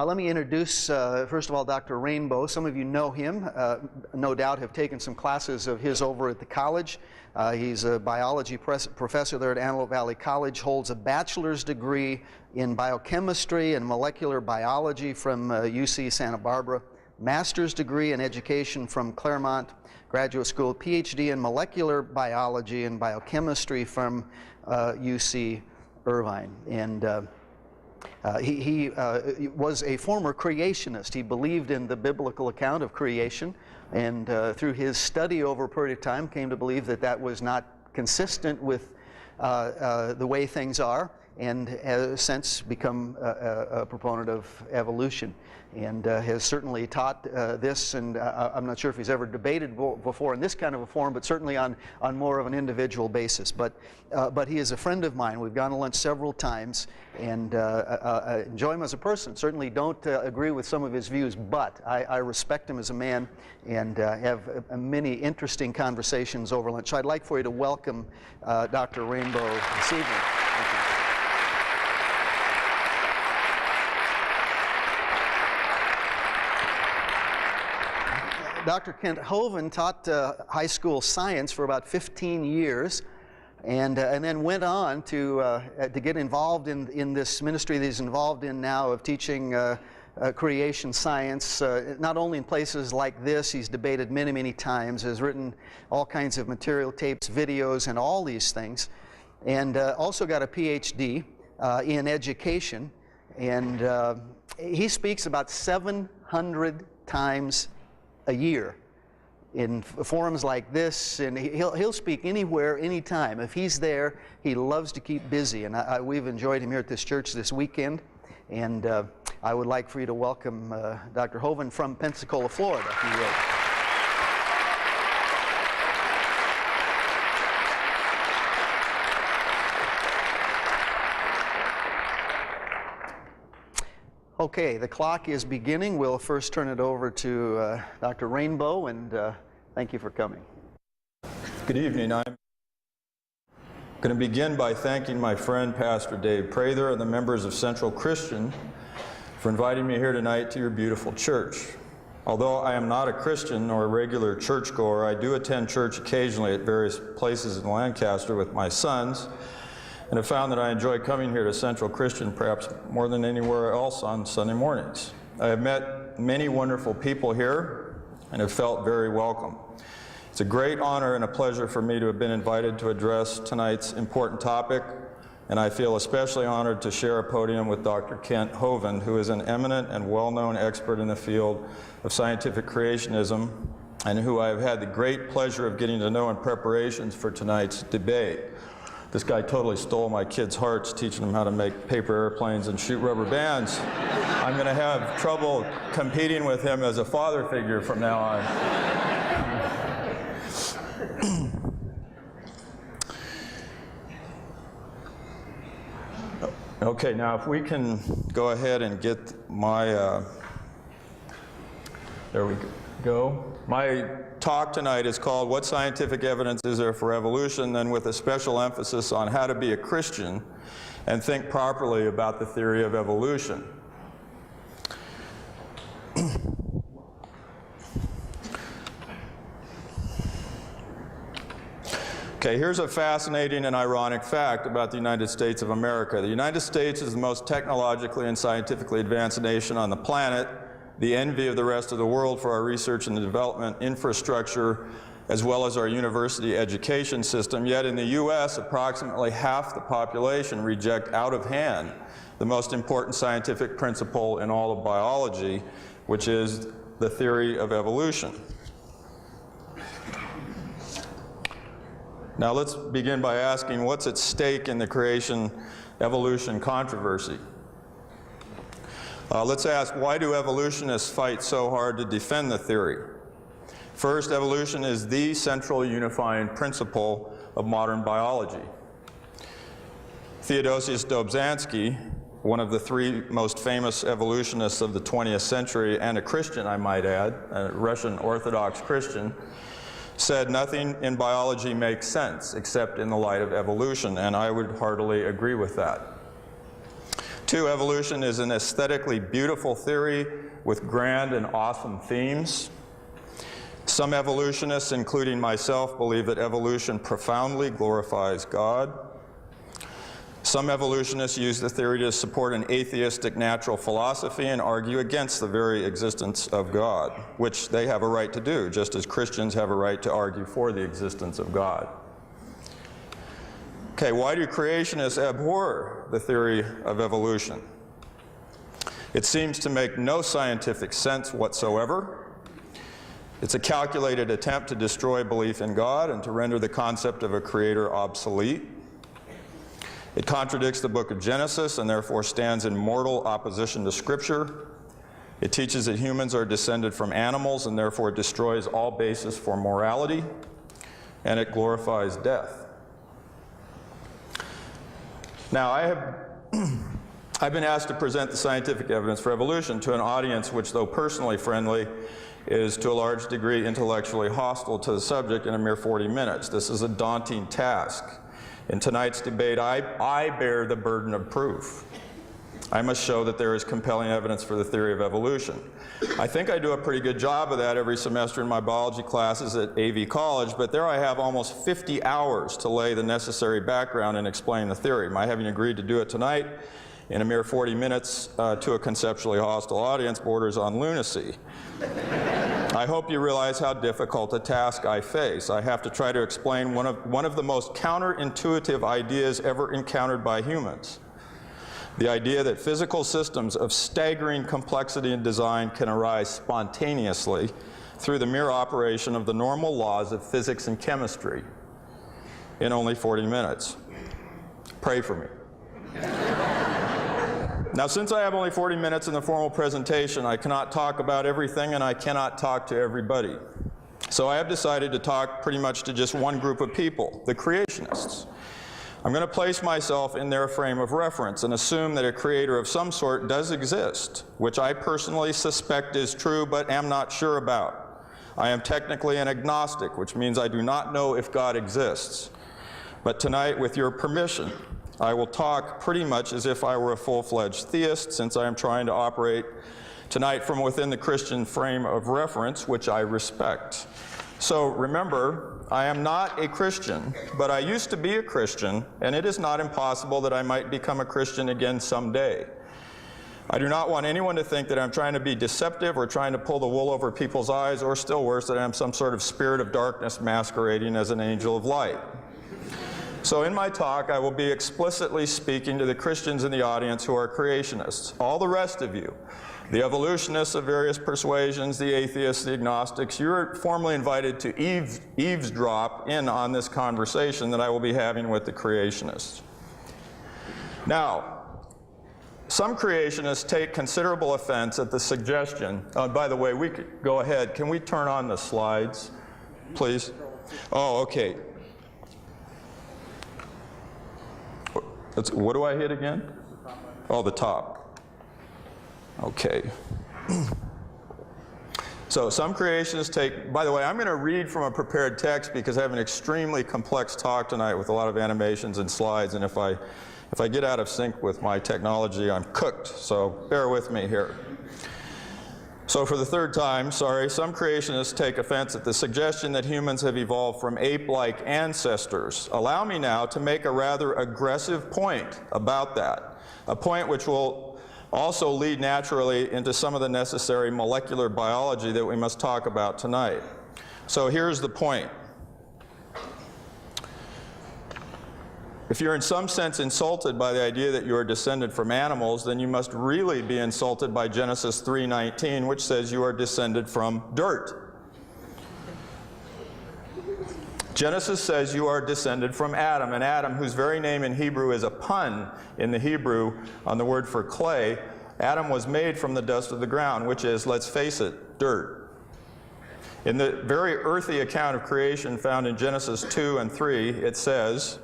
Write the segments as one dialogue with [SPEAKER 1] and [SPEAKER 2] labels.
[SPEAKER 1] Let me introduce, first of all, Dr. Rainbow. Some of you know him, no doubt have taken some classes of his over at the college. He's a biology professor there at Antelope Valley College, holds a bachelor's degree in biochemistry and molecular biology from UC Santa Barbara, master's degree in education from Claremont Graduate School, PhD in molecular biology and biochemistry from UC Irvine. And he was a former creationist. He believed in the biblical account of creation, and through his study over a period of time came to believe that that was not consistent with the way things are, and has since become a proponent of evolution, and has certainly taught this, and I'm not sure if he's ever debated before in this kind of a forum, but certainly on more of an individual basis. But he is a friend of mine. We've gone to lunch several times, and I enjoy him as a person. Certainly don't agree with some of his views, but I respect him as a man, and have many interesting conversations over lunch. So I'd like for you to welcome Dr. Rainbow this evening. Thank you. Dr. Kent Hovind taught high school science for about 15 years, and then went on to get involved in this ministry that he's involved in now of teaching creation science, not only in places like this. He's debated many, many times, has written all kinds of material, tapes, videos, and all these things, and also got a PhD in education, and he speaks about 700 times a year in forums like this, and he'll speak anywhere, anytime. If he's there, he loves to keep busy, and we've enjoyed him here at this church this weekend, and I would like for you to welcome Dr. Hovind from Pensacola, Florida, if you will. Okay, the clock is beginning. We'll first turn it over to Dr. Rainbow, and thank you for coming.
[SPEAKER 2] Good evening. I'm going to begin by thanking my friend Pastor Dave Prather and the members of Central Christian for inviting me here tonight to your beautiful church. Although I am not a Christian or a regular churchgoer, I do attend church occasionally at various places in Lancaster with my sons, and have found that I enjoy coming here to Central Christian perhaps more than anywhere else on Sunday mornings. I have met many wonderful people here and have felt very welcome. It's a great honor and a pleasure for me to have been invited to address tonight's important topic, and I feel especially honored to share a podium with Dr. Kent Hovind, who is an eminent and well-known expert in the field of scientific creationism, and who I have had the great pleasure of getting to know in preparations for tonight's debate. This guy totally stole my kids' hearts, teaching them how to make paper airplanes and shoot rubber bands. I'm going to have trouble competing with him as a father figure from now on. Okay, now if we can go ahead and get my, there we go. My talk tonight is called "What Scientific Evidence Is There for Evolution?" Then with a special emphasis on how to be a Christian and think properly about the theory of evolution. Okay, here's a fascinating and ironic fact about the United States of America. The United States is the most technologically and scientifically advanced nation on the planet, the envy of the rest of the world for our research and development infrastructure, as well as our university education system. Yet in the U.S., approximately half the population reject out of hand the most important scientific principle in all of biology, which is the theory of evolution. Now let's begin by asking, what's at stake in the creation-evolution controversy? Let's ask, why do evolutionists fight so hard to defend the theory? First, evolution is the central unifying principle of modern biology. Theodosius Dobzhansky, one of the three most famous evolutionists of the 20th century, and a Christian, I might add, a Russian Orthodox Christian, said nothing in biology makes sense except in the light of evolution, and I would heartily agree with that. 2, evolution is an aesthetically beautiful theory with grand and awesome themes. Some evolutionists, including myself, believe that evolution profoundly glorifies God. Some evolutionists use the theory to support an atheistic natural philosophy and argue against the very existence of God, which they have a right to do, just as Christians have a right to argue for the existence of God. Okay, why do creationists abhor the theory of evolution? It seems to make no scientific sense whatsoever. It's a calculated attempt to destroy belief in God and to render the concept of a creator obsolete. It contradicts the book of Genesis and therefore stands in mortal opposition to Scripture. It teaches that humans are descended from animals and therefore destroys all basis for morality. And it glorifies death. Now, I've been asked to present the scientific evidence for evolution to an audience which, though personally friendly, is to a large degree intellectually hostile to the subject in a mere 40 minutes. This is a daunting task. In tonight's debate, I bear the burden of proof. I must show that there is compelling evidence for the theory of evolution. I think I do a pretty good job of that every semester in my biology classes at AV College, but there I have almost 50 hours to lay the necessary background and explain the theory. My having agreed to do it tonight in a mere 40 minutes to a conceptually hostile audience borders on lunacy. I hope you realize how difficult a task I face. I have to try to explain one of the most counterintuitive ideas ever encountered by humans. The idea that physical systems of staggering complexity and design can arise spontaneously through the mere operation of the normal laws of physics and chemistry in only 40 minutes. Pray for me. Now, since I have only 40 minutes in the formal presentation, I cannot talk about everything and I cannot talk to everybody. So I have decided to talk pretty much to just one group of people, the creationists. I'm going to place myself in their frame of reference and assume that a creator of some sort does exist, which I personally suspect is true but am not sure about. I am technically an agnostic, which means I do not know if God exists. But tonight, with your permission, I will talk pretty much as if I were a full-fledged theist, since I am trying to operate tonight from within the Christian frame of reference, which I respect. So remember, I am not a Christian, but I used to be a Christian, and it is not impossible that I might become a Christian again someday. I do not want anyone to think that I'm trying to be deceptive or trying to pull the wool over people's eyes, or still worse, that I'm some sort of spirit of darkness masquerading as an angel of light. So in my talk, I will be explicitly speaking to the Christians in the audience who are creationists. All the rest of you, the evolutionists of various persuasions, the atheists, the agnostics, you're formally invited to eavesdrop in on this conversation that I will be having with the creationists. Now, some creationists take considerable offense at the suggestion, by the way, we could go ahead. Can we turn on the slides, please? Oh, okay. What do I hit again? Oh, the top. Okay. So some creationists take, by the way, I'm going to read from a prepared text because I have an extremely complex talk tonight with a lot of animations and slides, and if I get out of sync with my technology, I'm cooked, so bear with me here. So for the third time, sorry, some creationists take offense at the suggestion that humans have evolved from ape-like ancestors. Allow me now to make a rather aggressive point about that, a point which will also lead naturally into some of the necessary molecular biology that we must talk about tonight. So here's the point. If you're in some sense insulted by the idea that you are descended from animals, then you must really be insulted by Genesis 3:19, which says you are descended from dirt. Genesis says you are descended from Adam, and Adam, whose very name in Hebrew is a pun in the Hebrew on the word for clay, Adam was made from the dust of the ground, which is, let's face it, dirt. In the very earthy account of creation found in Genesis 2 and 3, it says,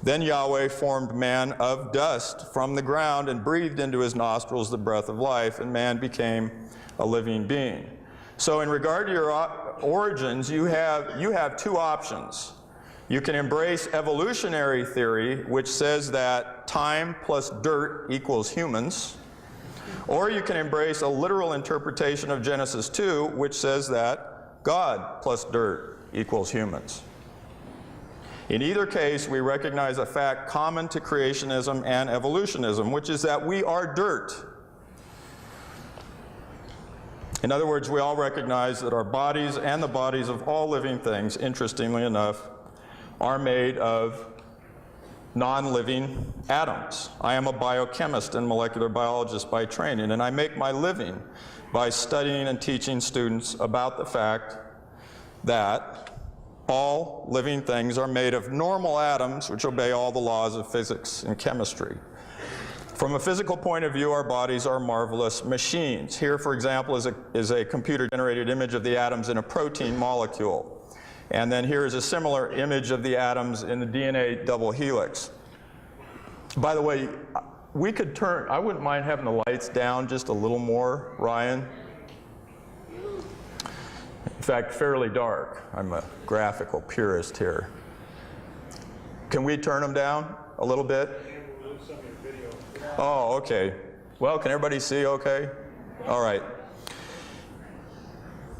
[SPEAKER 2] "Then Yahweh formed man of dust from the ground and breathed into his nostrils the breath of life, and man became a living being." So in regard to your origins, you have two options. You can embrace evolutionary theory, which says that time plus dirt equals humans. Or you can embrace a literal interpretation of Genesis 2, which says that God plus dirt equals humans. In either case, we recognize a fact common to creationism and evolutionism, which is that we are dirt. In other words, we all recognize that our bodies and the bodies of all living things, interestingly enough, are made of non-living atoms. I am a biochemist and molecular biologist by training, and I make my living by studying and teaching students about the fact that all living things are made of normal atoms which obey all the laws of physics and chemistry. From a physical point of view, our bodies are marvelous machines. Here, for example, is a computer-generated image of the atoms in a protein molecule. And then here is a similar image of the atoms in the DNA double helix. By the way, we could turn, I wouldn't mind having the lights down just a little more, Ryan. In fact, fairly dark. I'm a graphical purist here. Can we turn them down a little bit? Oh, okay. Well, can everybody see okay? All right.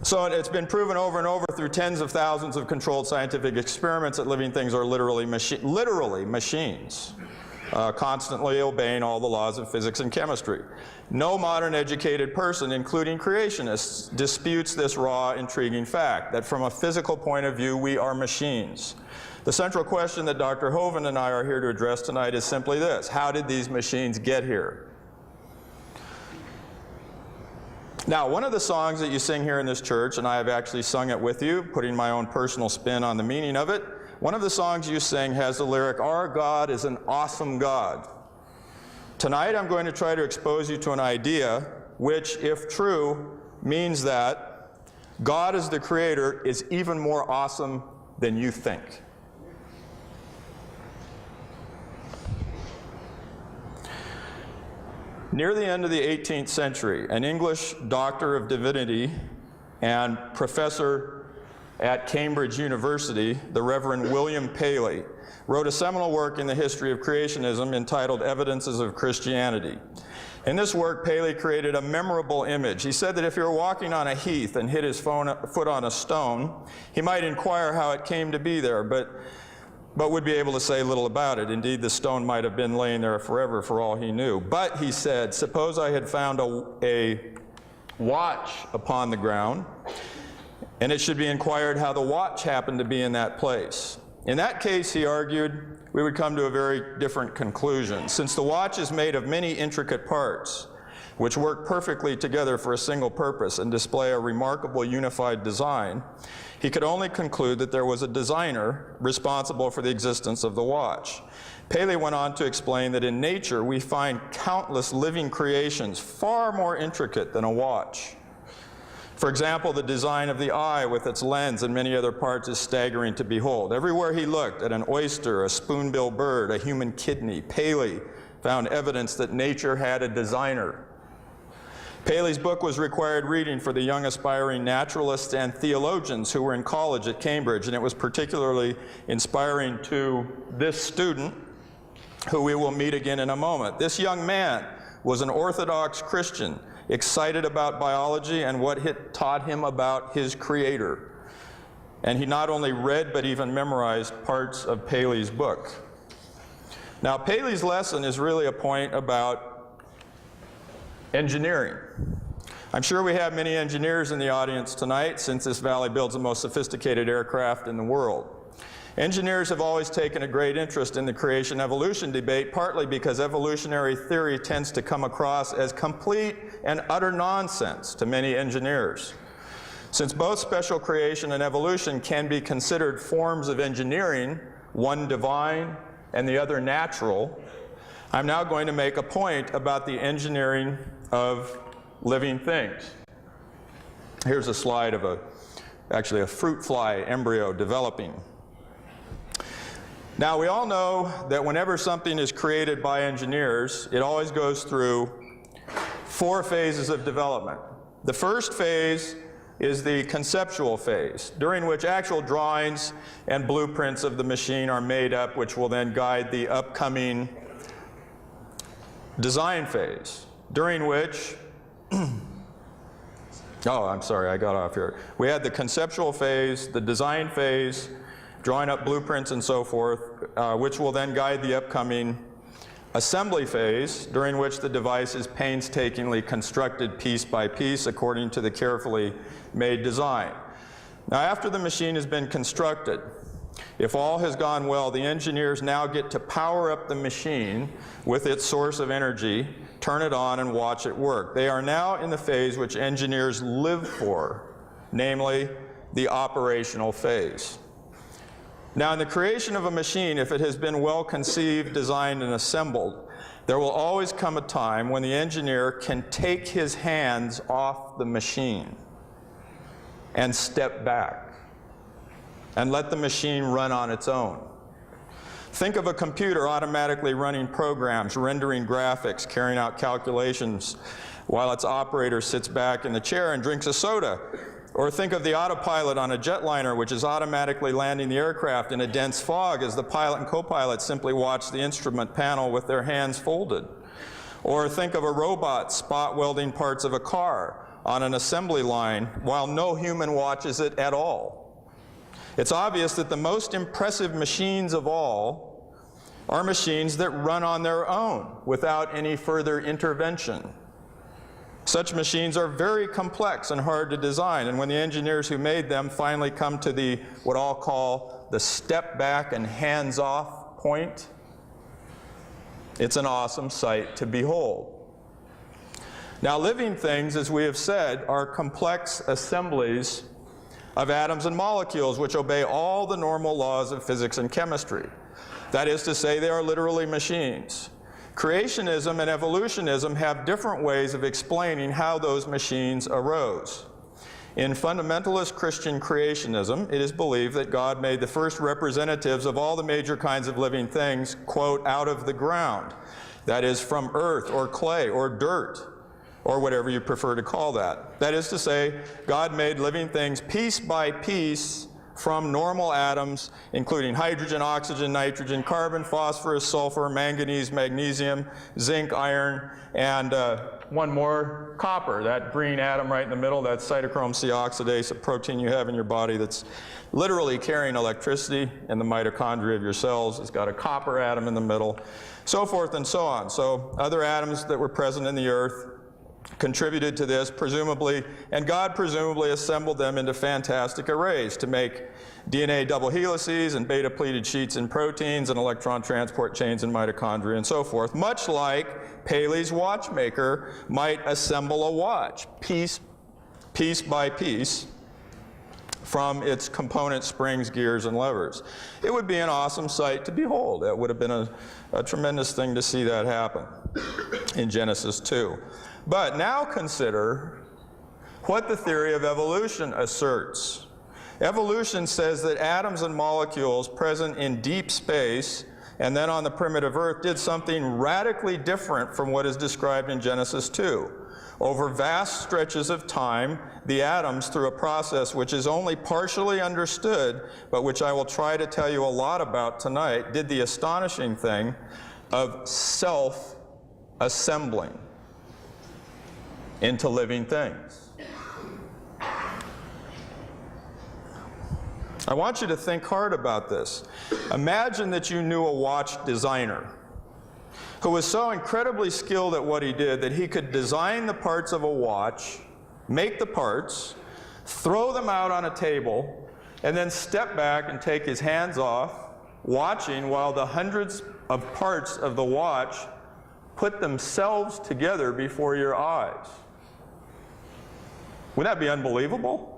[SPEAKER 2] So it's been proven over and over through tens of thousands of controlled scientific experiments that living things are literally machines, constantly obeying all the laws of physics and chemistry. No modern educated person, including creationists, disputes this raw, intriguing fact that from a physical point of view, we are machines. The central question that Dr. Hovind and I are here to address tonight is simply this: how did these machines get here? Now, one of the songs that you sing here in this church, and I have actually sung it with you, putting my own personal spin on the meaning of it, one of the songs you sing has the lyric, "Our God is an awesome God." Tonight I'm going to try to expose you to an idea which, if true, means that God as the creator is even more awesome than you think. Near the end of the 18th century, an English doctor of divinity and professor at Cambridge University, the Reverend William Paley, wrote a seminal work in the history of creationism entitled Evidences of Christianity. In this work, Paley created a memorable image. He said that if you were walking on a heath and hit his foot on a stone, he might inquire how it came to be there, but would be able to say little about it. Indeed, the stone might have been laying there forever for all he knew. But, he said, suppose I had found a watch upon the ground, and it should be inquired how the watch happened to be in that place. In that case, he argued, we would come to a very different conclusion. Since the watch is made of many intricate parts, which work perfectly together for a single purpose and display a remarkable unified design, he could only conclude that there was a designer responsible for the existence of the watch. Paley went on to explain that in nature we find countless living creations far more intricate than a watch. For example, the design of the eye with its lens and many other parts is staggering to behold. Everywhere he looked, at an oyster, a spoonbill bird, a human kidney, Paley found evidence that nature had a designer. Paley's book was required reading for the young aspiring naturalists and theologians who were in college at Cambridge, and it was particularly inspiring to this student, who we will meet again in a moment. This young man was an Orthodox Christian, excited about biology and what it taught him about his creator. And he not only read but even memorized parts of Paley's book. Now, Paley's lesson is really a point about engineering. I'm sure we have many engineers in the audience tonight, since this valley builds the most sophisticated aircraft in the world. Engineers have always taken a great interest in the creation-evolution debate, partly because evolutionary theory tends to come across as complete and utter nonsense to many engineers. Since both special creation and evolution can be considered forms of engineering, one divine and the other natural, I'm now going to make a point about the engineering of living things. Here's a slide of actually a fruit fly embryo developing. Now, we all know that whenever something is created by engineers, it always goes through 4 phases of development. The first phase is the conceptual phase, during which actual drawings and blueprints of the machine are made up, which will then guide the upcoming design phase, during which oh, I'm sorry, I got off here. We had the conceptual phase, the design phase, drawing up blueprints and so forth, which will then guide the upcoming assembly phase, during which the device is painstakingly constructed piece by piece according to the carefully made design. Now, after the machine has been constructed, if all has gone well, the engineers now get to power up the machine with its source of energy, turn it on, and watch it work. They are now in the phase which engineers live for, namely the operational phase. Now, in the creation of a machine, if it has been well conceived, designed, and assembled, there will always come a time when the engineer can take his hands off the machine and step back and let the machine run on its own. Think of a computer automatically running programs, rendering graphics, carrying out calculations, while its operator sits back in the chair and drinks a soda. Or think of the autopilot on a jetliner, which is automatically landing the aircraft in a dense fog as the pilot and co-pilot simply watch the instrument panel with their hands folded. Or think of a robot spot welding parts of a car on an assembly line while no human watches it at all. It's obvious that the most impressive machines of all are machines that run on their own without any further intervention. Such machines are very complex and hard to design, and when the engineers who made them finally come to the, what I'll call, the step back and hands off point, it's an awesome sight to behold. Now, living things, as we have said, are complex assemblies of atoms and molecules which obey all the normal laws of physics and chemistry. That is to say, they are literally machines. Creationism and evolutionism have different ways of explaining how those machines arose. In fundamentalist Christian creationism, it is believed that God made the first representatives of all the major kinds of living things, quote, out of the ground. That is, from earth or clay or dirt, or whatever you prefer to call that. That is to say, God made living things piece by piece from normal atoms, including hydrogen, oxygen, nitrogen, carbon, phosphorus, sulfur, manganese, magnesium, zinc, iron, and one more, copper, that green atom right in the middle, that cytochrome C oxidase, a protein you have in your body that's literally carrying electricity in the mitochondria of your cells. It's got a copper atom in the middle, so forth and so on. So other atoms that were present in the earth contributed to this, presumably, and God presumably assembled them into fantastic arrays to make DNA double helices and beta-pleated sheets in proteins and electron transport chains in mitochondria and so forth, much like Paley's watchmaker might assemble a watch, piece by piece, from its component springs, gears, and levers. It would be an awesome sight to behold. It would have been a tremendous thing to see that happen in Genesis 2. But now consider what the theory of evolution asserts. Evolution says that atoms and molecules present in deep space and then on the primitive Earth did something radically different from what is described in Genesis 2. Over vast stretches of time, the atoms, through a process which is only partially understood, but which I will try to tell you a lot about tonight, did the astonishing thing of self-assembling into living things. I want you to think hard about this. Imagine that you knew a watch designer who was so incredibly skilled at what he did that he could design the parts of a watch, make the parts, throw them out on a table, and then step back and take his hands off, watching while the hundreds of parts of the watch put themselves together before your eyes. Wouldn't that be unbelievable?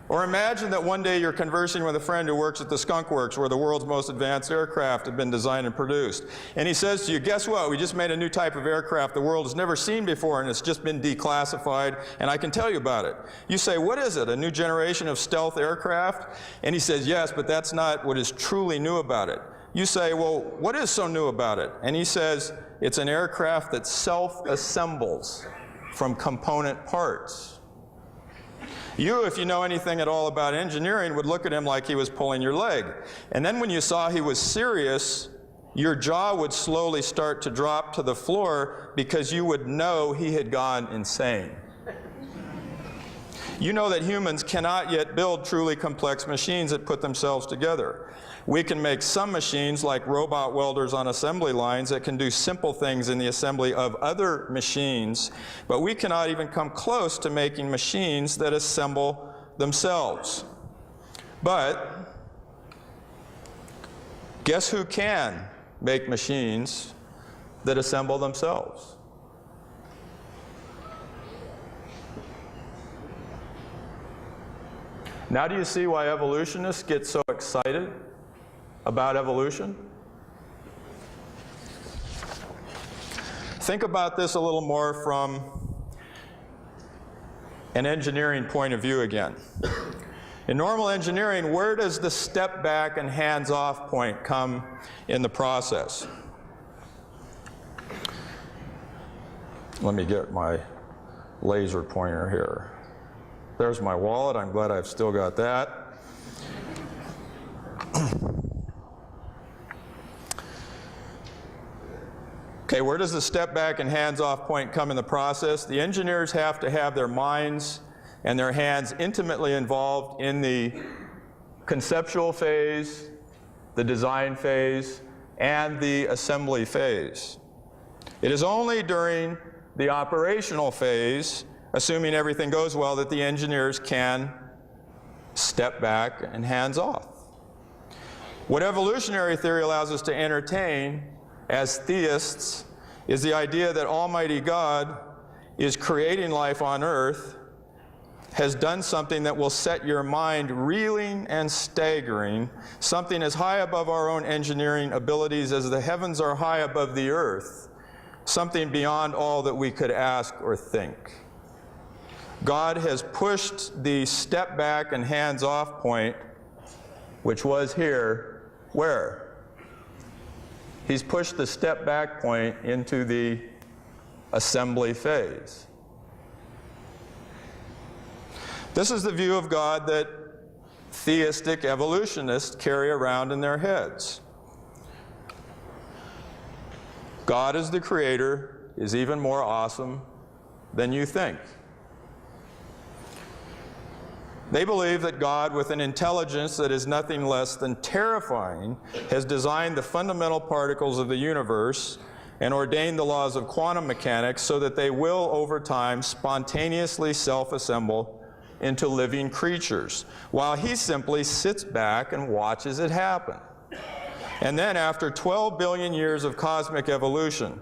[SPEAKER 2] Or imagine that one day you're conversing with a friend who works at the Skunk Works, where the world's most advanced aircraft have been designed and produced. And he says to you, guess what? We just made a new type of aircraft the world has never seen before, and it's just been declassified, and I can tell you about it. You say, what is it, a new generation of stealth aircraft? And he says, yes, but that's not what is truly new about it. You say, well, what is so new about it? And he says, it's an aircraft that self-assembles from component parts. You, if you know anything at all about engineering, would look at him like he was pulling your leg. And then when you saw he was serious, your jaw would slowly start to drop to the floor because you would know he had gone insane. You know that humans cannot yet build truly complex machines that put themselves together. We can make some machines like robot welders on assembly lines that can do simple things in the assembly of other machines, but we cannot even come close to making machines that assemble themselves. But guess who can make machines that assemble themselves? Now do you see why evolutionists get so excited about evolution? Think about this a little more from an engineering point of view again. In normal engineering, where does the step back and hands off point come in the process? Let me get my laser pointer here. There's my wallet. I'm glad I've still got that. Okay, where does the step back and hands off point come in the process? The engineers have to have their minds and their hands intimately involved in the conceptual phase, the design phase, and the assembly phase. It is only during the operational phase, assuming everything goes well, that the engineers can step back and hands off. What evolutionary theory allows us to entertain as theists is the idea that Almighty God is creating life on earth, has done something that will set your mind reeling and staggering, something as high above our own engineering abilities as the heavens are high above the earth, something beyond all that we could ask or think. God has pushed the step back and hands off point, which was here, where? He's pushed the step back point into the assembly phase. This is the view of God that theistic evolutionists carry around in their heads. God as the creator is even more awesome than you think. They believe that God, with an intelligence that is nothing less than terrifying, has designed the fundamental particles of the universe and ordained the laws of quantum mechanics so that they will, over time, spontaneously self-assemble into living creatures, while he simply sits back and watches it happen. And then, after 12 billion years of cosmic evolution,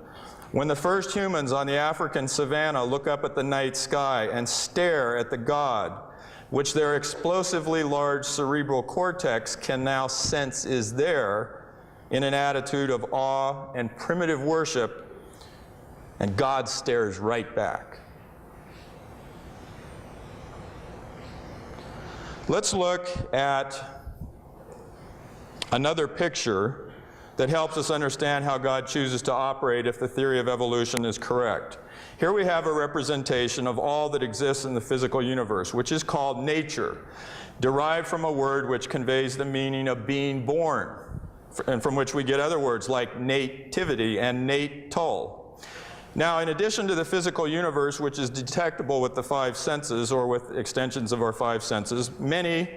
[SPEAKER 2] when the first humans on the African savanna look up at the night sky and stare at the God, which their explosively large cerebral cortex can now sense is there, in an attitude of awe and primitive worship, and God stares right back. Let's look at another picture that helps us understand how God chooses to operate if the theory of evolution is correct. Here we have a representation of all that exists in the physical universe, which is called nature, derived from a word which conveys the meaning of being born, and from which we get other words like nativity and natal. Now, in addition to the physical universe, which is detectable with the five senses or with extensions of our five senses, many,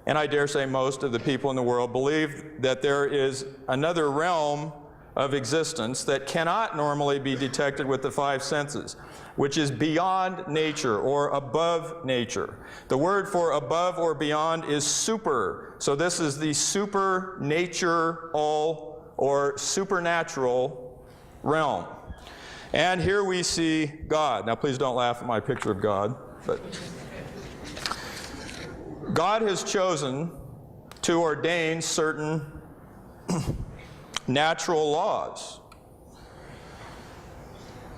[SPEAKER 2] and I dare say most of the people in the world believe that there is another realm of existence that cannot normally be detected with the five senses, which is beyond nature or above nature. The word for above or beyond is super. So this is the supernatural or supernatural realm. And here we see God. Now please don't laugh at my picture of God, but God has chosen to ordain certain natural laws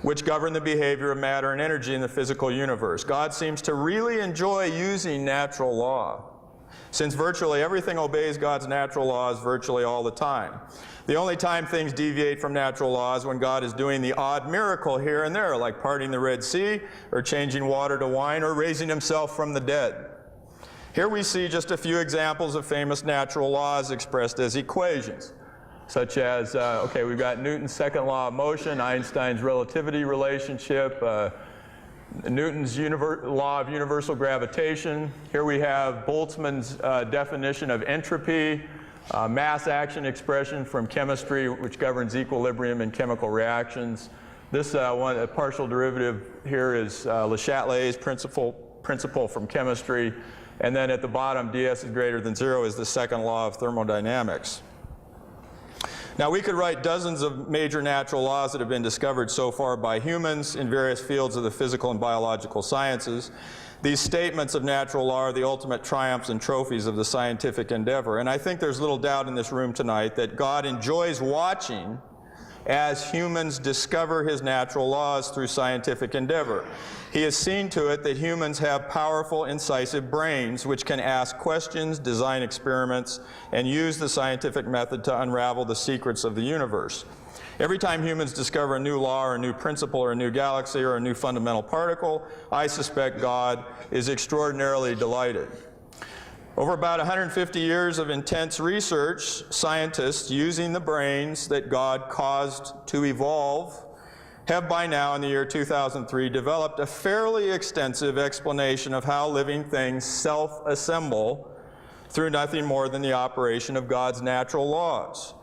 [SPEAKER 2] which govern the behavior of matter and energy in the physical universe. God seems to really enjoy using natural law. since virtually everything obeys God's natural laws virtually all the time. The only time things deviate from natural laws when God is doing the odd miracle here and there, like parting the Red Sea, or changing water to wine, or raising himself from the dead. Here we see just a few examples of famous natural laws expressed as equations, such as, okay, we've got Newton's second law of motion, Einstein's relativity relationship, Newton's law of universal gravitation. Here we have Boltzmann's definition of entropy, mass action expression from chemistry, which governs equilibrium in chemical reactions. This a partial derivative here is Le Chatelier's principle from chemistry. And then at the bottom, ds is greater than 0 is the second law of thermodynamics. Now, we could write dozens of major natural laws that have been discovered so far by humans in various fields of the physical and biological sciences. These statements of natural law are the ultimate triumphs and trophies of the scientific endeavor. And I think there's little doubt in this room tonight that God enjoys watching as humans discover his natural laws through scientific endeavor. He has seen to it that humans have powerful, incisive brains which can ask questions, design experiments, and use the scientific method to unravel the secrets of the universe. Every time humans discover a new law or a new principle or a new galaxy or a new fundamental particle, I suspect God is extraordinarily delighted. Over about 150 years of intense research, scientists using the brains that God caused to evolve have by now, in the year 2003, developed a fairly extensive explanation of how living things self-assemble through nothing more than the operation of God's natural laws.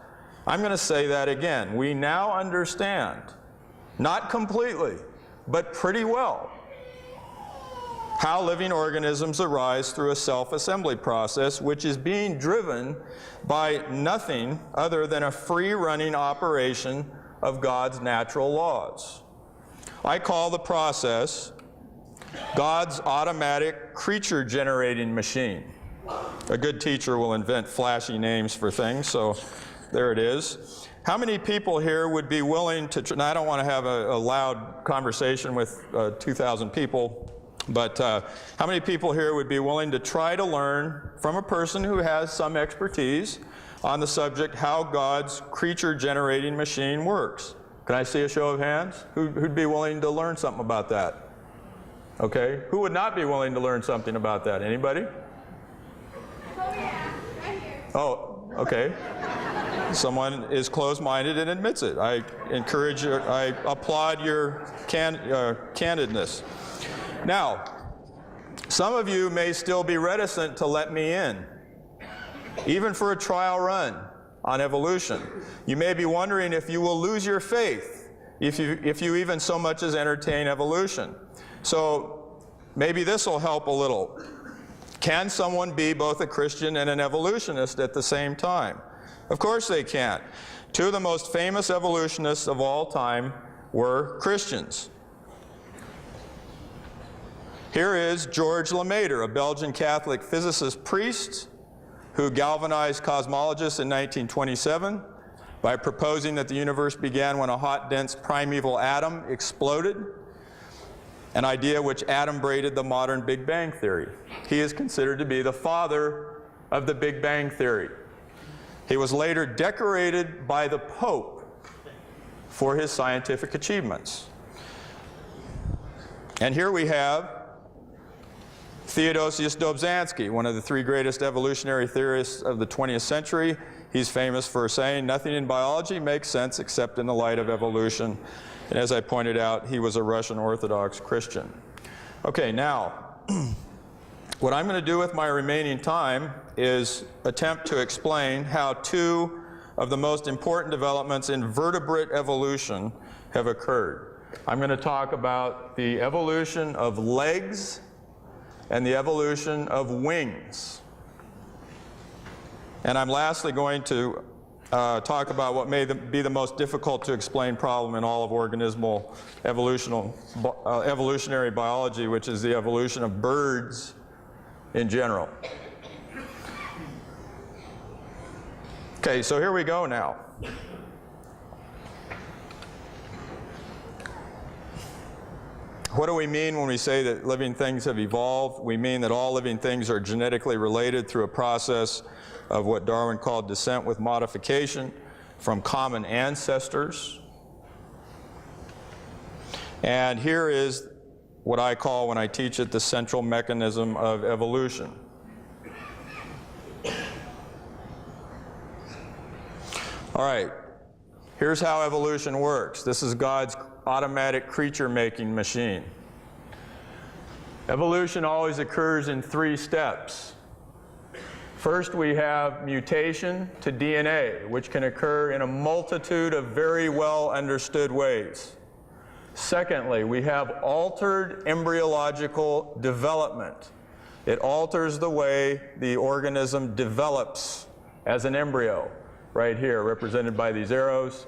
[SPEAKER 2] I'm going to say that again. We now understand, not completely, but pretty well, how living organisms arise through a self-assembly process which is being driven by nothing other than a free-running operation of God's natural laws. I call the process God's automatic creature-generating machine. A good teacher will invent flashy names for things, so there it is. How many people here would be willing to, and I don't want to have a loud conversation with 2,000 people, but how many people here would be willing to try to learn from a person who has some expertise on the subject how God's creature-generating machine works? Can I see a show of hands? Who'd be willing to learn something about that? Okay. Who would not be willing to learn something about that? Anybody?
[SPEAKER 3] Oh yeah, right here.
[SPEAKER 2] Oh, okay. Someone is closed-minded and admits it. I applaud your candidness. Now, some of you may still be reticent to let me in, even for a trial run on evolution. You may be wondering if you will lose your faith if you even so much as entertain evolution. So maybe this will help a little. Can someone be both a Christian and an evolutionist at the same time? Of course they can. Two of the most famous evolutionists of all time were Christians. Here is George Lemaitre, a Belgian Catholic physicist priest who galvanized cosmologists in 1927 by proposing that the universe began when a hot, dense, primeval atom exploded, an idea which adumbrated the modern Big Bang theory. He is considered to be the father of the Big Bang theory. He was later decorated by the Pope for his scientific achievements. And here we have Theodosius Dobzhansky, one of the three greatest evolutionary theorists of the 20th century. He's famous for saying, "Nothing in biology makes sense except in the light of evolution." And as I pointed out, he was a Russian Orthodox Christian. Okay, now, what I'm going to do with my remaining time is attempt to explain how two of the most important developments in vertebrate evolution have occurred. I'm going to talk about the evolution of legs and the evolution of wings. And I'm lastly going to talk about what may be the most difficult to explain problem in all of organismal evolutionary biology, which is the evolution of birds in general. Okay, so here we go now. What do we mean when we say that living things have evolved? We mean that all living things are genetically related through a process of what Darwin called descent with modification from common ancestors. And here is what I call, when I teach it, the central mechanism of evolution. All right, here's how evolution works. This is God's automatic creature-making machine. Evolution always occurs in 3 steps. First, we have mutation to DNA, which can occur in a multitude of very well understood ways. Secondly, we have altered embryological development. It alters the way the organism develops as an embryo, right here, represented by these arrows.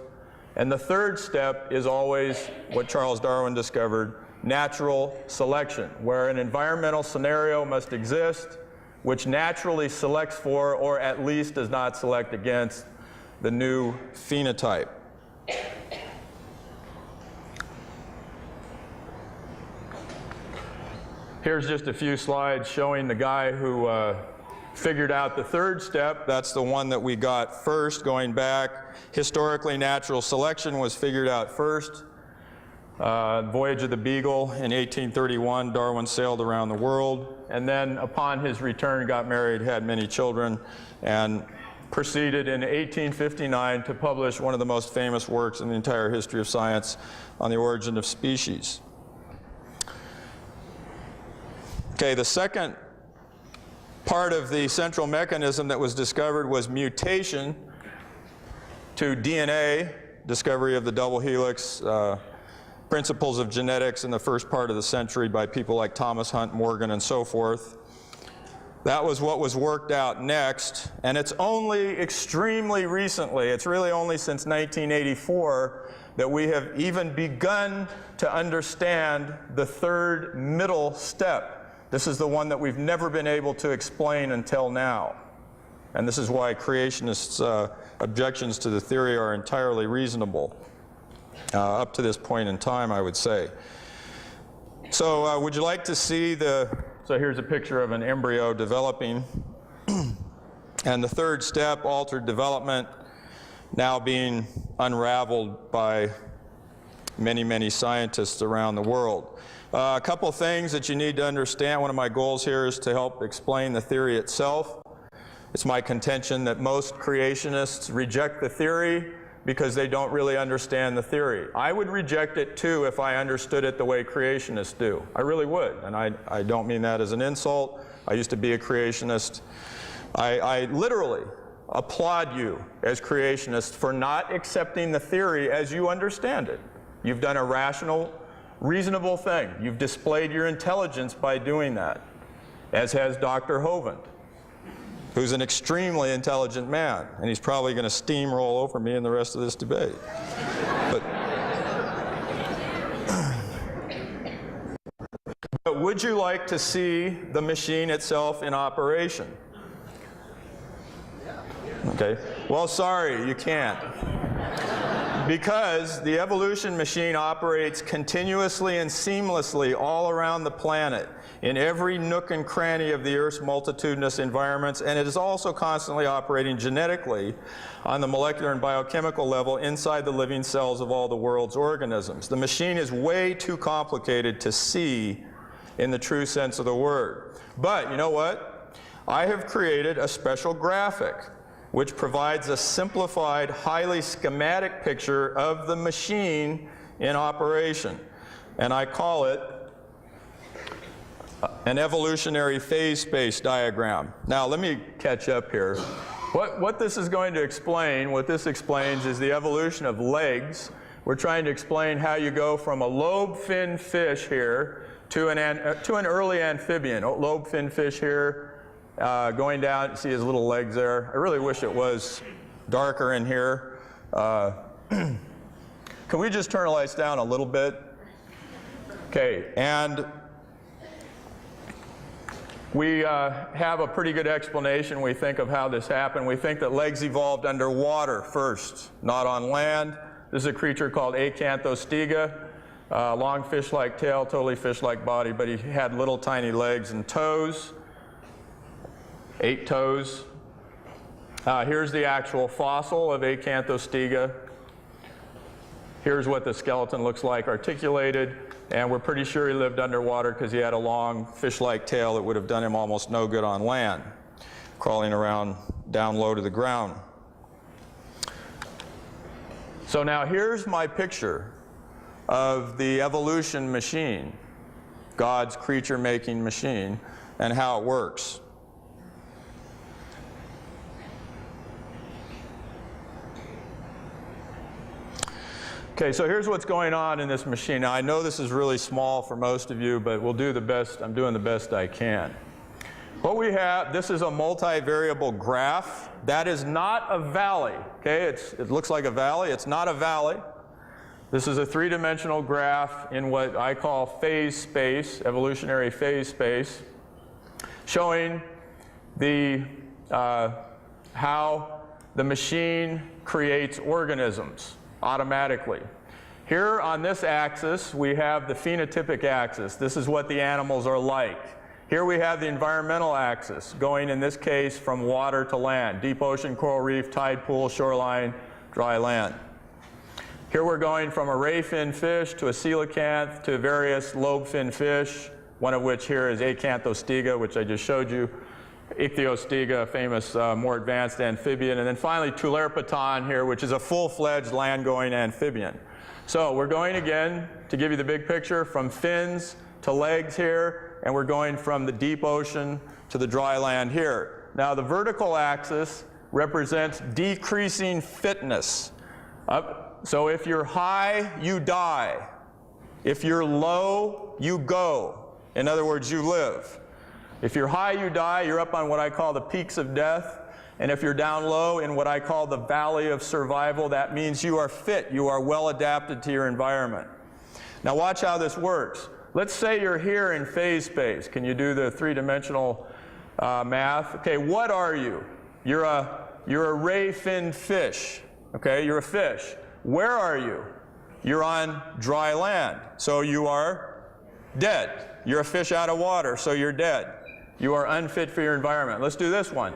[SPEAKER 2] And the third step is always what Charles Darwin discovered, natural selection, where an environmental scenario must exist which naturally selects for, or at least does not select against, the new phenotype. Here's just a few slides showing the guy who figured out the third step. That's the one that we got first, going back. Historically, natural selection was figured out first. Voyage of the Beagle in 1831, Darwin sailed around the world, and then upon his return got married, had many children, and proceeded in 1859 to publish one of the most famous works in the entire history of science on the origin of species. Okay, the second part of the central mechanism that was discovered was mutation to DNA, discovery of the double helix, principles of genetics in the first part of the century by people like Thomas Hunt Morgan and so forth. That was what was worked out next, and it's only extremely recently, it's really only since 1984, that we have even begun to understand the third middle step. This is the one that we've never been able to explain until now. And this is why creationists' objections to the theory are entirely reasonable, up to this point in time, I would say. So would you like to see so here's a picture of an embryo developing. And the third step, altered development, now being unraveled by many, many scientists around the world. A couple things that you need to understand. One of my goals here is to help explain the theory itself. It's my contention that most creationists reject the theory because they don't really understand the theory. I would reject it too if I understood it the way creationists do. I really would, and I don't mean that as an insult. I used to be a creationist. I literally applaud you as creationists for not accepting the theory as you understand it. You've done a rational, reasonable thing. You've displayed your intelligence by doing that, as has Dr. Hovind, who's an extremely intelligent man, and he's probably going to steamroll over me in the rest of this debate. But would you like to see the machine itself in operation? Okay. Well, sorry, you can't. Because the evolution machine operates continuously and seamlessly all around the planet, in every nook and cranny of the Earth's multitudinous environments, and it is also constantly operating genetically on the molecular and biochemical level inside the living cells of all the world's organisms. The machine is way too complicated to see in the true sense of the word. But you know what? I have created a special graphic which provides a simplified, highly schematic picture of the machine in operation. And I call it an evolutionary phase space diagram. Now let me catch up here. What this is going to explain, what this explains is the evolution of legs. We're trying to explain how you go from a lobe-finned fish here to an early amphibian. Lobe-finned fish here, going down, see his little legs there. I really wish it was darker in here. Can we just turn the lights down a little bit? Okay, and we have a pretty good explanation, we think, of how this happened. We think that legs evolved underwater first, not on land. This is a creature called Acanthostega. long fish-like tail, totally fish-like body, but he had little tiny legs and toes, 8 toes. Here's the actual fossil of Acanthostega. Here's what the skeleton looks like articulated, and we're pretty sure he lived underwater because he had a long fish-like tail that would have done him almost no good on land, crawling around down low to the ground. So now here's my picture of the evolution machine, God's creature-making machine, and how it works. Okay, so here's what's going on in this machine. Now I know this is really small for most of you, but we'll do the best. I'm doing the best I can. What we have, this is a multivariable graph. That is not a valley, okay? It looks like a valley. It's not a valley. This is a three-dimensional graph in what I call phase space, evolutionary phase space, showing the, how the machine creates organisms automatically. Here on this axis, we have the phenotypic axis. This is what the animals are like. Here we have the environmental axis, going in this case from water to land, deep ocean, coral reef, tide pool, shoreline, dry land. Here we're going from a ray fin fish to a coelacanth to various lobe fin fish, one of which here is Acanthostega, which I just showed you, Ichthyostega, a famous more advanced amphibian, and then finally Tulerpaton here, which is a full-fledged land-going amphibian. So we're going again, to give you the big picture, from fins to legs here, and we're going from the deep ocean to the dry land here. Now the vertical axis represents decreasing fitness. So if you're high, you die. If you're low, you go. In other words, you live. If you're high, you die. You're up on what I call the peaks of death. And if you're down low in what I call the valley of survival, that means you are fit. You are well adapted to your environment. Now watch how this works. Let's say you're here in phase space. Can you do the three-dimensional math? Okay, what are you? You're a ray fin fish. Okay, you're a fish. Where are you? You're on dry land, so you are dead. You're a fish out of water, so you're dead. You are unfit for your environment. Let's do this one.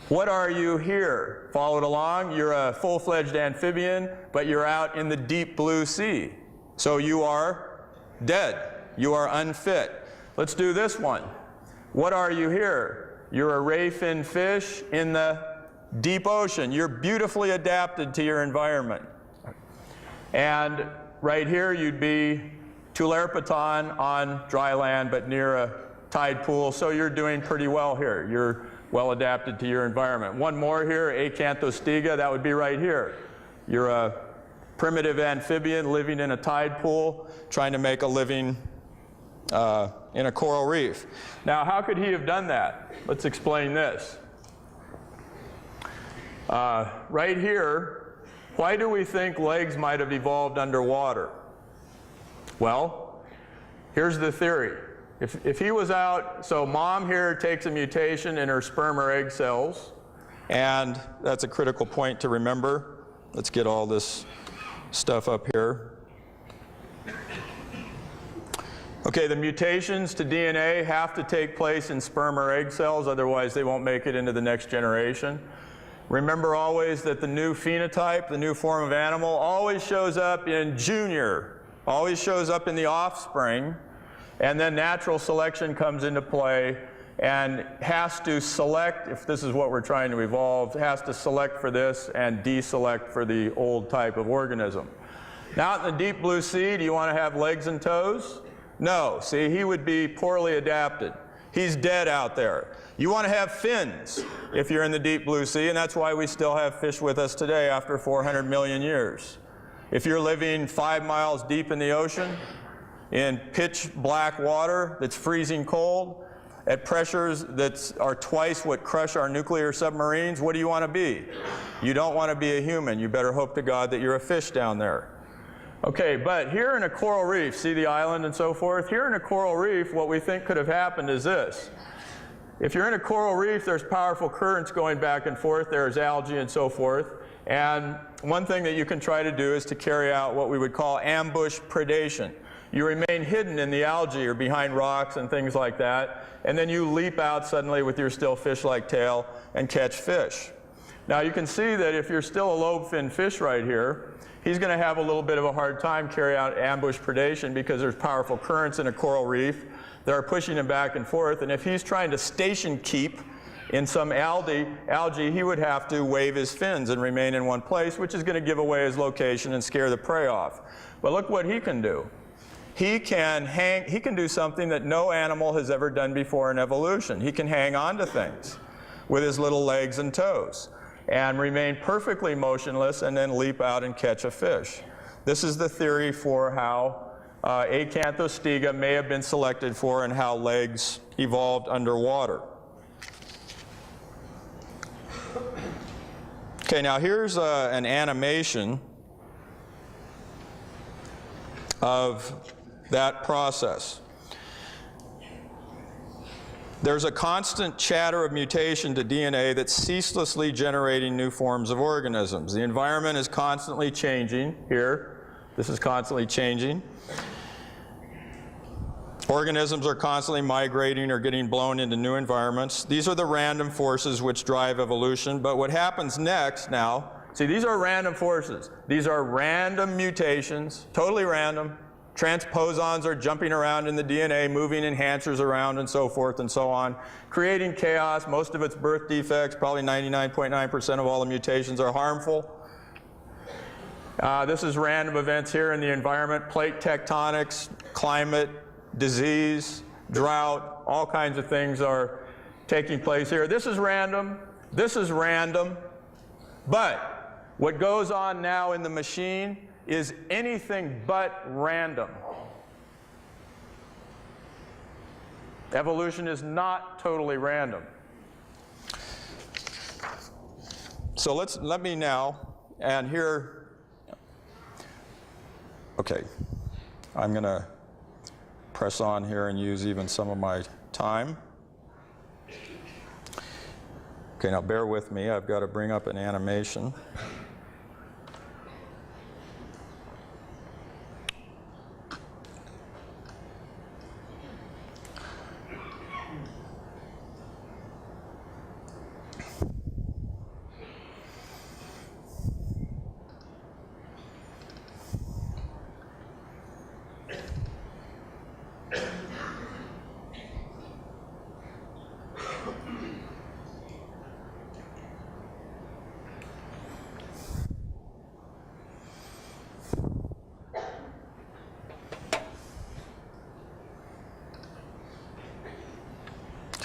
[SPEAKER 2] What are you here? Follow it along. You're a full-fledged amphibian, but you're out in the deep blue sea. So you are dead. You are unfit. Let's do this one. What are you here? You're a ray fin fish in the deep ocean. You're beautifully adapted to your environment. And right here you'd be Tulerpaton on dry land, but near a tide pool, so you're doing pretty well here. You're well adapted to your environment. One more here, Acanthostega, that would be right here. You're a primitive amphibian living in a tide pool, trying to make a living in a coral reef. Now, how could he have done that? Let's explain this. Right here, why do we think legs might have evolved underwater? Well, here's the theory. If he was out, so mom here takes a mutation in her sperm or egg cells, and that's a critical point to remember. Let's get all this stuff up here. Okay, the mutations to DNA have to take place in sperm or egg cells, otherwise they won't make it into the next generation. Remember always that the new phenotype, the new form of animal, always shows up in junior, always shows up in the offspring, and then natural selection comes into play and has to select, if this is what we're trying to evolve, has to select for this and deselect for the old type of organism. Now out in the deep blue sea, do you want to have legs and toes? No. See, he would be poorly adapted. He's dead out there. You want to have fins if you're in the deep blue sea, and that's why we still have fish with us today after 400 million years. If you're living 5 miles deep in the ocean, in pitch black water that's freezing cold, at pressures that are twice what crush our nuclear submarines, what do you want to be? You don't want to be a human. You better hope to God that you're a fish down there. Okay, but here in a coral reef, see the island and so forth? Here in a coral reef, what we think could have happened is this. If you're in a coral reef, there's powerful currents going back and forth. There's algae and so forth. And one thing that you can try to do is to carry out what we would call ambush predation. You remain hidden in the algae or behind rocks and things like that, and then you leap out suddenly with your still fish-like tail and catch fish. Now you can see that if you're still a lobe-finned fish right here, he's going to have a little bit of a hard time carrying out ambush predation because there's powerful currents in a coral reef that are pushing him back and forth, and if he's trying to station keep in some algae, he would have to wave his fins and remain in one place, which is going to give away his location and scare the prey off. But look what he can do. He can do something that no animal has ever done before in evolution. He can hang on to things with his little legs and toes and remain perfectly motionless and then leap out and catch a fish. This is the theory for how Acanthostega may have been selected for and how legs evolved underwater. Okay, now here's an animation of that process. There's a constant chatter of mutation to DNA that's ceaselessly generating new forms of organisms. The environment is constantly changing here. This is constantly changing. Organisms are constantly migrating or getting blown into new environments. These are the random forces which drive evolution. But what happens next now, see, these are random forces. These are random mutations, totally random. Transposons are jumping around in the DNA, moving enhancers around and so forth and so on, creating chaos. Most of it's birth defects. Probably 99.9% of all the mutations are harmful. This is random events here in the environment, plate tectonics, climate, disease, drought, all kinds of things are taking place here. This is random. This is random. But what goes on now in the machine is anything but random. Evolution is not totally random. So let me now, and here, okay, I'm going to press on here and use even some of my time. Okay, now bear with me. I've got to bring up an animation.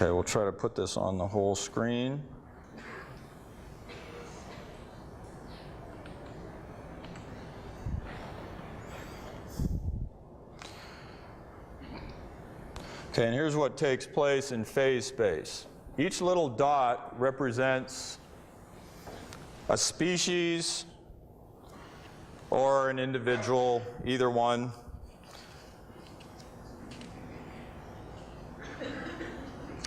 [SPEAKER 2] Okay, we'll try to put this on the whole screen. Okay, and here's what takes place in phase space. Each little dot represents a species or an individual, either one.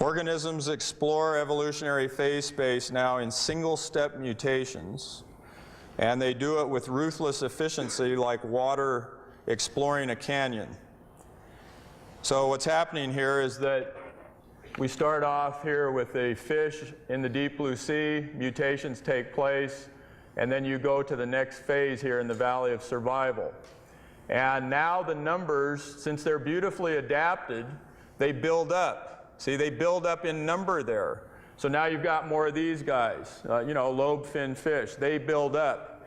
[SPEAKER 2] Organisms explore evolutionary phase space now in single-step mutations, and they do it with ruthless efficiency like water exploring a canyon. So what's happening here is that we start off here with a fish in the deep blue sea, mutations take place, and then you go to the next phase here in the Valley of Survival. And now the numbers, since they're beautifully adapted, they build up. See, they build up in number there. So now you've got more of these guys, lobe-finned fish. They build up.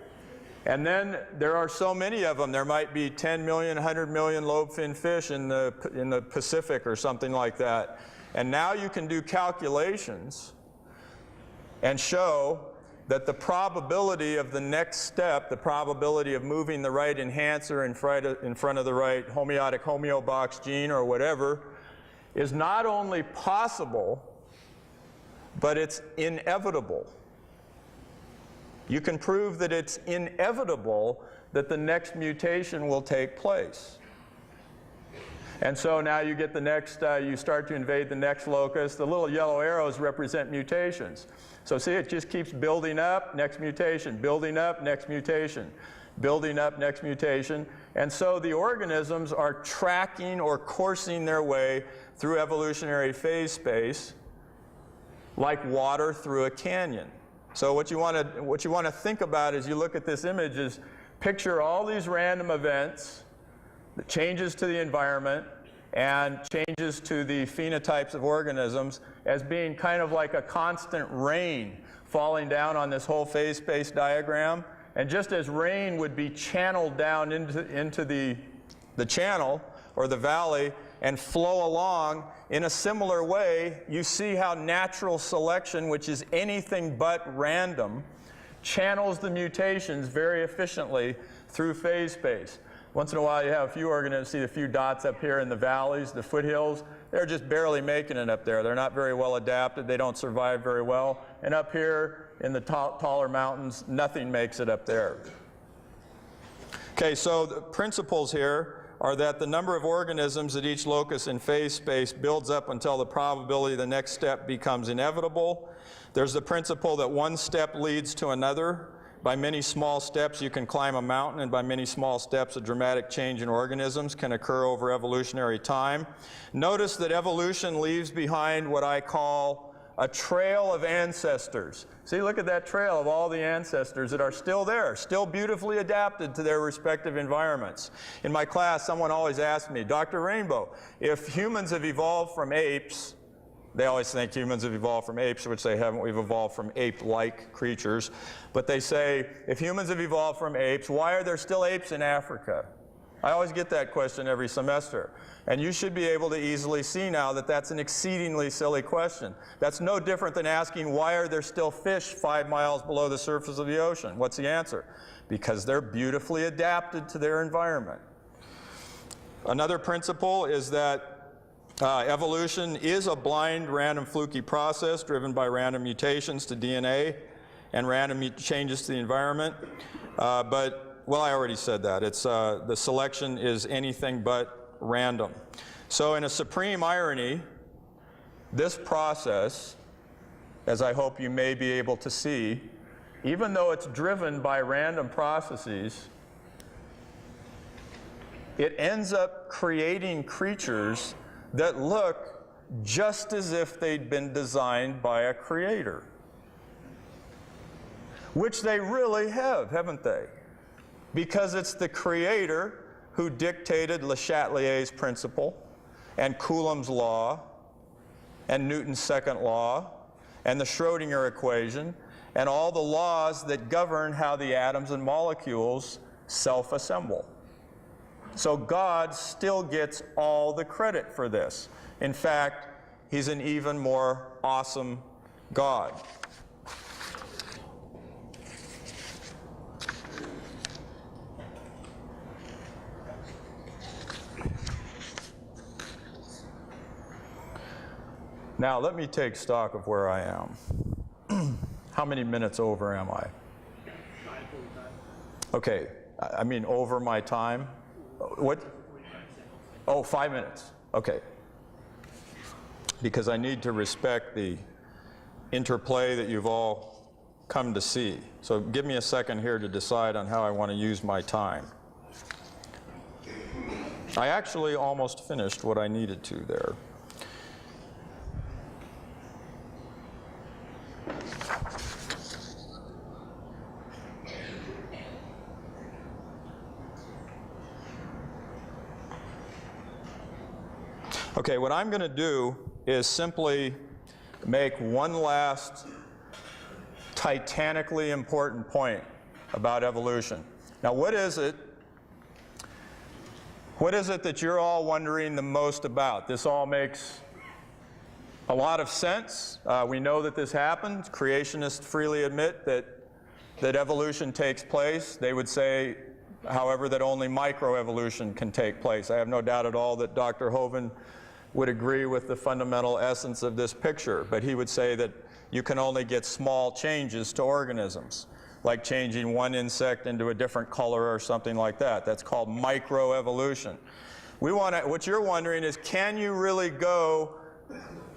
[SPEAKER 2] And then there are so many of them. There might be 10 million, 100 million lobe-finned fish in the Pacific or something like that. And now you can do calculations and show that the probability of the next step, the probability of moving the right enhancer in front of the right homeotic homeobox gene or whatever, is not only possible, but it's inevitable. You can prove that it's inevitable that the next mutation will take place. And so now you get the next, you start to invade the next locus. The little yellow arrows represent mutations. So see, it just keeps building up, next mutation, building up, next mutation, building up, next mutation. And so the organisms are tracking or coursing their way through evolutionary phase space like water through a canyon. So what you want to think about as you look at this image is picture all these random events, the changes to the environment and changes to the phenotypes of organisms as being kind of like a constant rain falling down on this whole phase space diagram. And just as rain would be channeled down into the channel or the valley and flow along, in a similar way, you see how natural selection, which is anything but random, channels the mutations very efficiently through phase space. Once in a while you have a few organisms, see a few dots up here in the valleys, the foothills. They're just barely making it up there. They're not very well adapted. They don't survive very well. And up here in the taller mountains, nothing makes it up there. Okay, so the principles here are that the number of organisms at each locus in phase space builds up until the probability the next step becomes inevitable. There's the principle that one step leads to another. By many small steps you can climb a mountain, and by many small steps a dramatic change in organisms can occur over evolutionary time. Notice that evolution leaves behind what I call a trail of ancestors. See, look at that trail of all the ancestors that are still there, still beautifully adapted to their respective environments. In my class, someone always asks me, Dr. Rainbow, if humans have evolved from apes, they always think humans have evolved from apes, which they haven't. We've evolved from ape-like creatures. But they say, if humans have evolved from apes, why are there still apes in Africa? I always get that question every semester. And you should be able to easily see now that that's an exceedingly silly question. That's no different than asking, why are there still fish 5 miles below the surface of the ocean? What's the answer? Because they're beautifully adapted to their environment. Another principle is that evolution is a blind, random, fluky process driven by random mutations to DNA and random changes to the environment. Well, I already said that. It's, the selection is anything but random. So in a supreme irony, this process, as I hope you may be able to see, even though it's driven by random processes, it ends up creating creatures that look just as if they'd been designed by a creator. Which they really have, haven't they? Because it's the creator who dictated Le Chatelier's principle, and Coulomb's law, and Newton's second law, and the Schrödinger equation, and all the laws that govern how the atoms and molecules self-assemble. So God still gets all the credit for this. In fact, he's an even more awesome God. Now, let me take stock of where I am. How many minutes over am I? Okay, I mean over my time. What? Oh, 5 minutes. Okay. Because I need to respect the interplay that you've all come to see. So give me a second here to decide on how I want to use my time. I actually almost finished what I needed to there. Okay, what I'm going to do is simply make one last titanically important point about evolution. Now, what is it that you're all wondering the most about? This all makes a lot of sense. We know that this happens. Creationists freely admit that evolution takes place. They would say, however, that only microevolution can take place. I have no doubt at all that Dr. Hovind would agree with the fundamental essence of this picture, but he would say that you can only get small changes to organisms, like changing one insect into a different color or something like that. That's called microevolution. What you're wondering is, can you really go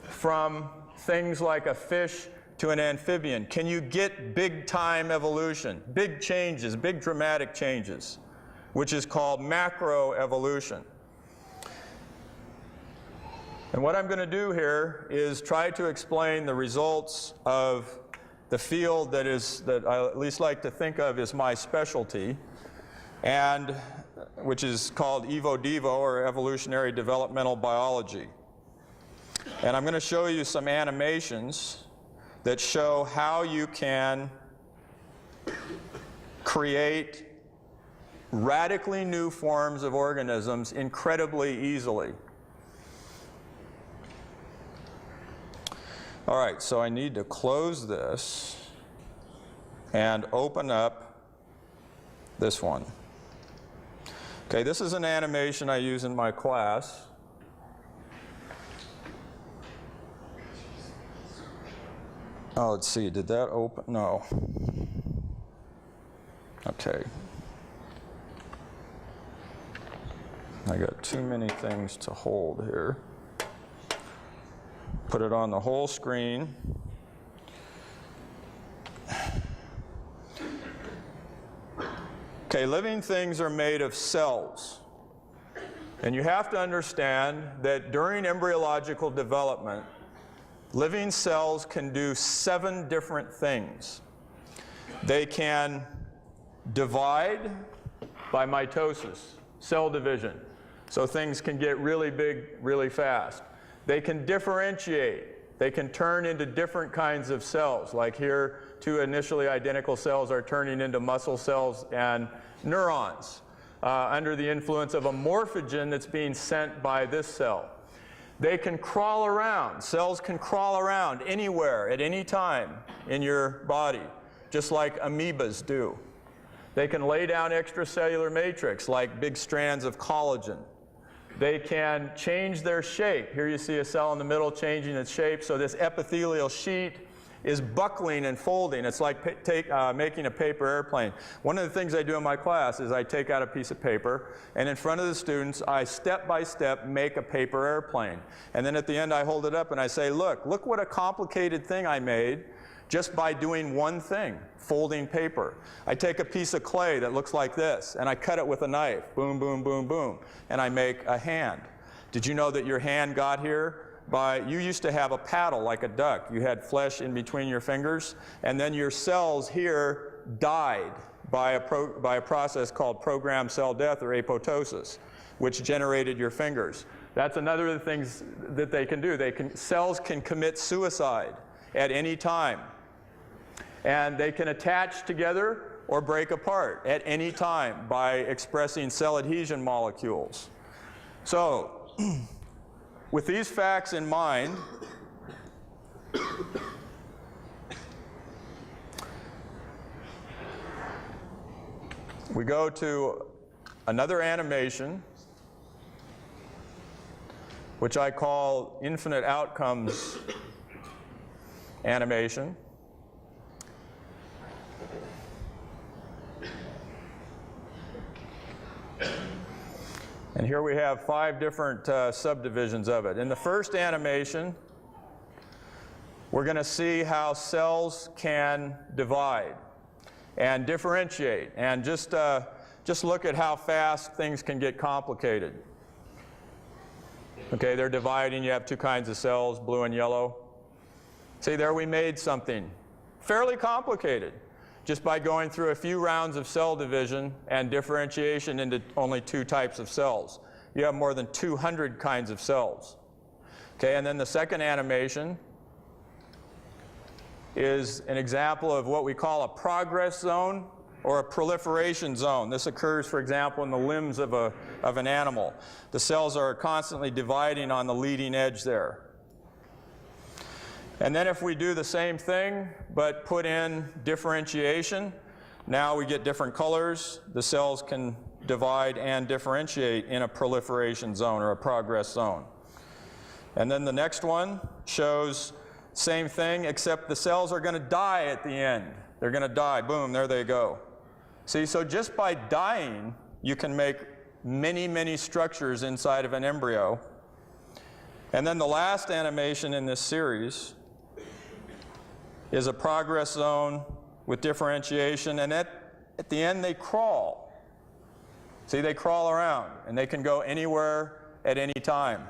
[SPEAKER 2] from things like a fish to an amphibian? Can you get big time evolution, big changes, big dramatic changes, which is called macroevolution? And what I'm going to do here is try to explain the results of the field that I at least like to think of as my specialty, and which is called EVO-DEVO, or evolutionary developmental biology. And I'm going to show you some animations that show how you can create radically new forms of organisms incredibly easily. All right, so I need to close this and open up this one. Okay, this is an animation I use in my class. Oh, let's see, did that open? No. Okay. I got too many things to hold here. Put it on the whole screen. Okay, living things are made of cells. And you have to understand that during embryological development, living cells can do 7 different things. They can divide by mitosis, cell division. So things can get really big really fast. They can differentiate. They can turn into different kinds of cells. Like here, 2 initially identical cells are turning into muscle cells and neurons under the influence of a morphogen that's being sent by this cell. They can crawl around. Cells can crawl around anywhere at any time in your body, just like amoebas do. They can lay down extracellular matrix like big strands of collagen. They can change their shape. Here you see a cell in the middle changing its shape. So this epithelial sheet is buckling and folding. It's like making a paper airplane. One of the things I do in my class is I take out a piece of paper, and in front of the students, I step by step make a paper airplane. And then at the end, I hold it up and I say, look what a complicated thing I made just by doing one thing, folding paper. I take a piece of clay that looks like this, and I cut it with a knife, boom, boom, boom, boom, and I make a hand. Did you know that your hand got here you used to have a paddle like a duck. You had flesh in between your fingers, and then your cells here died by a process called programmed cell death, or apoptosis, which generated your fingers. That's another of the things that they can do. Cells can commit suicide at any time. And they can attach together or break apart at any time by expressing cell adhesion molecules. So, with these facts in mind, we go to another animation, which I call infinite outcomes animation. And here we have 5 different subdivisions of it. In the first animation, we're going to see how cells can divide and differentiate, and just look at how fast things can get complicated. Okay, they're dividing. You have 2 kinds of cells, blue and yellow. See, there we made something fairly complicated just by going through a few rounds of cell division and differentiation into only 2 types of cells. You have more than 200 kinds of cells. Okay, and then the second animation is an example of what we call a progress zone or a proliferation zone. This occurs, for example, in the limbs of an animal. The cells are constantly dividing on the leading edge there. And then if we do the same thing, but put in differentiation, now we get different colors. The cells can divide and differentiate in a proliferation zone or a progress zone. And then the next one shows same thing, except the cells are going to die at the end. They're going to die. Boom, there they go. See, so just by dying, you can make many, many structures inside of an embryo. And then the last animation in this series is a progress zone with differentiation, and at the end they crawl. See, they crawl around, and they can go anywhere at any time.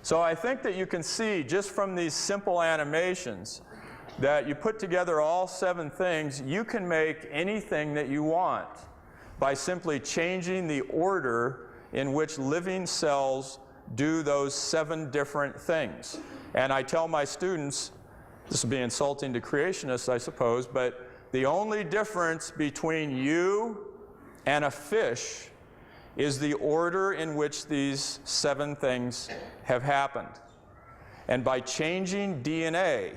[SPEAKER 2] So I think that you can see just from these simple animations that you put together all 7 things, you can make anything that you want by simply changing the order in which living cells do those 7 different things. And I tell my students, this will be insulting to creationists, I suppose, but the only difference between you and a fish is the order in which these 7 things have happened. And by changing DNA,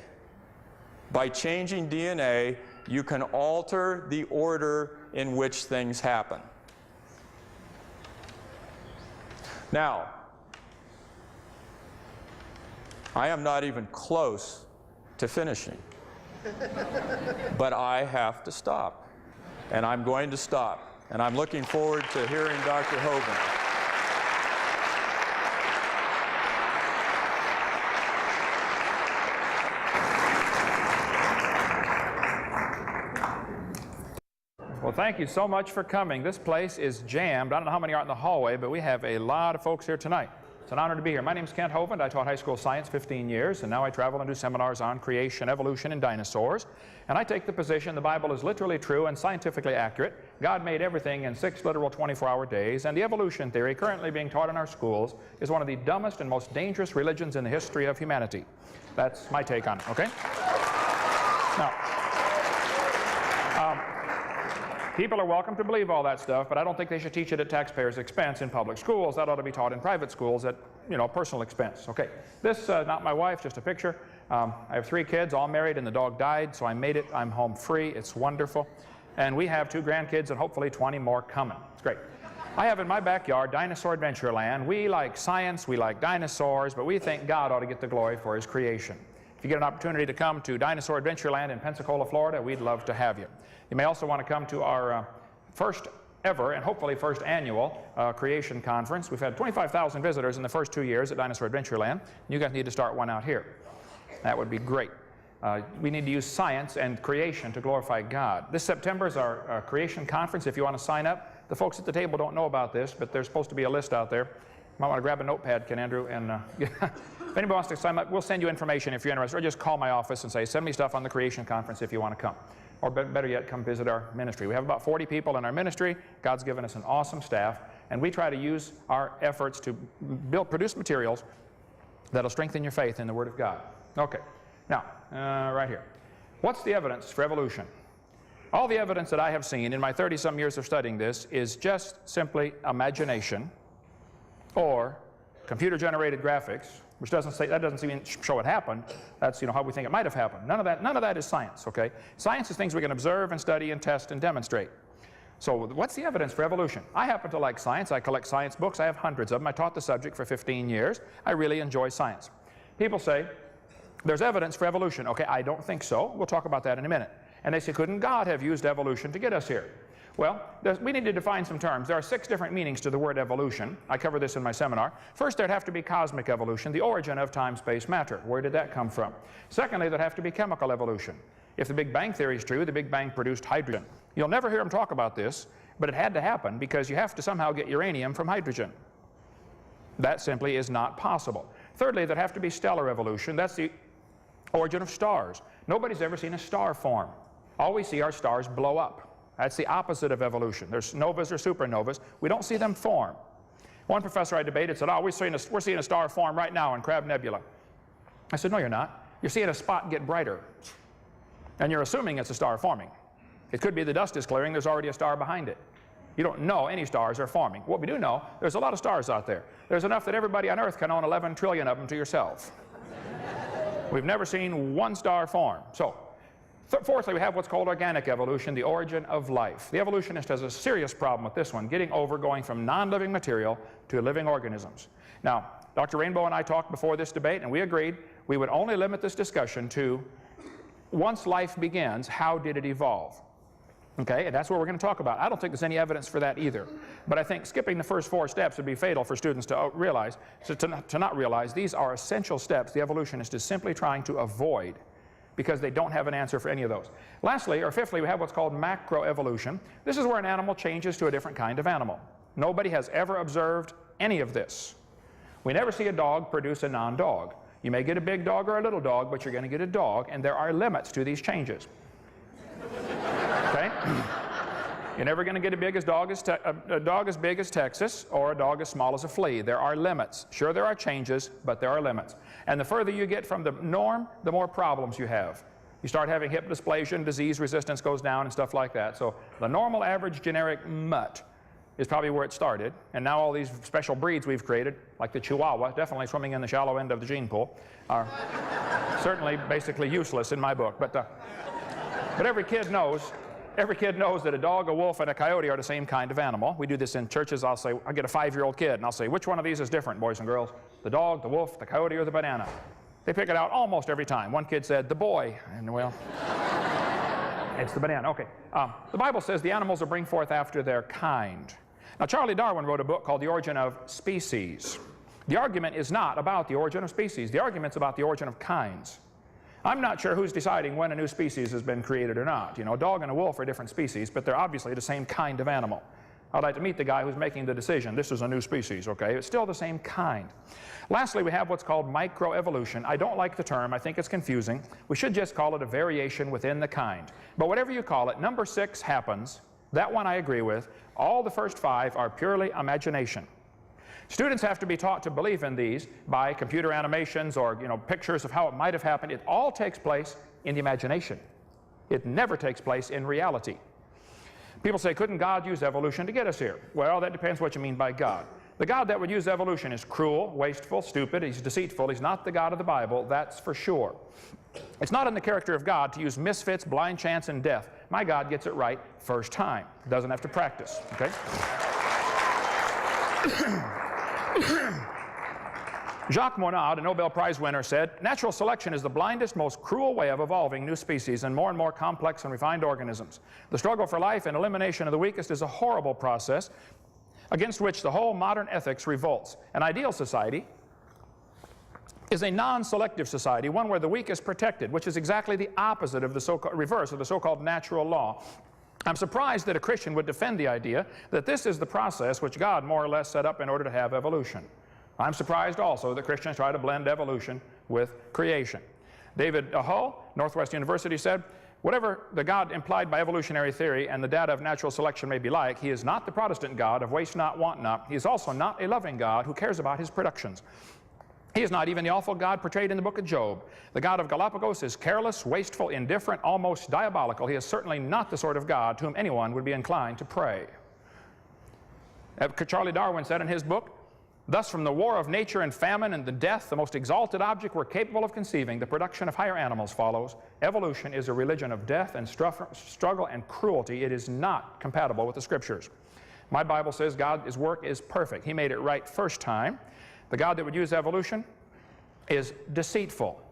[SPEAKER 2] you can alter the order in which things happen. Now, I am not even close to finishing, but I have to stop, and I'm going to stop. And I'm looking forward to hearing Dr. Hovind.
[SPEAKER 4] Well, thank you so much for coming. This place is jammed. I don't know how many are in the hallway, but we have a lot of folks here tonight. It's an honor to be here. My name is Kent Hovind. I taught high school science 15 years, and now I travel and do seminars on creation, evolution, and dinosaurs. And I take the position the Bible is literally true and scientifically accurate. God made everything in 6 literal 24-hour days, and the evolution theory currently being taught in our schools is one of the dumbest and most dangerous religions in the history of humanity. That's my take on it, okay? Now, people are welcome to believe all that stuff, but I don't think they should teach it at taxpayers' expense in public schools. That ought to be taught in private schools at, personal expense. Okay, this, not my wife, just a picture. I have 3 kids, all married, and the dog died, so I made it. I'm home free. It's wonderful. And we have 2 grandkids and hopefully 20 more coming. It's great. I have in my backyard Dinosaur Adventureland. We like science, we like dinosaurs, but we think God ought to get the glory for His creation. If you get an opportunity to come to Dinosaur Adventureland in Pensacola, Florida, we'd love to have you. You may also want to come to our first ever and hopefully first annual creation conference. We've had 25,000 visitors in the first 2 years at Dinosaur Adventureland. You guys need to start one out here. That would be great. We need to use science and creation to glorify God. This September is our creation conference. If you want to sign up, the folks at the table don't know about this, but there's supposed to be a list out there. You might want to grab a notepad, Ken Andrew, and if anybody wants to sign up, we'll send you information if you're interested, or just call my office and say, send me stuff on the creation conference if you want to come. Or better yet, come visit our ministry. We have about 40 people in our ministry. God's given us an awesome staff, and we try to use our efforts to produce materials that'll strengthen your faith in the Word of God. Okay, now, right here. What's the evidence for evolution? All the evidence that I have seen in my 30-some years of studying this is just simply imagination or computer-generated graphics, which doesn't even show it happened. That's how we think it might have happened. None of that is science, okay? Science is things we can observe and study and test and demonstrate. So what's the evidence for evolution? I happen to like science. I collect science books. I have hundreds of them. I taught the subject for 15 years. I really enjoy science. People say, there's evidence for evolution. Okay, I don't think so. We'll talk about that in a minute. And they say, couldn't God have used evolution to get us here? Well, we need to define some terms. There are 6 different meanings to the word evolution. I cover this in my seminar. First, there'd have to be cosmic evolution, the origin of time, space, matter. Where did that come from? Secondly, there'd have to be chemical evolution. If the Big Bang theory is true, the Big Bang produced hydrogen. You'll never hear them talk about this, but it had to happen because you have to somehow get uranium from hydrogen. That simply is not possible. Thirdly, there'd have to be stellar evolution. That's the origin of stars. Nobody's ever seen a star form. All we see are stars blow up. That's the opposite of evolution. There's novas or supernovas. We don't see them form. One professor I debated said, we're seeing a star form right now in Crab Nebula. I said, no, you're not. You're seeing a spot get brighter. And you're assuming it's a star forming. It could be the dust is clearing. There's already a star behind it. You don't know any stars are forming. What we do know, there's a lot of stars out there. There's enough that everybody on Earth can own 11 trillion of them to yourself. We've never seen one star form. So, fourthly, we have what's called organic evolution, the origin of life. The evolutionist has a serious problem with this one, going from non-living material to living organisms. Now, Dr. Rainbow and I talked before this debate, and we agreed we would only limit this discussion to, once life begins, how did it evolve? Okay, and that's what we're going to talk about. I don't think there's any evidence for that either. But I think skipping the first 4 steps would be fatal for students to realize, to not realize these are essential steps the evolutionist is simply trying to avoid, because they don't have an answer for any of those. Lastly, or fifthly, we have what's called macroevolution. This is where an animal changes to a different kind of animal. Nobody has ever observed any of this. We never see a dog produce a non-dog. You may get a big dog or a little dog, but you're going to get a dog, and there are limits to these changes. Okay? You're never going to get a dog as big as Texas or a dog as small as a flea. There are limits. Sure, there are changes, but there are limits. And the further you get from the norm, the more problems you have. You start having hip dysplasia and disease resistance goes down and stuff like that. So the normal average generic mutt is probably where it started. And now all these special breeds we've created, like the Chihuahua, definitely swimming in the shallow end of the gene pool, are certainly basically useless in my book. But every kid knows that a dog, a wolf, and a coyote are the same kind of animal. We do this in churches. I'll get a 5-year-old kid, and I'll say, which one of these is different, boys and girls? The dog, the wolf, the coyote, or the banana? They pick it out almost every time. One kid said, the boy. And well, it's the banana. Okay. The Bible says the animals will bring forth after their kind. Now, Charlie Darwin wrote a book called The Origin of Species. The argument is not about the origin of species. The argument's about the origin of kinds. I'm not sure who's deciding when a new species has been created or not. You know, a dog and a wolf are different species, but they're obviously the same kind of animal. I'd like to meet the guy who's making the decision. This is a new species, okay? It's still the same kind. Lastly, we have what's called microevolution. I don't like the term. I think it's confusing. We should just call it a variation within the kind. But whatever you call it, number 6 happens. That one I agree with. All the first 5 are purely imagination. Students have to be taught to believe in these by computer animations or, you know, pictures of how it might have happened. It all takes place in the imagination. It never takes place in reality. People say, couldn't God use evolution to get us here? Well, that depends what you mean by God. The God that would use evolution is cruel, wasteful, stupid. He's deceitful. He's not the God of the Bible, that's for sure. It's not in the character of God to use misfits, blind chance, and death. My God gets it right first time. Doesn't have to practice, okay? Jacques Monod, a Nobel Prize winner, said, natural selection is the blindest, most cruel way of evolving new species and more complex and refined organisms. The struggle for life and elimination of the weakest is a horrible process against which the whole modern ethics revolts. An ideal society is a non-selective society, one where the weak is protected, which is exactly the opposite of the reverse of the so-called natural law. I'm surprised that a Christian would defend the idea that this is the process which God more or less set up in order to have evolution. I'm surprised also that Christians try to blend evolution with creation. David Hull, Northwest University, said, whatever the God implied by evolutionary theory and the data of natural selection may be like, he is not the Protestant God of waste not, want not. He is also not a loving God who cares about his productions. He is not even the awful God portrayed in the book of Job. The God of Galapagos is careless, wasteful, indifferent, almost diabolical. He is certainly not the sort of God to whom anyone would be inclined to pray. Charlie Darwin said in his book, thus from the war of nature and famine and the death, the most exalted object we're capable of conceiving, the production of higher animals follows. Evolution is a religion of death and struggle and cruelty. It is not compatible with the Scriptures. My Bible says God's work is perfect. He made it right first time. The God that would use evolution is deceitful.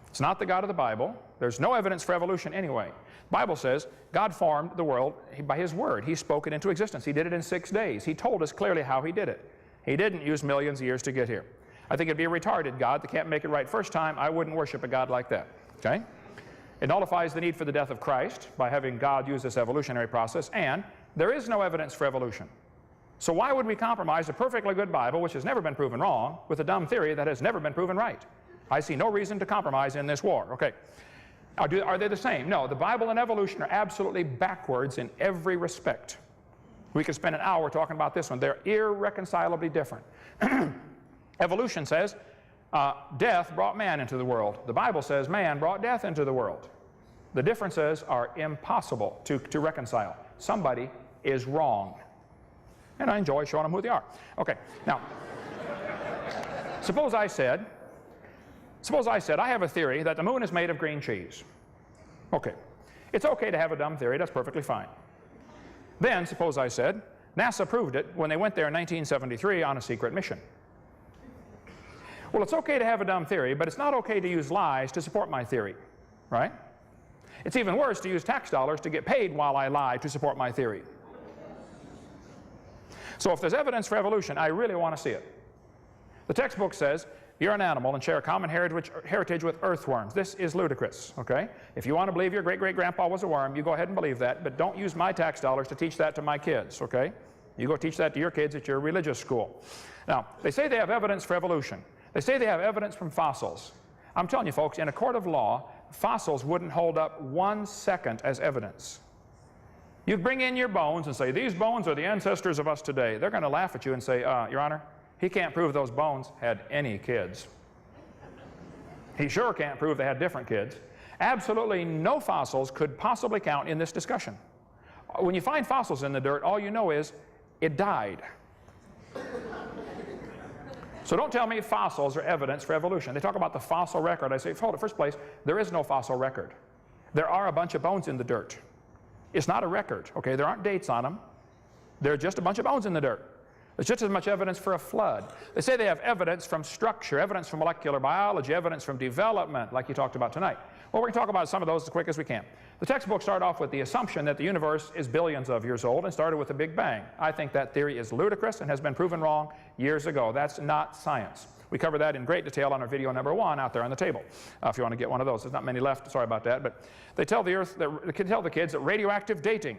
[SPEAKER 4] It's not the God of the Bible. There's no evidence for evolution anyway. The Bible says God formed the world by His Word. He spoke it into existence. He did it in 6 days. He told us clearly how He did it. He didn't use millions of years to get here. I think it'd be a retarded God that can't make it right first time. I wouldn't worship a God like that. Okay? It nullifies the need for the death of Christ by having God use this evolutionary process, and there is no evidence for evolution. So why would we compromise a perfectly good Bible, which has never been proven wrong, with a dumb theory that has never been proven right? I see no reason to compromise in this war. Okay. Are they the same? No, the Bible and evolution are absolutely backwards in every respect. We could spend an hour talking about this one. They're irreconcilably different. Evolution says death brought man into the world. The Bible says man brought death into the world. The differences are impossible to reconcile. Somebody is wrong. And I enjoy showing them who they are. Okay, now, suppose I said, I have a theory that the moon is made of green cheese. Okay, it's okay to have a dumb theory, that's perfectly fine. Then, suppose I said, NASA proved it when they went there in 1973 on a secret mission. Well, it's okay to have a dumb theory, but it's not okay to use lies to support my theory, right? It's even worse to use tax dollars to get paid while I lie to support my theory. So if there's evidence for evolution, I really want to see it. The textbook says you're an animal and share a common heritage with earthworms. This is ludicrous, okay? If you want to believe your great-great-grandpa was a worm, you go ahead and believe that, but don't use my tax dollars to teach that to my kids, okay? You go teach that to your kids at your religious school. Now, they say they have evidence for evolution. They say they have evidence from fossils. I'm telling you, folks, in a court of law, fossils wouldn't hold up 1 second as evidence. You bring in your bones and say, these bones are the ancestors of us today. They're going to laugh at you and say, Your Honor, he can't prove those bones had any kids. He sure can't prove they had different kids. Absolutely no fossils could possibly count in this discussion. When you find fossils in the dirt, all you know is it died. So don't tell me fossils are evidence for evolution. They talk about the fossil record. I say, hold it, first place, there is no fossil record. There are a bunch of bones in the dirt. It's not a record, okay? There aren't dates on them. They're just a bunch of bones in the dirt. There's just as much evidence for a flood. They say they have evidence from structure, evidence from molecular biology, evidence from development, like you talked about tonight. Well, we're going to talk about some of those as quick as we can. The textbooks start off with the assumption that the universe is billions of years old and started with the Big Bang. I think that theory is ludicrous and has been proven wrong years ago. That's not science. We cover that in great detail on our video number 1 out there on the table. If you want to get one of those. There's not many left, sorry about that. But they tell the kids that radioactive dating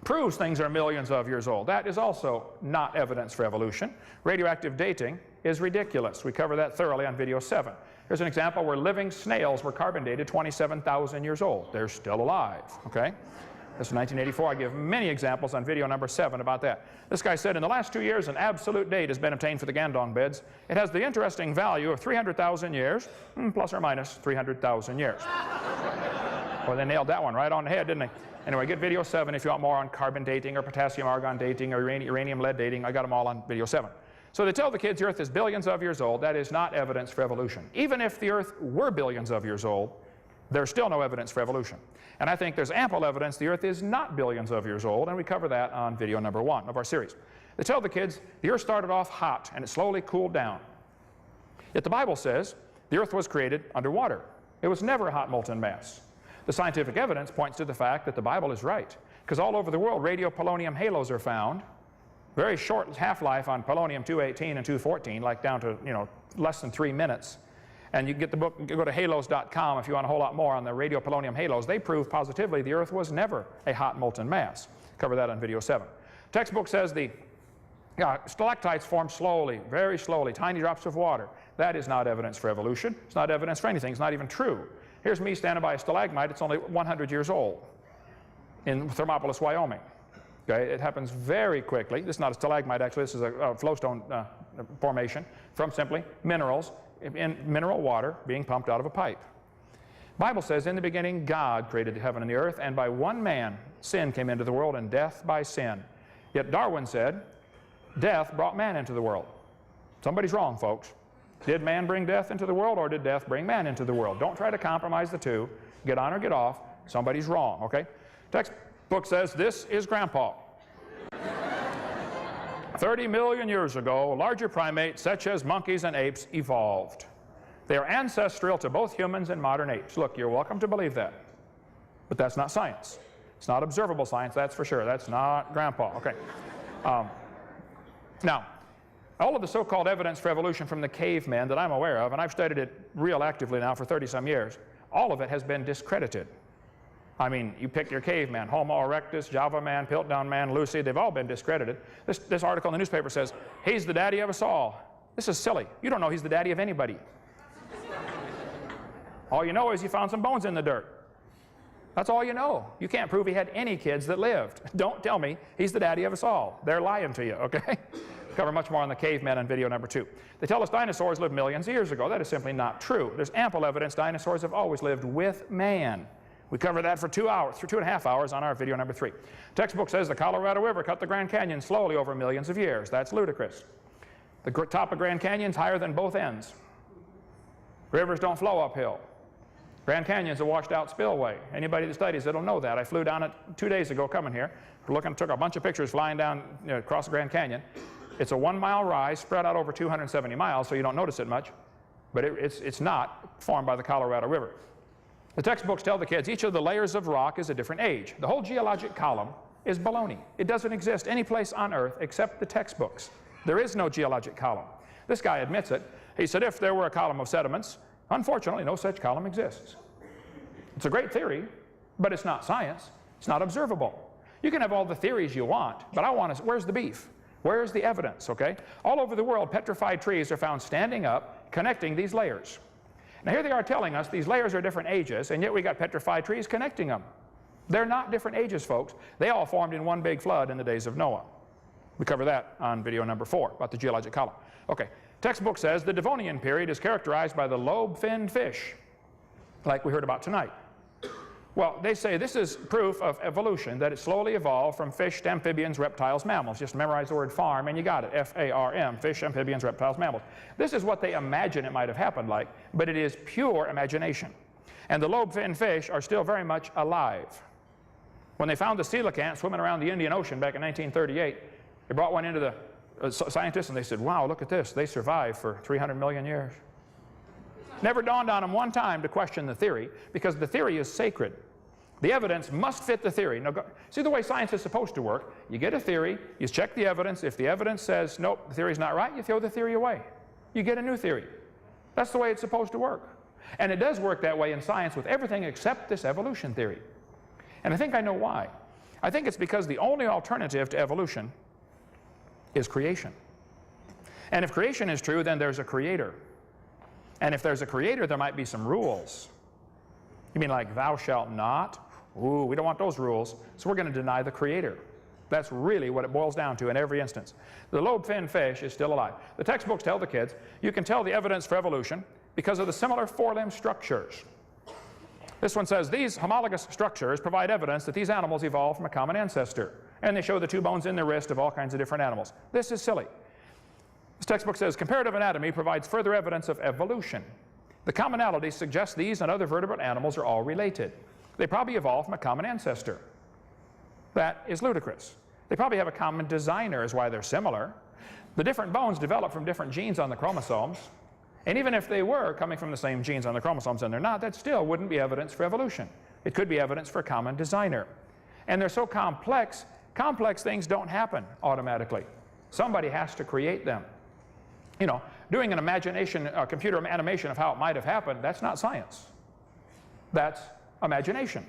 [SPEAKER 4] proves things are millions of years old. That is also not evidence for evolution. Radioactive dating is ridiculous. We cover that thoroughly on video 7. Here's an example where living snails were carbon dated 27,000 years old. They're still alive, okay? This is 1984. I give many examples on video number 7 about that. This guy said in the last 2 years an absolute date has been obtained for the Gandong beds. It has the interesting value of 300,000 years, plus or minus 300,000 years. Well, they nailed that one right on the head, didn't they? Anyway, get video 7 if you want more on carbon dating or potassium argon dating or uranium lead dating. I got them all on video 7. So they tell the kids the Earth is billions of years old. That is not evidence for evolution. Even if the Earth were billions of years old, there's still no evidence for evolution. And I think there's ample evidence the Earth is not billions of years old, and we cover that on video number 1 of our series. They tell the kids the Earth started off hot and it slowly cooled down. Yet the Bible says the Earth was created underwater. It was never a hot molten mass. The scientific evidence points to the fact that the Bible is right, because all over the world radiopolonium halos are found. Very short half-life on polonium-218 and 214, like down to less than 3 minutes. And you can get the book, go to halos.com if you want a whole lot more on the radiopolonium halos. They prove positively the Earth was never a hot molten mass. Cover that on video 7. Textbook says the stalactites form slowly, very slowly, tiny drops of water. That is not evidence for evolution. It's not evidence for anything. It's not even true. Here's me standing by a stalagmite. It's only 100 years old in Thermopolis, Wyoming. Okay, it happens very quickly. This is not a stalagmite, actually. This is a flowstone formation from simply minerals in mineral water being pumped out of a pipe. Bible says, in the beginning, God created the heaven and the earth, and by one man, sin came into the world, and death by sin. Yet Darwin said, death brought man into the world. Somebody's wrong, folks. Did man bring death into the world, or did death bring man into the world? Don't try to compromise the two. Get on or get off. Somebody's wrong, okay? Textbook says this is Grandpa. 30 million years ago, larger primates such as monkeys and apes evolved. They are ancestral to both humans and modern apes. Look, you're welcome to believe that. But that's not science. It's not observable science, that's for sure. That's not Grandpa, okay? Now, all of the so-called evidence for evolution from the cavemen that I'm aware of, and I've studied it real actively now for 30-some years, all of it has been discredited. I mean, you pick your caveman, Homo erectus, Java man, Piltdown man, Lucy, they've all been discredited. This article in the newspaper says, he's the daddy of us all. This is silly. You don't know he's the daddy of anybody. All you know is you found some bones in the dirt. That's all you know. You can't prove he had any kids that lived. Don't tell me he's the daddy of us all. They're lying to you, okay? Cover much more on the cavemen on video number 2. They tell us dinosaurs lived millions of years ago. That is simply not true. There's ample evidence dinosaurs have always lived with man. We cover that for 2 hours, for 2.5 hours on our video number 3. Textbook says the Colorado River cut the Grand Canyon slowly over millions of years. That's ludicrous. The top of Grand Canyon's higher than both ends. Rivers don't flow uphill. Grand Canyon's a washed out spillway. Anybody that studies it'll know that. I flew down it 2 days ago coming here. Took a bunch of pictures flying down across the Grand Canyon. It's a 1-mile rise spread out over 270 miles, so you don't notice it much, but it's not formed by the Colorado River. The textbooks tell the kids each of the layers of rock is a different age. The whole geologic column is baloney. It doesn't exist any place on Earth except the textbooks. There is no geologic column. This guy admits it. He said if there were a column of sediments, unfortunately no such column exists. It's a great theory, but it's not science. It's not observable. You can have all the theories you want, but where's the beef? Where's the evidence, okay? All over the world, petrified trees are found standing up, connecting these layers. Now here they are telling us these layers are different ages, and yet we got petrified trees connecting them. They're not different ages, folks. They all formed in one big flood in the days of Noah. We cover that on video number 4 about the geologic column. Okay, textbook says the Devonian period is characterized by the lobe-finned fish, like we heard about tonight. Well, they say this is proof of evolution, that it slowly evolved from fish to amphibians, reptiles, mammals. Just memorize the word farm and you got it. F-A-R-M, fish, amphibians, reptiles, mammals. This is what they imagine it might have happened like, but it is pure imagination. And the lobe-finned fish are still very much alive. When they found the coelacanth swimming around the Indian Ocean back in 1938, they brought one into the scientists and they said, wow, look at this. They survived for 300 million years. Never dawned on them one time to question the theory, because the theory is sacred. The evidence must fit the theory. Now, see the way science is supposed to work. You get a theory, you check the evidence. If the evidence says, nope, the theory's not right, you throw the theory away. You get a new theory. That's the way it's supposed to work. And it does work that way in science with everything except this evolution theory. And I think I know why. I think it's because the only alternative to evolution is creation. And if creation is true, then there's a creator. And if there's a creator, there might be some rules. You mean like thou shalt not? Ooh, we don't want those rules, so we're going to deny the creator. That's really what it boils down to in every instance. The lobe-finned fish is still alive. The textbooks tell the kids you can tell the evidence for evolution because of the similar forelimb structures. This one says these homologous structures provide evidence that these animals evolved from a common ancestor. And they show the 2 bones in the wrist of all kinds of different animals. This is silly. This textbook says comparative anatomy provides further evidence of evolution. The commonality suggests these and other vertebrate animals are all related. They probably evolved from a common ancestor. That is ludicrous. They probably have a common designer is why they're similar. The different bones develop from different genes on the chromosomes. And even if they were coming from the same genes on the chromosomes and they're not, that still wouldn't be evidence for evolution. It could be evidence for a common designer. And they're so complex, complex things don't happen automatically. Somebody has to create them. You know, doing an imagination, a computer animation of how it might have happened, that's not science. That's imagination.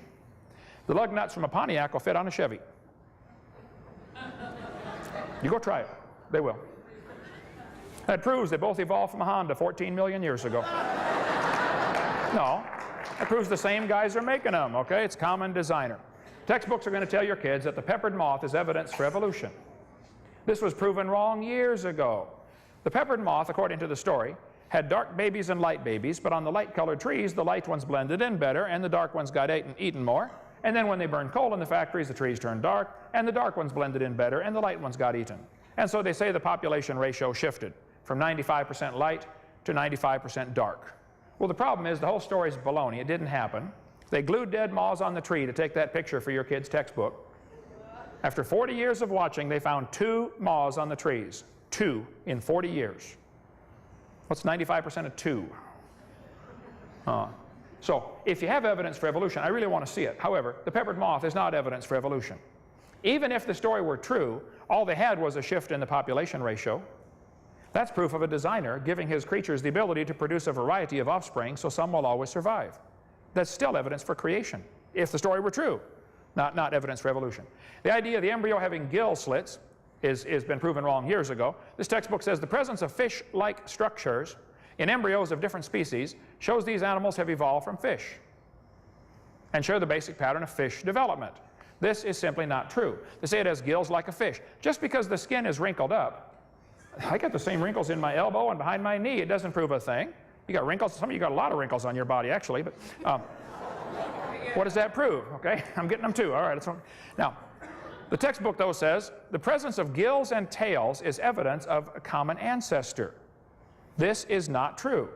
[SPEAKER 4] The lug nuts from a Pontiac will fit on a Chevy. You go try it. They will. That proves they both evolved from a Honda 14 million years ago. No, that proves the same guys are making them, okay? It's common designer. Textbooks are going to tell your kids that the peppered moth is evidence for evolution. This was proven wrong years ago. The peppered moth, according to the story, had dark babies and light babies, but on the light-colored trees, the light ones blended in better, and the dark ones got eaten more. And then when they burned coal in the factories, the trees turned dark, and the dark ones blended in better, and the light ones got eaten. And so they say the population ratio shifted from 95% light to 95% dark. Well, the problem is the whole story is baloney. It didn't happen. They glued dead moths on the tree to take that picture for your kid's textbook. After 40 years of watching, they found 2 moths on the trees. 2 in 40 years. What's 95% of 2? So if you have evidence for evolution, I really want to see it. However, the peppered moth is not evidence for evolution. Even if the story were true, all they had was a shift in the population ratio. That's proof of a designer giving his creatures the ability to produce a variety of offspring so some will always survive. That's still evidence for creation, if the story were true, not evidence for evolution. The idea of the embryo having gill slits has been proven wrong years ago. This textbook says the presence of fish-like structures in embryos of different species shows these animals have evolved from fish and share the basic pattern of fish development. This is simply not true. They say it has gills like a fish. Just because the skin is wrinkled up, I got the same wrinkles in my elbow and behind my knee. It doesn't prove a thing. You got wrinkles. Some of you got a lot of wrinkles on your body, actually. But what does that prove? Okay, I'm getting them too. All right. Now, the textbook, though, says the presence of gills and tails is evidence of a common ancestor. This is not true.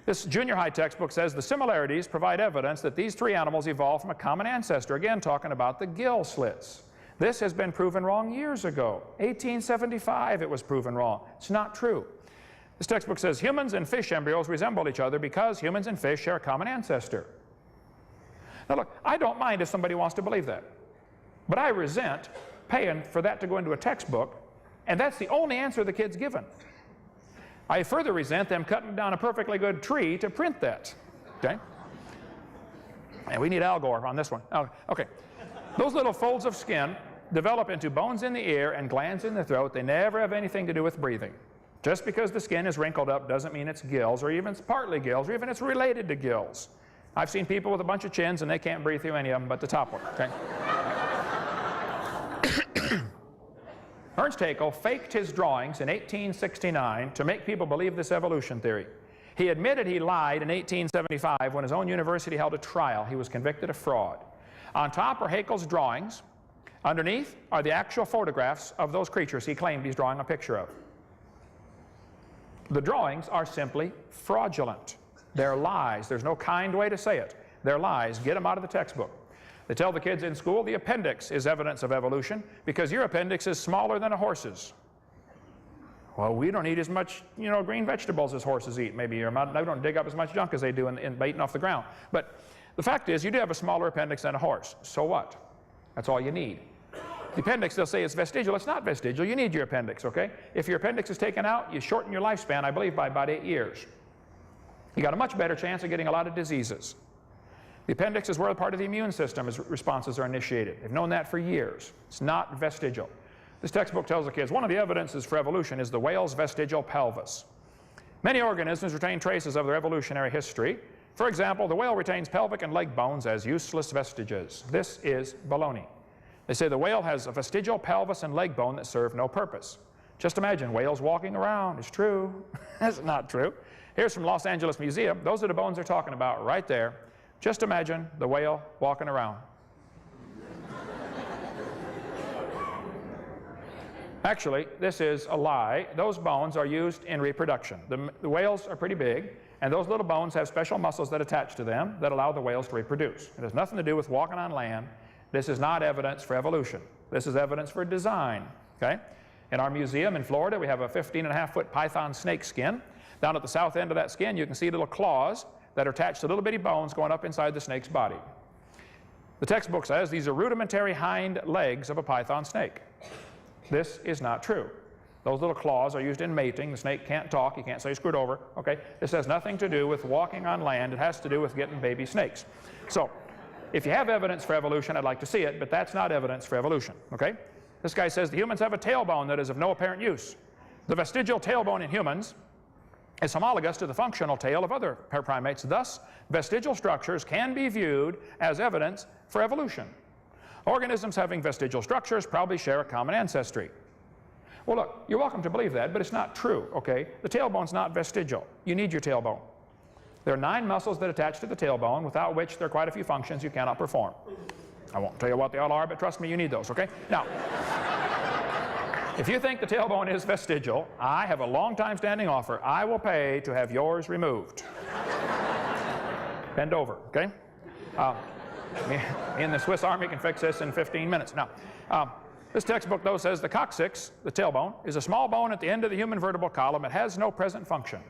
[SPEAKER 4] This junior high textbook says the similarities provide evidence that these 3 animals evolved from a common ancestor. Again, talking about the gill slits. This has been proven wrong years ago. 1875 it was proven wrong. It's not true. This textbook says humans and fish embryos resemble each other because humans and fish share a common ancestor. Now look, I don't mind if somebody wants to believe that, but I resent paying for that to go into a textbook, and that's the only answer the kid's given. I further resent them cutting down a perfectly good tree to print that, okay? And we need Al Gore on this one. Okay. Those little folds of skin develop into bones in the ear and glands in the throat. They never have anything to do with breathing. Just because the skin is wrinkled up doesn't mean it's gills, or even it's partly gills, or even it's related to gills. I've seen people with a bunch of chins and they can't breathe through any of them but the top one, okay? Ernst Haeckel faked his drawings in 1869 to make people believe this evolution theory. He admitted he lied in 1875 when his own university held a trial. He was convicted of fraud. On top are Haeckel's drawings. Underneath are the actual photographs of those creatures he claimed he's drawing a picture of. The drawings are simply fraudulent. They're lies. There's no kind way to say it. They're lies. Get them out of the textbook. They tell the kids in school the appendix is evidence of evolution because your appendix is smaller than a horse's. Well, we don't eat as much, green vegetables as horses eat. Maybe they don't dig up as much junk as they do in eating off the ground. But the fact is, you do have a smaller appendix than a horse. So what? That's all you need. The appendix, they'll say it's vestigial. It's not vestigial. You need your appendix, okay? If your appendix is taken out, you shorten your lifespan, I believe, by about 8 years. You got a much better chance of getting a lot of diseases. The appendix is where a part of the immune system responses are initiated. They've known that for years. It's not vestigial. This textbook tells the kids one of the evidences for evolution is the whale's vestigial pelvis. Many organisms retain traces of their evolutionary history. For example, the whale retains pelvic and leg bones as useless vestiges. This is baloney. They say the whale has a vestigial pelvis and leg bone that serve no purpose. Just imagine whales walking around. It's true. That's not true. Here's from Los Angeles Museum. Those are the bones they're talking about right there. Just imagine the whale walking around. Actually, this is a lie. Those bones are used in reproduction. The whales are pretty big, and those little bones have special muscles that attach to them that allow the whales to reproduce. It has nothing to do with walking on land. This is not evidence for evolution. This is evidence for design, okay? In our museum in Florida, we have a 15.5-foot python snake skin. Down at the south end of that skin, you can see little claws that are attached to little bitty bones going up inside the snake's body. The textbook says these are rudimentary hind legs of a python snake. This is not true. Those little claws are used in mating. The snake can't talk. You can't say screwed over. Okay? This has nothing to do with walking on land. It has to do with getting baby snakes. So, if you have evidence for evolution, I'd like to see it, but that's not evidence for evolution. Okay? This guy says the humans have a tailbone that is of no apparent use. The vestigial tailbone in humans is homologous to the functional tail of other primates. Thus, vestigial structures can be viewed as evidence for evolution. Organisms having vestigial structures probably share a common ancestry. Well, look, you're welcome to believe that, but it's not true, okay? The tailbone's not vestigial. You need your tailbone. There are 9 muscles that attach to the tailbone, without which there are quite a few functions you cannot perform. I won't tell you what they all are, but trust me, you need those, okay? Now, if you think the tailbone is vestigial, I have a long-time standing offer. I will pay to have yours removed. Bend over, okay? Me and the Swiss Army can fix this in 15 minutes. Now, this textbook, though, says the coccyx, the tailbone, is a small bone at the end of the human vertebral column. It has no present function,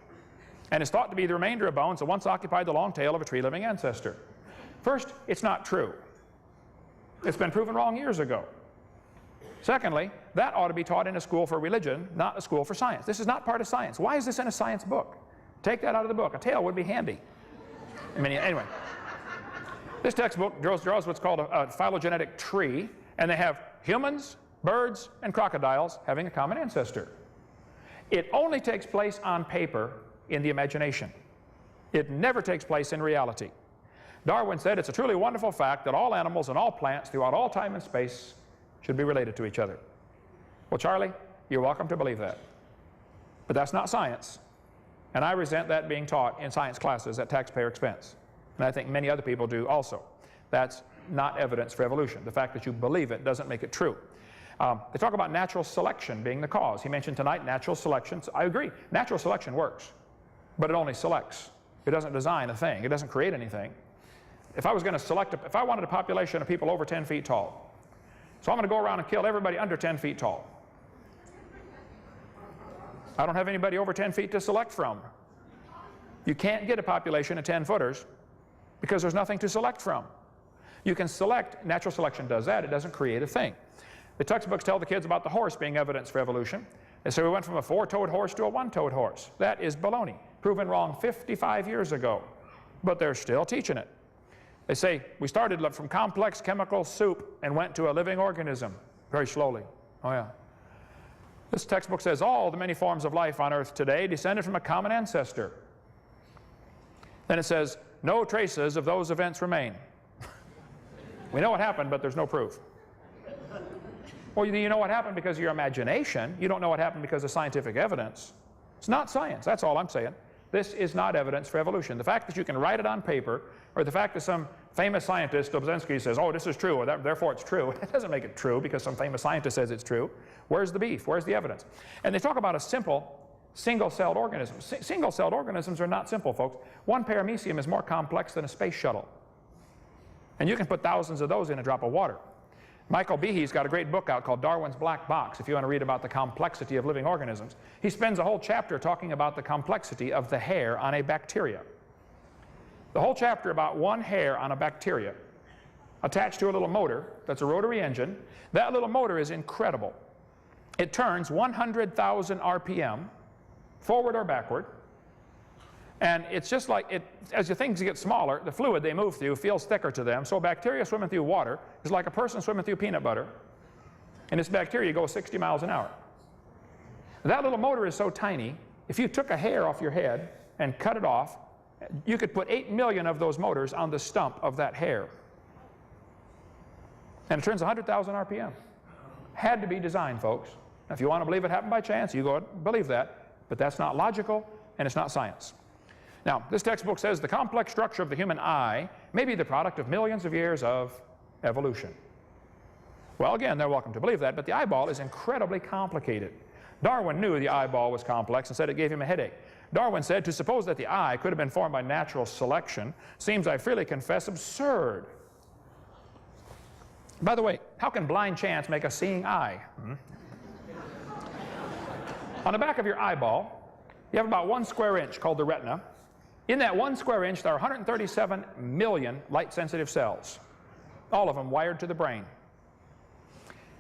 [SPEAKER 4] and is thought to be the remainder of bones that once occupied the long tail of a tree-living ancestor. First, it's not true. It's been proven wrong years ago. Secondly, that ought to be taught in a school for religion, not a school for science. This is not part of science. Why is this in a science book? Take that out of the book. A tail would be handy. I mean, anyway. This textbook draws what's called a phylogenetic tree, and they have humans, birds, and crocodiles having a common ancestor. It only takes place on paper in the imagination. It never takes place in reality. Darwin said it's a truly wonderful fact that all animals and all plants throughout all time and space should be related to each other. Well, Charlie, you're welcome to believe that. But that's not science. And I resent that being taught in science classes at taxpayer expense. And I think many other people do also. That's not evidence for evolution. The fact that you believe it doesn't make it true. They talk about natural selection being the cause. He mentioned tonight natural selection. So I agree. Natural selection works. But it only selects. It doesn't design a thing. It doesn't create anything. If I was going to select, if I wanted a population of people over 10 feet tall, so I'm going to go around and kill everybody under 10 feet tall. I don't have anybody over 10 feet to select from. You can't get a population of 10-footers because there's nothing to select from. You can select, natural selection does that, it doesn't create a thing. The textbooks tell the kids about the horse being evidence for evolution. They say we went from a 4-toed horse to a 1-toed horse. That is baloney, proven wrong 55 years ago, but they're still teaching it. They say we started from complex chemical soup and went to a living organism very slowly. Oh yeah. This textbook says all the many forms of life on Earth today descended from a common ancestor. Then it says no traces of those events remain. We know what happened, but there's no proof. Well, you know what happened because of your imagination. You don't know what happened because of scientific evidence. It's not science, that's all I'm saying. This is not evidence for evolution. The fact that you can write it on paper, or the fact that some famous scientist, Dobzhansky, says, oh, this is true, or therefore it's true, it doesn't make it true because some famous scientist says it's true. Where's the beef? Where's the evidence? And they talk about a simple single-celled organism. Single-celled organisms are not simple, folks. One paramecium is more complex than a space shuttle. And you can put thousands of those in a drop of water. Michael Behe's got a great book out called Darwin's Black Box, if you want to read about the complexity of living organisms. He spends a whole chapter talking about the complexity of the hair on a bacteria. The whole chapter about one hair on a bacteria attached to a little motor that's a rotary engine. That little motor is incredible. It turns 100,000 RPM, forward or backward, and it's just like, as the things get smaller, the fluid they move through feels thicker to them, so bacteria swimming through water is like a person swimming through peanut butter, and this bacteria goes 60 miles an hour. That little motor is so tiny, if you took a hair off your head and cut it off, you could put 8 million of those motors on the stump of that hair. And it turns 100,000 RPM. Had to be designed, folks. Now, if you want to believe it happened by chance, you go and believe that, but that's not logical and it's not science. Now, this textbook says the complex structure of the human eye may be the product of millions of years of evolution. Well, again, they're welcome to believe that, but the eyeball is incredibly complicated. Darwin knew the eyeball was complex and said it gave him a headache. Darwin said, to suppose that the eye could have been formed by natural selection seems, I freely confess, absurd. By the way, how can blind chance make a seeing eye? On the back of your eyeball, you have about 1 square inch called the retina. In that 1 square inch, there are 137 million light-sensitive cells, all of them wired to the brain.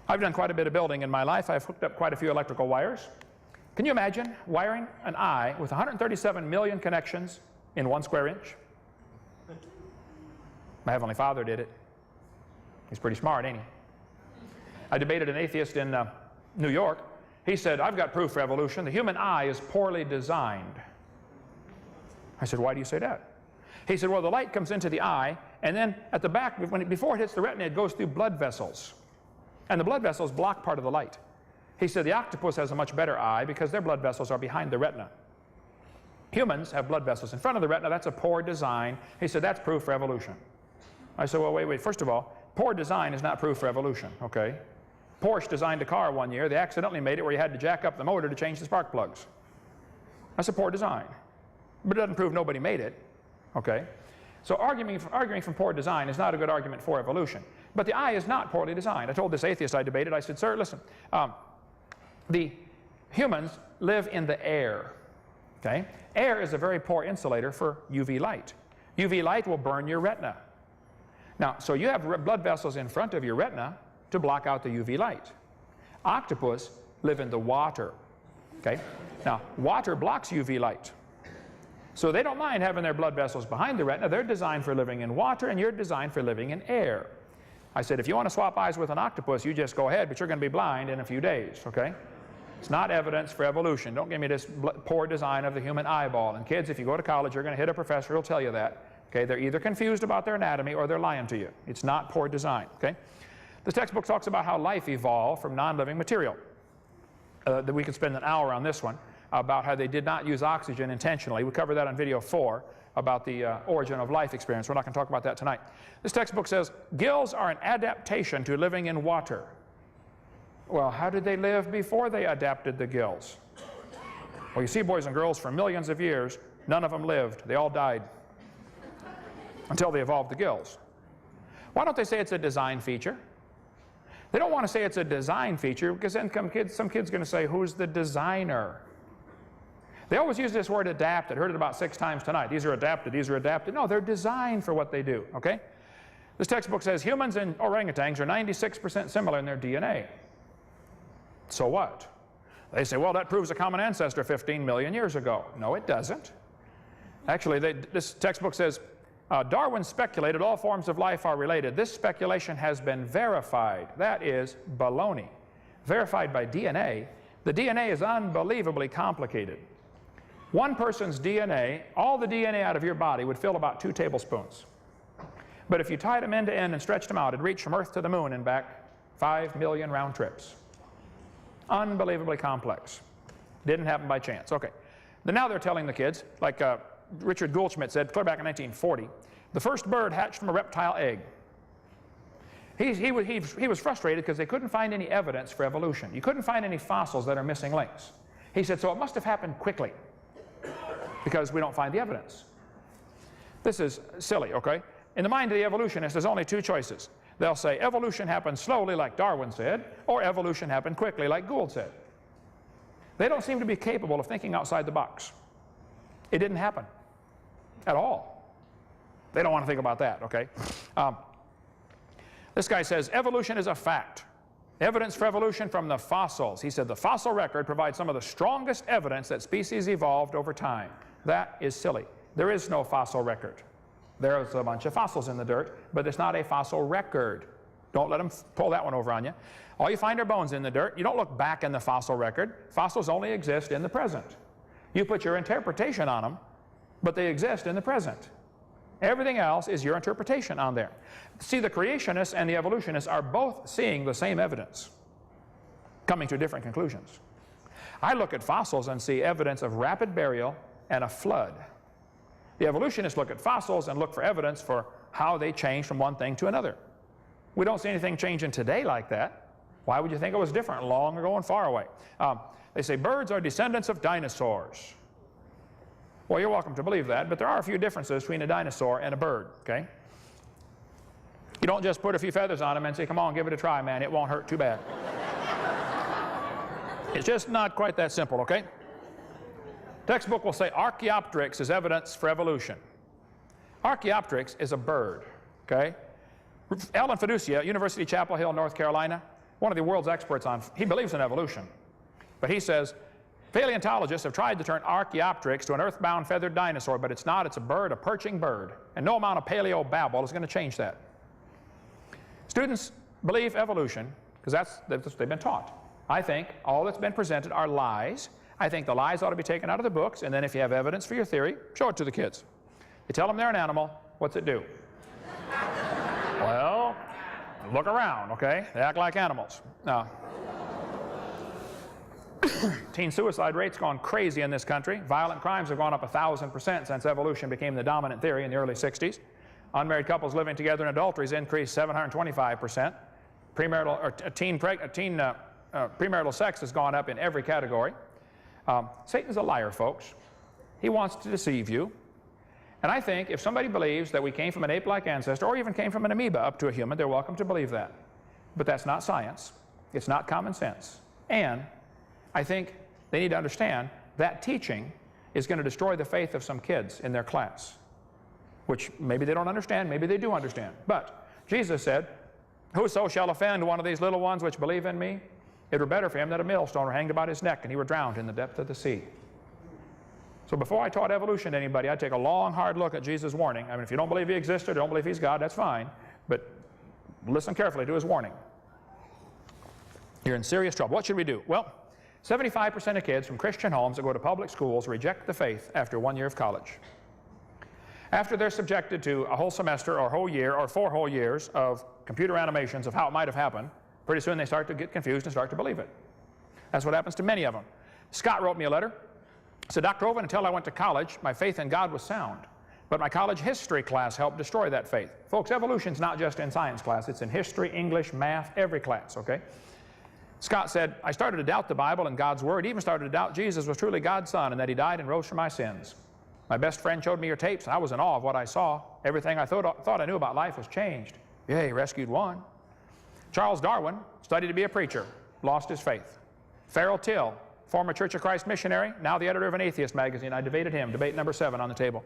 [SPEAKER 4] I've done quite a bit of building in my life. I've hooked up quite a few electrical wires. Can you imagine wiring an eye with 137 million connections in 1 square inch? My Heavenly Father did it. He's pretty smart, ain't he? I debated an atheist in New York. He said, I've got proof for evolution. The human eye is poorly designed. I said, why do you say that? He said, well, the light comes into the eye, and then at the back, before it hits the retina, it goes through blood vessels. And the blood vessels block part of the light. He said the octopus has a much better eye because their blood vessels are behind the retina. Humans have blood vessels in front of the retina. That's a poor design. He said, that's proof for evolution. I said, well, wait. First of all, poor design is not proof for evolution, okay? Porsche designed a car one year. They accidentally made it where you had to jack up the motor to change the spark plugs. That's a poor design. But it doesn't prove nobody made it, okay? So arguing from poor design is not a good argument for evolution. But the eye is not poorly designed. I told this atheist I debated, I said, sir, listen, the humans live in the air, okay? Air is a very poor insulator for UV light. UV light will burn your retina. Now, so you have blood vessels in front of your retina to block out the UV light. Octopus live in the water, okay? Now, water blocks UV light. So they don't mind having their blood vessels behind the retina. They're designed for living in water, and you're designed for living in air. I said, if you want to swap eyes with an octopus, you just go ahead, but you're going to be blind in a few days, okay? It's not evidence for evolution. Don't give me this poor design of the human eyeball. And kids, if you go to college, you're going to hit a professor who'll tell you that. Okay, they're either confused about their anatomy or they're lying to you. It's not poor design, okay? This textbook talks about how life evolved from non-living material. We could spend an hour on this one, about how they did not use oxygen intentionally. We covered that on video 4 about the origin of life experience. We're not going to talk about that tonight. This textbook says, gills are an adaptation to living in water. Well, how did they live before they adapted the gills? Well, you see, boys and girls, for millions of years, none of them lived. They all died until they evolved the gills. Why don't they say it's a design feature? They don't want to say it's a design feature because then some kid's going to say, who's the designer? They always use this word adapted. Heard it about 6 times tonight. These are adapted, these are adapted. No, they're designed for what they do, okay? This textbook says humans and orangutans are 96% similar in their DNA. So what? They say, well, that proves a common ancestor 15 million years ago. No, it doesn't. Actually, this textbook says, Darwin speculated all forms of life are related. This speculation has been verified. That is baloney. Verified by DNA. The DNA is unbelievably complicated. One person's DNA, all the DNA out of your body would fill about 2 tablespoons. But if you tied them end to end and stretched them out, it'd reach from Earth to the moon and back 5 million round trips. Unbelievably complex. Didn't happen by chance. Okay. Now they're telling the kids, like Richard Goldschmidt said clear back in 1940, the first bird hatched from a reptile egg. He was frustrated because they couldn't find any evidence for evolution. You couldn't find any fossils that are missing links. He said, so it must have happened quickly because we don't find the evidence. This is silly, okay? In the mind of the evolutionist, there's only 2 choices. They'll say evolution happened slowly like Darwin said, or evolution happened quickly like Gould said. They don't seem to be capable of thinking outside the box. It didn't happen at all. They don't want to think about that, okay? This guy says evolution is a fact. Evidence for evolution from the fossils. He said the fossil record provides some of the strongest evidence that species evolved over time. That is silly. There is no fossil record. There's a bunch of fossils in the dirt, but it's not a fossil record. Don't let them pull that one over on you. All you find are bones in the dirt. You don't look back in the fossil record. Fossils only exist in the present. You put your interpretation on them, but they exist in the present. Everything else is your interpretation on there. See, the creationists and the evolutionists are both seeing the same evidence, coming to different conclusions. I look at fossils and see evidence of rapid burial and a flood. The evolutionists look at fossils and look for evidence for how they change from one thing to another. We don't see anything changing today like that. Why would you think it was different long ago and far away? They say birds are descendants of dinosaurs. Well, you're welcome to believe that, but there are a few differences between a dinosaur and a bird, okay? You don't just put a few feathers on them and say, come on, give it a try, man, it won't hurt too bad. It's just not quite that simple, okay? Textbook will say Archaeopteryx is evidence for evolution. Archaeopteryx is a bird, okay? Alan Fiducia, University Chapel Hill, North Carolina, one of the world's experts on, he believes in evolution. But he says, paleontologists have tried to turn Archaeopteryx to an earthbound feathered dinosaur, but it's not, it's a bird, a perching bird. And no amount of paleo babble is going to change that. Students believe evolution because that's what they've been taught. I think all that's been presented are lies. I think the lies ought to be taken out of the books, and then if you have evidence for your theory, show it to the kids. You tell them they're an animal, what's it do? Well, look around, okay? They act like animals. Now, teen suicide rate's gone crazy in this country. Violent crimes have gone up 1,000% since evolution became the dominant theory in the early 60s. Unmarried couples living together in adultery has increased 725%. Premarital sex has gone up in every category. Satan's a liar, folks. He wants to deceive you. And I think if somebody believes that we came from an ape-like ancestor or even came from an amoeba up to a human, they're welcome to believe that. But that's not science. It's not common sense. And I think they need to understand that teaching is going to destroy the faith of some kids in their class, which maybe they don't understand, maybe they do understand. But Jesus said, whoso shall offend one of these little ones which believe in me, it were better for him that a millstone were hanged about his neck and he were drowned in the depth of the sea. So before I taught evolution to anybody, I'd take a long, hard look at Jesus' warning. I mean, if you don't believe he existed or don't believe he's God, that's fine. But listen carefully to his warning. You're in serious trouble. What should we do? Well, 75% of kids from Christian homes that go to public schools reject the faith after 1 year of college. After they're subjected to a whole semester or whole year or 4 whole years of computer animations of how it might have happened, pretty soon they start to get confused and start to believe it. That's what happens to many of them. Scott wrote me a letter. He said, Dr. Hovind, until I went to college, my faith in God was sound. But my college history class helped destroy that faith. Folks, evolution's not just in science class. It's in history, English, math, every class, okay? Scott said, I started to doubt the Bible and God's Word, even started to doubt Jesus was truly God's Son and that He died and rose for my sins. My best friend showed me your tapes, and I was in awe of what I saw. Everything I thought I knew about life was changed. Yeah, he rescued one. Charles Darwin studied to be a preacher, lost his faith. Farrell Till, former Church of Christ missionary, now the editor of an atheist magazine. I debated him, debate number 7 on the table.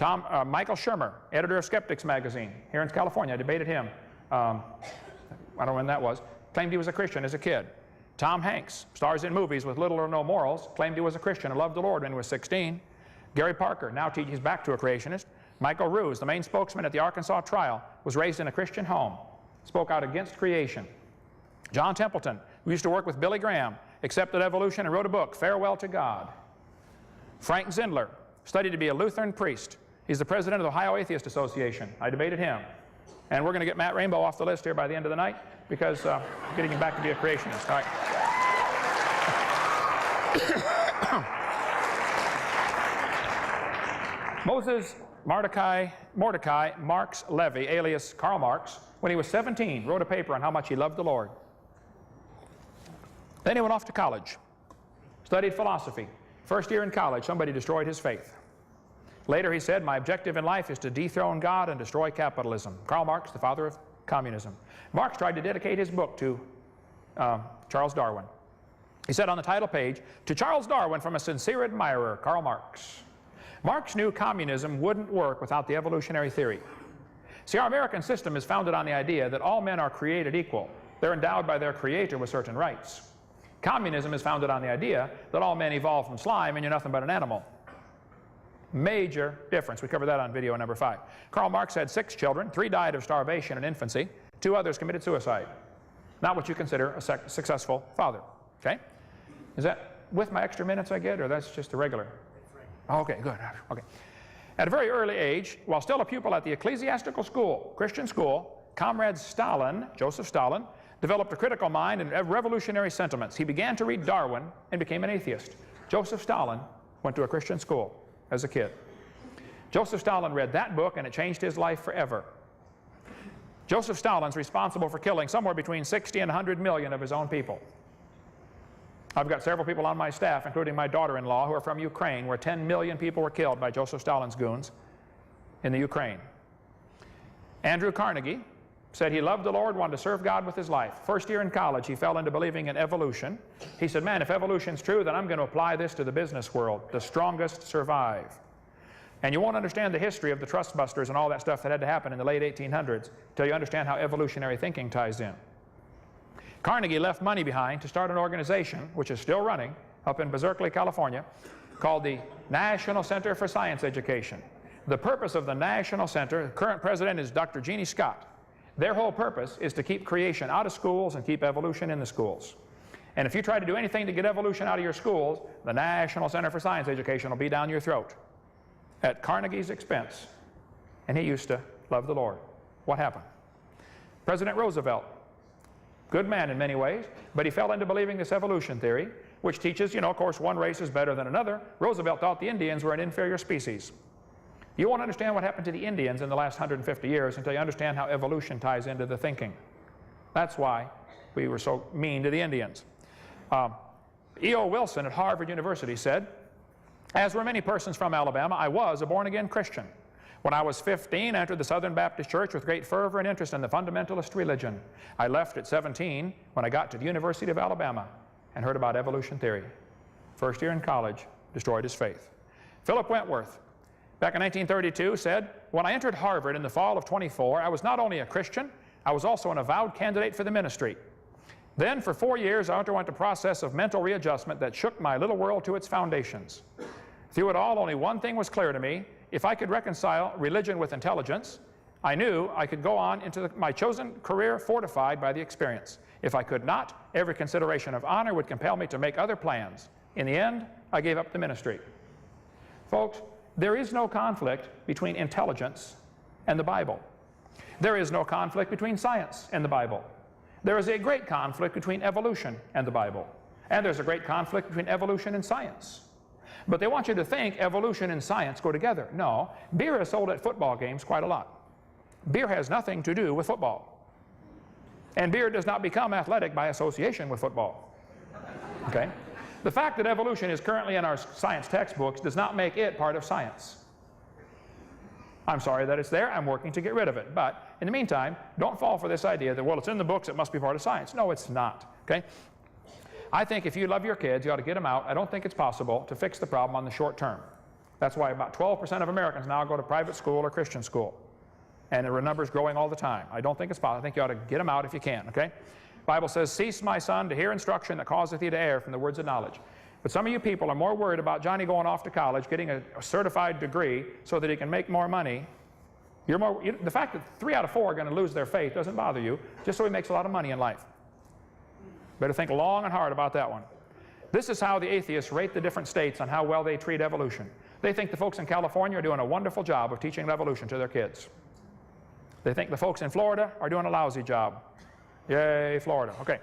[SPEAKER 4] Michael Shermer, editor of Skeptics magazine here in California. I debated him. I don't know when that was. Claimed he was a Christian as a kid. Tom Hanks, stars in movies with little or no morals, claimed he was a Christian and loved the Lord when he was 16. Gary Parker, now he's back to a creationist. Michael Ruse, the main spokesman at the Arkansas trial, was raised in a Christian home, spoke out against creation. John Templeton, who used to work with Billy Graham, accepted evolution and wrote a book, Farewell to God. Frank Zindler studied to be a Lutheran priest. He's the president of the Ohio Atheist Association. I debated him. And we're going to get Matt Rainbow off the list here by the end of the night because getting him back to be a creationist. All right. Moses Mordecai Marx Levy, alias Karl Marx, when he was 17, wrote a paper on how much he loved the Lord. Then he went off to college, studied philosophy. First year in college, somebody destroyed his faith. Later he said, my objective in life is to dethrone God and destroy capitalism. Karl Marx, the father of communism. Marx tried to dedicate his book to Charles Darwin. He said on the title page, to Charles Darwin from a sincere admirer, Karl Marx. Marx knew communism wouldn't work without the evolutionary theory. See, our American system is founded on the idea that all men are created equal. They're endowed by their creator with certain rights. Communism is founded on the idea that all men evolved from slime and you're nothing but an animal. Major difference. We covered that on video number 5. Karl Marx had 6 children. 3 died of starvation in infancy. 2 others committed suicide. Not what you consider a successful father. Okay? Is that with my extra minutes I get, or that's just a regular? Okay, good. Okay. At a very early age, while still a pupil at the ecclesiastical school, Christian school, Comrade Stalin, Joseph Stalin, developed a critical mind and revolutionary sentiments. He began to read Darwin and became an atheist. Joseph Stalin went to a Christian school as a kid. Joseph Stalin read that book and it changed his life forever. Joseph Stalin's responsible for killing somewhere between 60 and 100 million of his own people. I've got several people on my staff, including my daughter-in-law, who are from Ukraine, where 10 million people were killed by Joseph Stalin's goons in the Ukraine. Andrew Carnegie said he loved the Lord, wanted to serve God with his life. First year in college, he fell into believing in evolution. He said, man, if evolution's true, then I'm going to apply this to the business world. The strongest survive. And you won't understand the history of the trust busters and all that stuff that had to happen in the late 1800s until you understand how evolutionary thinking ties in. Carnegie left money behind to start an organization, which is still running, up in Berkeley, California, called the National Center for Science Education. The purpose of the National Center, the current president is Dr. Jeannie Scott. Their whole purpose is to keep creation out of schools and keep evolution in the schools. And if you try to do anything to get evolution out of your schools, the National Center for Science Education will be down your throat at Carnegie's expense. And he used to love the Lord. What happened? President Roosevelt, good man in many ways, but he fell into believing this evolution theory, which teaches, of course, one race is better than another. Roosevelt thought the Indians were an inferior species. You won't understand what happened to the Indians in the last 150 years until you understand how evolution ties into the thinking. That's why we were so mean to the Indians. E.O. Wilson at Harvard University said, as were many persons from Alabama, I was a born-again Christian. When I was 15, I entered the Southern Baptist Church with great fervor and interest in the fundamentalist religion. I left at 17 when I got to the University of Alabama and heard about evolution theory. First year in college, destroyed his faith. Philip Wentworth, back in 1932, said, when I entered Harvard in the fall of 24, I was not only a Christian, I was also an avowed candidate for the ministry. Then for 4 years, I underwent a process of mental readjustment that shook my little world to its foundations. Through it all, only one thing was clear to me. If I could reconcile religion with intelligence, I knew I could go on into my chosen career fortified by the experience. If I could not, every consideration of honor would compel me to make other plans. In the end, I gave up the ministry. Folks, there is no conflict between intelligence and the Bible. There is no conflict between science and the Bible. There is a great conflict between evolution and the Bible. And there's a great conflict between evolution and science. But they want you to think evolution and science go together. No, beer is sold at football games quite a lot. Beer has nothing to do with football. And beer does not become athletic by association with football. Okay? The fact that evolution is currently in our science textbooks does not make it part of science. I'm sorry that it's there. I'm working to get rid of it. But in the meantime, don't fall for this idea that, well, it's in the books, it must be part of science. No, it's not. Okay? I think if you love your kids, you ought to get them out. I don't think it's possible to fix the problem on the short term. That's why about 12% of Americans now go to private school or Christian school. And the number's growing all the time. I don't think it's possible. I think you ought to get them out if you can, okay? The Bible says, cease, my son, to hear instruction that causeth thee to err from the words of knowledge. But some of you people are more worried about Johnny going off to college, getting a certified degree so that he can make more money. The fact that 3 out of 4 are going to lose their faith doesn't bother you, just so he makes a lot of money in life. Better think long and hard about that one. This is how the atheists rate the different states on how well they treat evolution. They think the folks in California are doing a wonderful job of teaching evolution to their kids. They think the folks in Florida are doing a lousy job. Yay, Florida. Okay.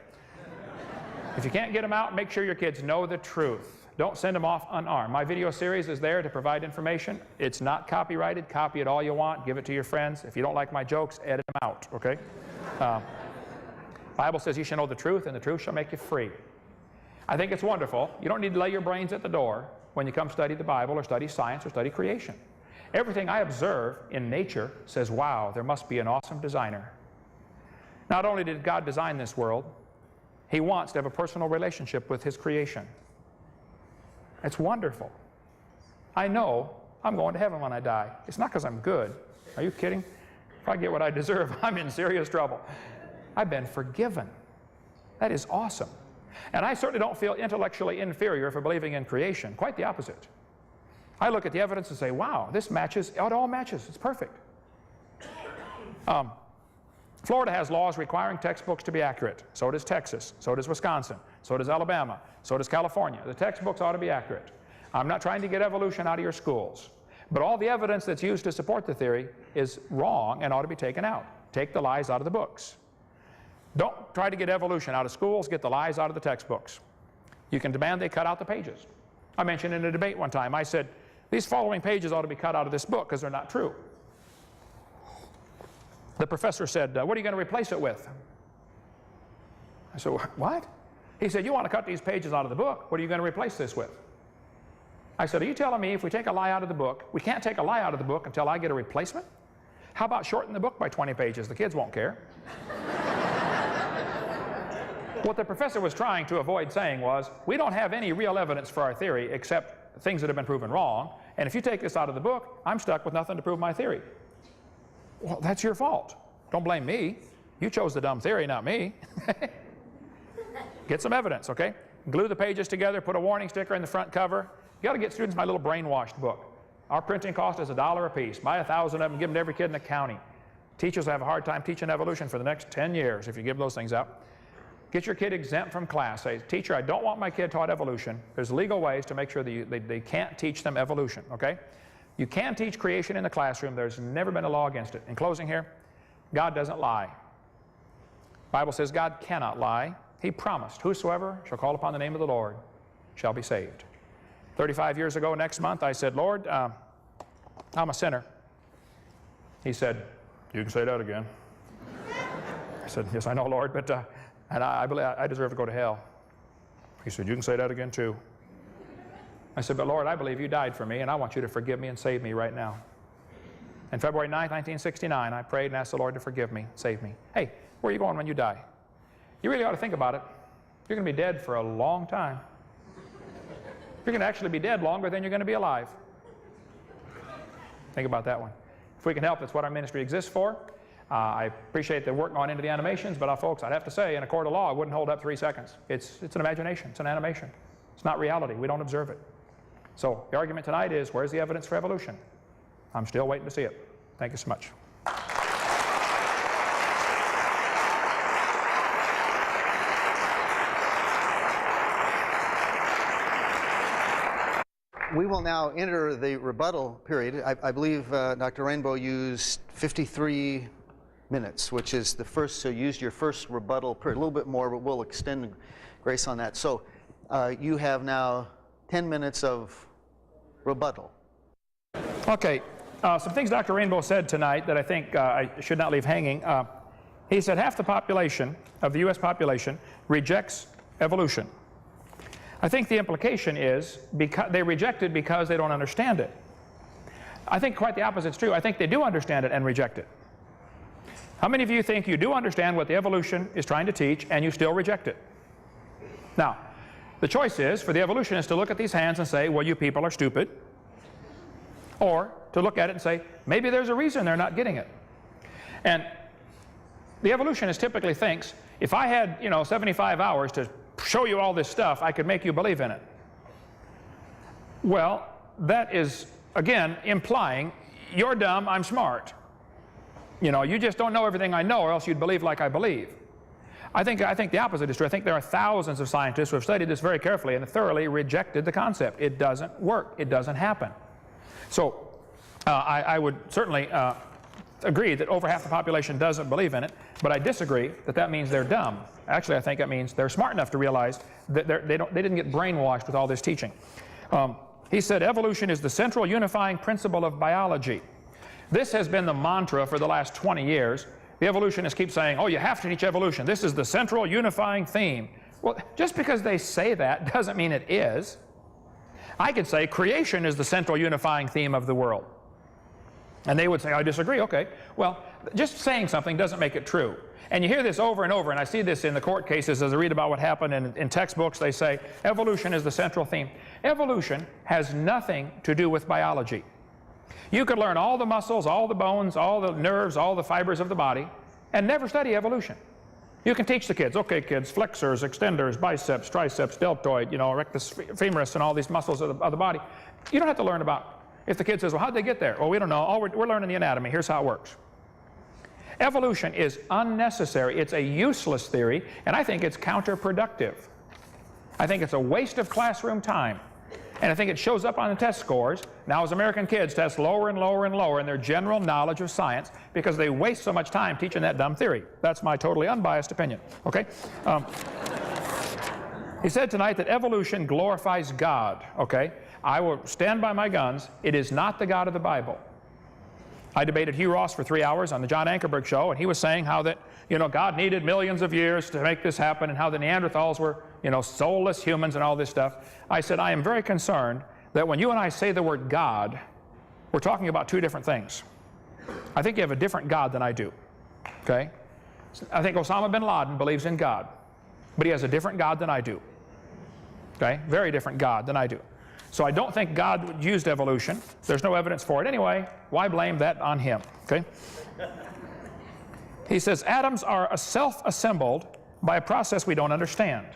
[SPEAKER 4] If you can't get them out, make sure your kids know the truth. Don't send them off unarmed. My video series is there to provide information. It's not copyrighted. Copy it all you want. Give it to your friends. If you don't like my jokes, edit them out, okay? Bible says you shall know the truth, and the truth shall make you free. I think it's wonderful. You don't need to lay your brains at the door when you come study the Bible or study science or study creation. Everything I observe in nature says, wow, there must be an awesome designer. Not only did God design this world, He wants to have a personal relationship with His creation. It's wonderful. I know I'm going to heaven when I die. It's not because I'm good. Are you kidding? If I get what I deserve, I'm in serious trouble. I've been forgiven. That is awesome. And I certainly don't feel intellectually inferior for believing in creation. Quite the opposite. I look at the evidence and say, wow, this matches, it all matches. It's perfect. Florida has laws requiring textbooks to be accurate. So does Texas. So does Wisconsin. So does Alabama. So does California. The textbooks ought to be accurate. I'm not trying to get evolution out of your schools. But all the evidence that's used to support the theory is wrong and ought to be taken out. Take the lies out of the books. Don't try to get evolution out of schools. Get the lies out of the textbooks. You can demand they cut out the pages. I mentioned in a debate one time, I said, these following pages ought to be cut out of this book because they're not true. The professor said, what are you going to replace it with? I said, what? He said, you want to cut these pages out of the book. What are you going to replace this with? I said, are you telling me if we take a lie out of the book, we can't take a lie out of the book until I get a replacement? How about shorten the book by 20 pages? The kids won't care. What the professor was trying to avoid saying was, we don't have any real evidence for our theory except things that have been proven wrong, and if you take this out of the book, I'm stuck with nothing to prove my theory. Well, that's your fault. Don't blame me. You chose the dumb theory, not me. Get some evidence, okay? Glue the pages together, put a warning sticker in the front cover. You got to get students my little brainwashed book. Our printing cost is $1 a piece. Buy 1,000 of them, give them to every kid in the county. Teachers will have a hard time teaching evolution for the next 10 years if you give those things out. Get your kid exempt from class. Say, teacher, I don't want my kid taught evolution. There's legal ways to make sure that they can't teach them evolution, okay? You can teach creation in the classroom. There's never been a law against it. In closing here, God doesn't lie. The Bible says God cannot lie. He promised, whosoever shall call upon the name of the Lord shall be saved. 35 years ago next month, I said, Lord, I'm a sinner. He said, you can say that again. I said, yes, I know, Lord, but and I believe I deserve to go to hell. He said, you can say that again too. I said, but Lord, I believe you died for me, and I want you to forgive me and save me right now. And February 9th, 1969, I prayed and asked the Lord to forgive me, save me. Hey, where are you going when you die? You really ought to think about it. You're going to be dead for a long time. You're going to actually be dead longer than you're going to be alive. Think about that one. If we can help, that's what our ministry exists for. I appreciate the work going into the animations, but folks, I'd have to say, in a court of law, it wouldn't hold up 3 seconds. It's an imagination. It's an animation. It's not reality. We don't observe it. So the argument tonight is, where's the evidence for evolution? I'm still waiting to see it. Thank you so much.
[SPEAKER 1] We will now enter the rebuttal period. I believe Dr. Rainbow used 53 minutes, which is the first, so use your first rebuttal period. A little bit more, but we'll extend grace on that. So you have now 10 minutes of rebuttal.
[SPEAKER 4] Okay, some things Dr. Rainbow said tonight that I think I should not leave hanging. He said half the population of the U.S. population rejects evolution. I think the implication is because they reject it because they don't understand it. I think quite the opposite is true. I think they do understand it and reject it. How many of you think you do understand what the evolution is trying to teach and you still reject it? Now, the choice is for the evolutionists to look at these hands and say, well, you people are stupid. or to look at it and say, maybe there's a reason they're not getting it. And the evolutionist typically thinks, if I had, 75 hours to show you all this stuff, I could make you believe in it. Well, that is, again, implying you're dumb, I'm smart. You just don't know everything I know, or else you'd believe like I believe. I think the opposite is true. I think there are thousands of scientists who have studied this very carefully and thoroughly rejected the concept. It doesn't work. It doesn't happen. So I would certainly agree that over half the population doesn't believe in it, but I disagree that that means they're dumb. Actually, I think it means they're smart enough to realize that they didn't get brainwashed with all this teaching. He said evolution is the central unifying principle of biology. This has been the mantra for the last 20 years. The evolutionists keep saying, oh, you have to teach evolution. This is the central unifying theme. Well, just because they say that doesn't mean it is. I could say creation is the central unifying theme of the world. And they would say, I disagree. Okay. Well, just saying something doesn't make it true. And you hear this over and over, and I see this in the court cases as I read about what happened in textbooks. They say evolution is the central theme. Evolution has nothing to do with biology. You could learn all the muscles, all the bones, all the nerves, all the fibers of the body, and never study evolution. You can teach the kids, okay kids, flexors, extenders, biceps, triceps, deltoid, rectus femoris, and all these muscles of the body. You don't have to learn about. If the kid says, well, how'd they get there? Well, we don't know. We're learning the anatomy. Here's how it works. Evolution is unnecessary. It's a useless theory, and I think it's counterproductive. I think it's a waste of classroom time. And I think it shows up on the test scores. Now, as American kids test lower and lower and lower in their general knowledge of science because they waste so much time teaching that dumb theory. That's my totally unbiased opinion. Okay? He said tonight that evolution glorifies God. Okay? I will stand by my guns. It is not the God of the Bible. I debated Hugh Ross for 3 hours on the John Ankerberg show, and he was saying how that, God needed millions of years to make this happen, and how the Neanderthals were, soulless humans and all this stuff. I said, I am very concerned that when you and I say the word God, we're talking about two different things. I think you have a different God than I do, okay? I think Osama bin Laden believes in God, but he has a different God than I do, okay? Very different God than I do. So I don't think God used evolution. There's no evidence for it anyway. Why blame that on him, okay? He says atoms are self-assembled by a process we don't understand.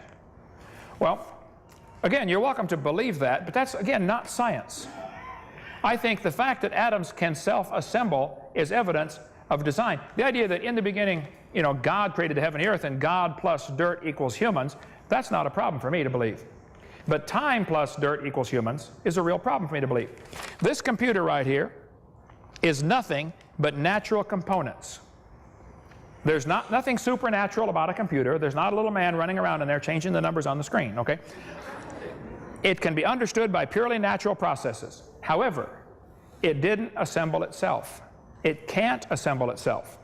[SPEAKER 4] Well, again, you're welcome to believe that, but that's, again, not science. I think the fact that atoms can self-assemble is evidence of design. The idea that in the beginning, God created the heaven and the earth and God plus dirt equals humans, that's not a problem for me to believe. But time plus dirt equals humans is a real problem for me to believe. This computer right here is nothing but natural components. There's nothing supernatural about a computer. There's not a little man running around in there changing the numbers on the screen, okay? It can be understood by purely natural processes. However, it didn't assemble itself. It can't assemble itself.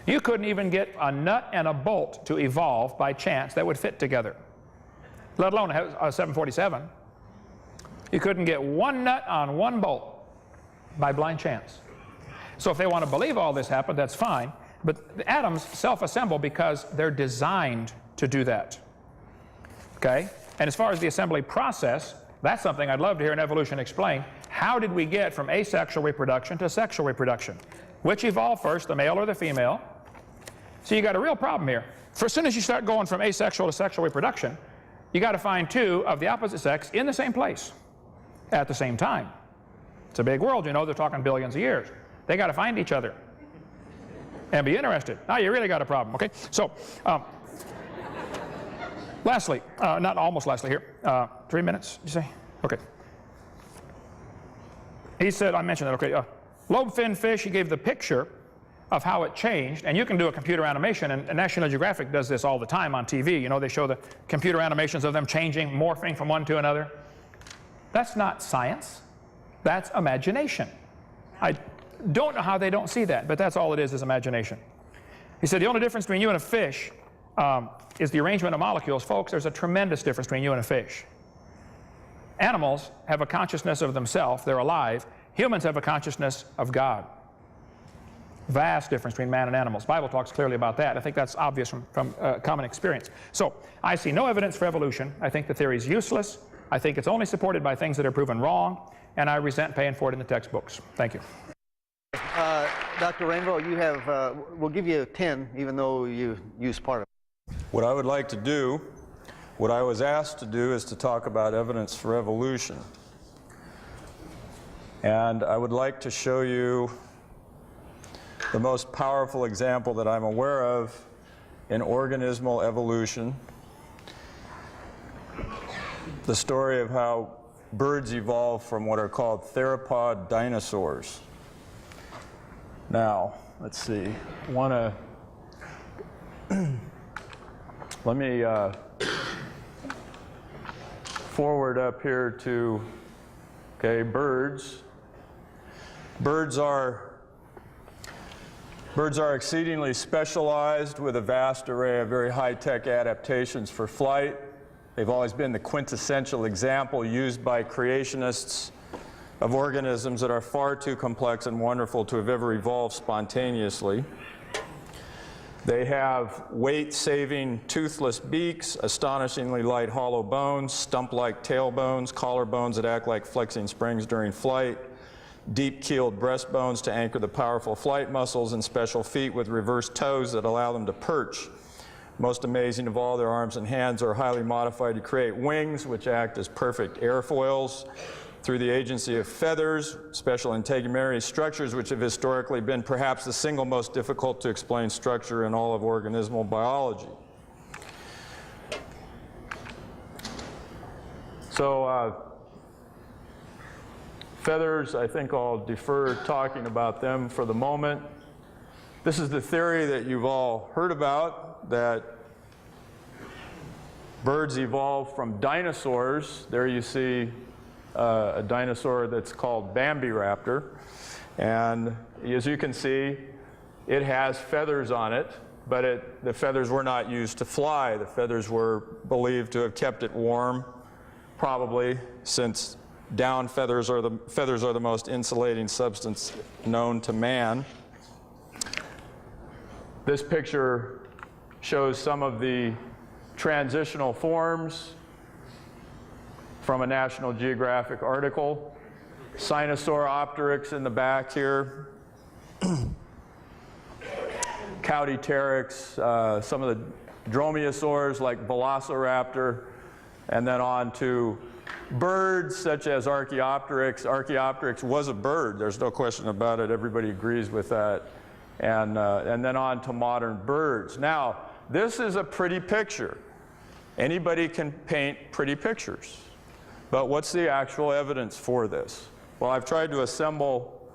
[SPEAKER 4] You couldn't even get a nut and a bolt to evolve by chance that would fit together, let alone a 747. You couldn't get one nut on one bolt by blind chance. So if they want to believe all this happened, that's fine. But the atoms self-assemble because they're designed to do that. Okay? And as far as the assembly process, that's something I'd love to hear an evolution explain. How did we get from asexual reproduction to sexual reproduction? Which evolved first, the male or the female? So you got a real problem here. For as soon as you start going from asexual to sexual reproduction, you got to find two of the opposite sex in the same place at the same time. It's a big world, they're talking billions of years. They got to find each other and be interested. Now you really got a problem, okay? So, lastly, not almost lastly here, 3 minutes, did you say? Okay. He said, I mentioned that, okay, lobe-fin fish, he gave the picture of how it changed, and you can do a computer animation, and National Geographic does this all the time on TV. They show the computer animations of them changing, morphing from one to another. That's not science. That's imagination. I don't know how they don't see that, but that's all it is imagination. He said the only difference between you and a fish is the arrangement of molecules. Folks, there's a tremendous difference between you and a fish. Animals have a consciousness of themselves. They're alive. Humans have a consciousness of God. Vast difference between man and animals. The Bible talks clearly about that. I think that's obvious from common experience. So I see no evidence for evolution. I think the theory is useless. I think it's only supported by things that are proven wrong. and I resent paying for it in the textbooks. Thank you.
[SPEAKER 1] Dr. Rainbow, you have, we'll give you 10, even though you used part of it.
[SPEAKER 2] What I would like to do, what I was asked to do, is to talk about evidence for evolution. And I would like to show you the most powerful example that I'm aware of in organismal evolution, the story of how birds evolved from what are called theropod dinosaurs. Now, let's see, let me forward up here to, okay, birds. Birds are exceedingly specialized with a vast array of very high-tech adaptations for flight. They've always been the quintessential example used by creationists of organisms that are far too complex and wonderful to have ever evolved spontaneously. They have weight-saving toothless beaks, astonishingly light hollow bones, stump-like tailbones, collar bones that act like flexing springs during flight, deep-keeled breastbones to anchor the powerful flight muscles, and special feet with reversed toes that allow them to perch. Most amazing of all, their arms and hands are highly modified to create wings, which act as perfect airfoils. Through the agency of feathers, special integumentary structures, which have historically been perhaps the single most difficult to explain structure in all of organismal biology. So feathers, I think I'll defer talking about them for the moment. This is the theory that you've all heard about, that birds evolved from dinosaurs. There you see a dinosaur that's called Bambiraptor, and as you can see, it has feathers on it, but the feathers were not used to fly. The feathers were believed to have kept it warm, probably, since down feathers are the most insulating substance known to man. This picture shows some of the transitional forms from a National Geographic article. Sinosauropteryx in the back here. Caudipteryx, some of the dromaeosaurs like Velociraptor, and then on to birds such as Archaeopteryx. Archaeopteryx was a bird, there's no question about it, everybody agrees with that. And then on to modern birds. Now, this is a pretty picture. Anybody can paint pretty pictures. But what's the actual evidence for this? Well, I've tried to assemble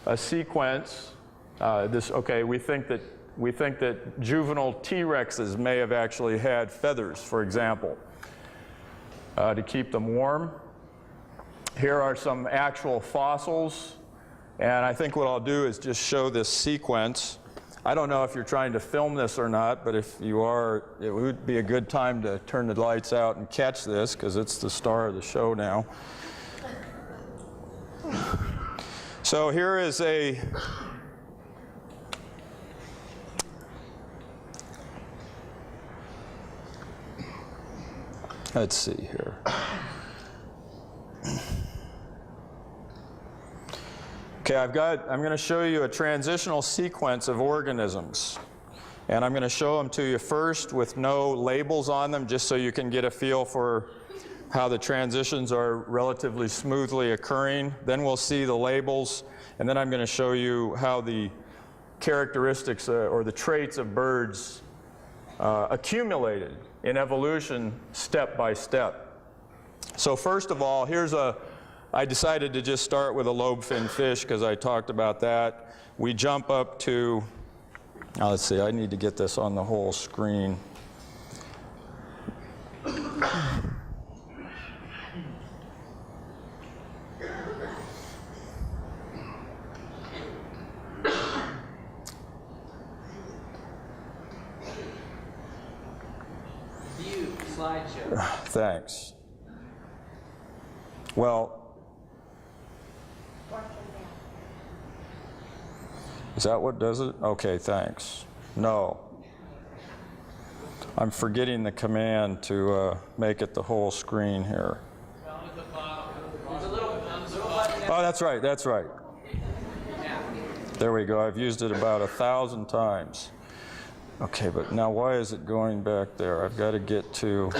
[SPEAKER 2] a sequence. We think that juvenile T-Rexes may have actually had feathers, for example, to keep them warm. Here are some actual fossils, and I think what I'll do is just show this sequence. I don't know if you're trying to film this or not, but if you are, it would be a good time to turn the lights out and catch this, because it's the star of the show now. So here is let's see here. Okay, I'm going to show you a transitional sequence of organisms. And I'm going to show them to you first with no labels on them, just so you can get a feel for how the transitions are relatively smoothly occurring. Then we'll see the labels, and then I'm going to show you how the characteristics or the traits of birds accumulated in evolution step by step. So first of all, I decided to just start with a lobe-finned fish because I talked about that. We jump up to, let's see, I need to get this on the whole screen.
[SPEAKER 5] View slideshow.
[SPEAKER 2] Thanks. Well, is that what does it? Okay, thanks. No. I'm forgetting the command to make it the whole screen here.
[SPEAKER 5] Down at the bottom. There's a little
[SPEAKER 2] Oh, that's right, that's right. There we go. I've used it about 1,000 times. Okay, but now why is it going back there? I've got to get to...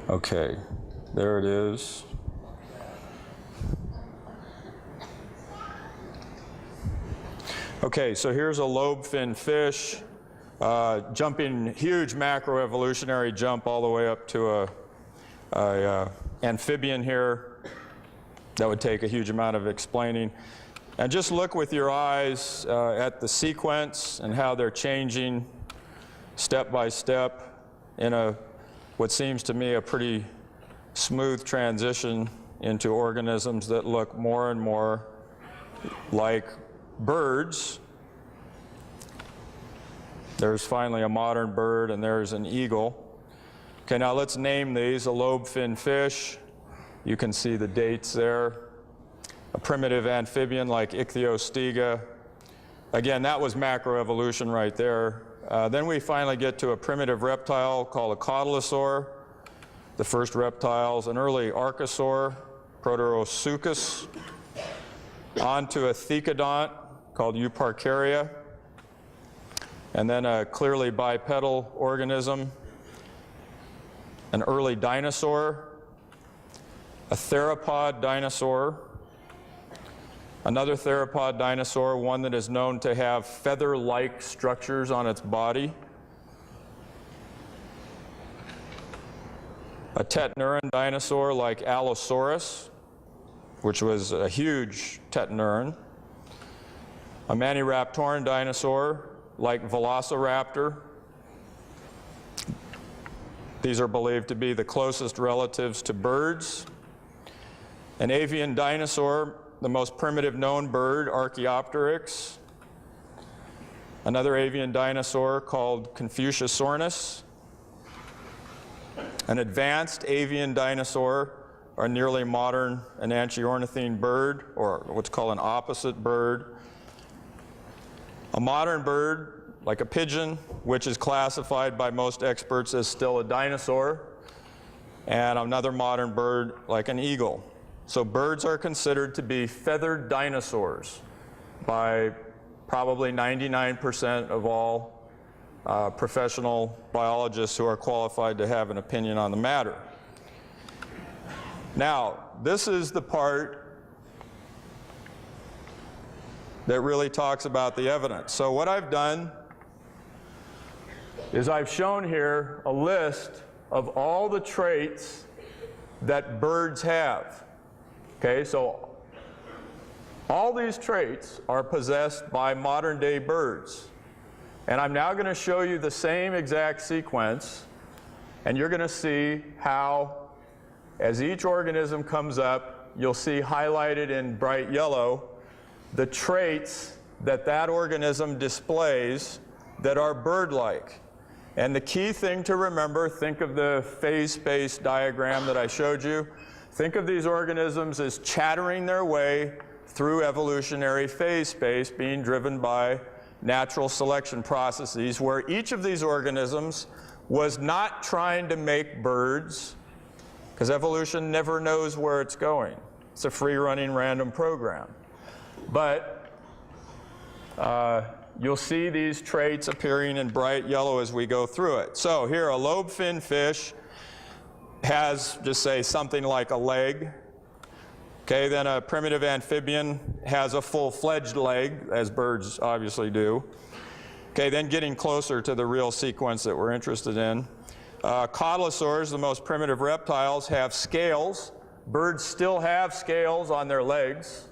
[SPEAKER 2] Okay, there it is. Okay, so here's a lobe-finned fish jumping huge macroevolutionary jump all the way up to a amphibian here. That would take a huge amount of explaining. And just look with your eyes at the sequence and how they're changing step by step in what seems to me a pretty smooth transition into organisms that look more and more like birds. There's finally a modern bird, and there's an eagle. Okay, now let's name these. A lobe-finned fish. You can see the dates there. A primitive amphibian like Ichthyostega. Again, that was macroevolution right there. Then we finally get to a primitive reptile called a cotylosaur, the first reptiles, an early archosaur, Proterosuchus, onto a thecodont called Euparkeria, and then a clearly bipedal organism, an early dinosaur, a theropod dinosaur, another theropod dinosaur, one that is known to have feather-like structures on its body, a tetaneuron dinosaur like Allosaurus, which was a huge tetaneuron, a maniraptoran dinosaur like Velociraptor. These are believed to be the closest relatives to birds. An avian dinosaur, the most primitive known bird, Archaeopteryx. Another avian dinosaur called Confuciusornis. An advanced avian dinosaur, a nearly modern enantiornithine bird, or what's called an opposite bird. A modern bird, like a pigeon, which is classified by most experts as still a dinosaur. And another modern bird, like an eagle. So birds are considered to be feathered dinosaurs by probably 99% of all professional biologists who are qualified to have an opinion on the matter. Now, this is the part that really talks about the evidence. So what I've done is I've shown here a list of all the traits that birds have. Okay, so all these traits are possessed by modern day birds. And I'm now going to show you the same exact sequence, and you're going to see how, as each organism comes up, you'll see highlighted in bright yellow the traits that that organism displays that are bird-like. And the key thing to remember, think of the phase space diagram that I showed you. Think of these organisms as chattering their way through evolutionary phase space, being driven by natural selection processes, where each of these organisms was not trying to make birds, because evolution never knows where it's going. It's a free-running random program. But you'll see these traits appearing in bright yellow as we go through it. So here, a lobe-finned fish has, just say, something like a leg. Okay, then a primitive amphibian has a full-fledged leg, as birds obviously do. Okay, then getting closer to the real sequence that we're interested in. Cotylosaurs, the most primitive reptiles, have scales. Birds still have scales on their legs.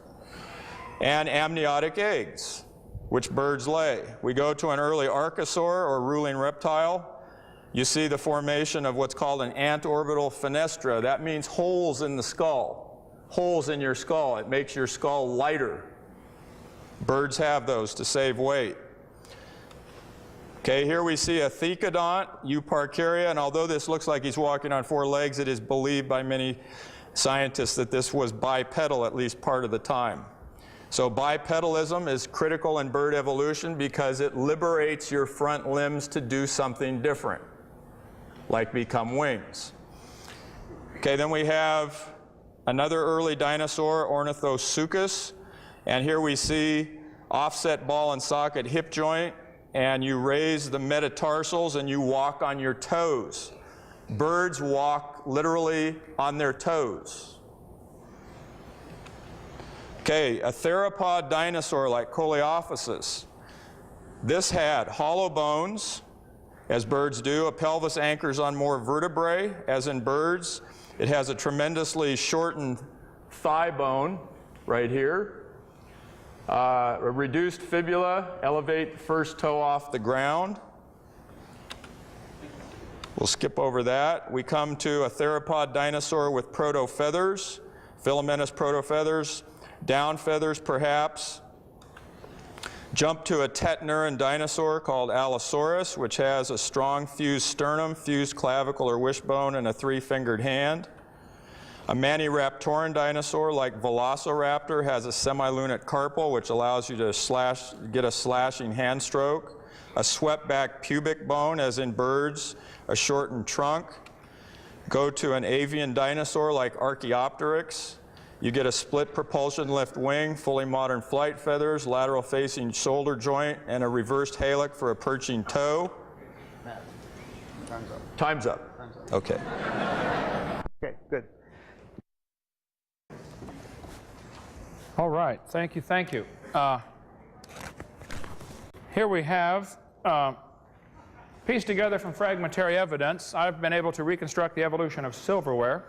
[SPEAKER 2] And amniotic eggs, which birds lay. We go to an early archosaur, or ruling reptile. You see the formation of what's called an antorbital fenestra. That means holes in the skull, holes in your skull. It makes your skull lighter. Birds have those to save weight. Okay, here we see a thecodont, Euparkeria, and although this looks like he's walking on four legs, it is believed by many scientists that this was bipedal at least part of the time. So bipedalism is critical in bird evolution because it liberates your front limbs to do something different, like become wings. Okay, then we have another early dinosaur, Ornithosuchus, and here we see offset ball and socket hip joint, and you raise the metatarsals and you walk on your toes. Birds walk literally on their toes. Okay, a theropod dinosaur like Coleophysis. This had hollow bones, as birds do. A pelvis anchors on more vertebrae, as in birds. It has a tremendously shortened thigh bone right here. A reduced fibula, elevate first toe off the ground. We'll skip over that. We come to a theropod dinosaur with protofeathers, filamentous protofeathers, down feathers perhaps. Jump to a tetnuran dinosaur called Allosaurus, which has a strong fused sternum, fused clavicle or wishbone, and a three-fingered hand. A maniraptoran dinosaur like Velociraptor has a semilunate carpal, which allows you to get a slashing hand stroke. A swept-back pubic bone, as in birds, a shortened trunk. Go to an avian dinosaur like Archaeopteryx. You get a split propulsion lift wing, fully modern flight feathers, lateral facing shoulder joint, and a reversed halic for a perching toe.
[SPEAKER 1] Time's up.
[SPEAKER 2] Time's up.
[SPEAKER 1] Time's up.
[SPEAKER 2] Okay.
[SPEAKER 1] Okay, good.
[SPEAKER 4] All right, thank you, thank you. Here we have pieced together from fragmentary evidence. I've been able to reconstruct the evolution of silverware.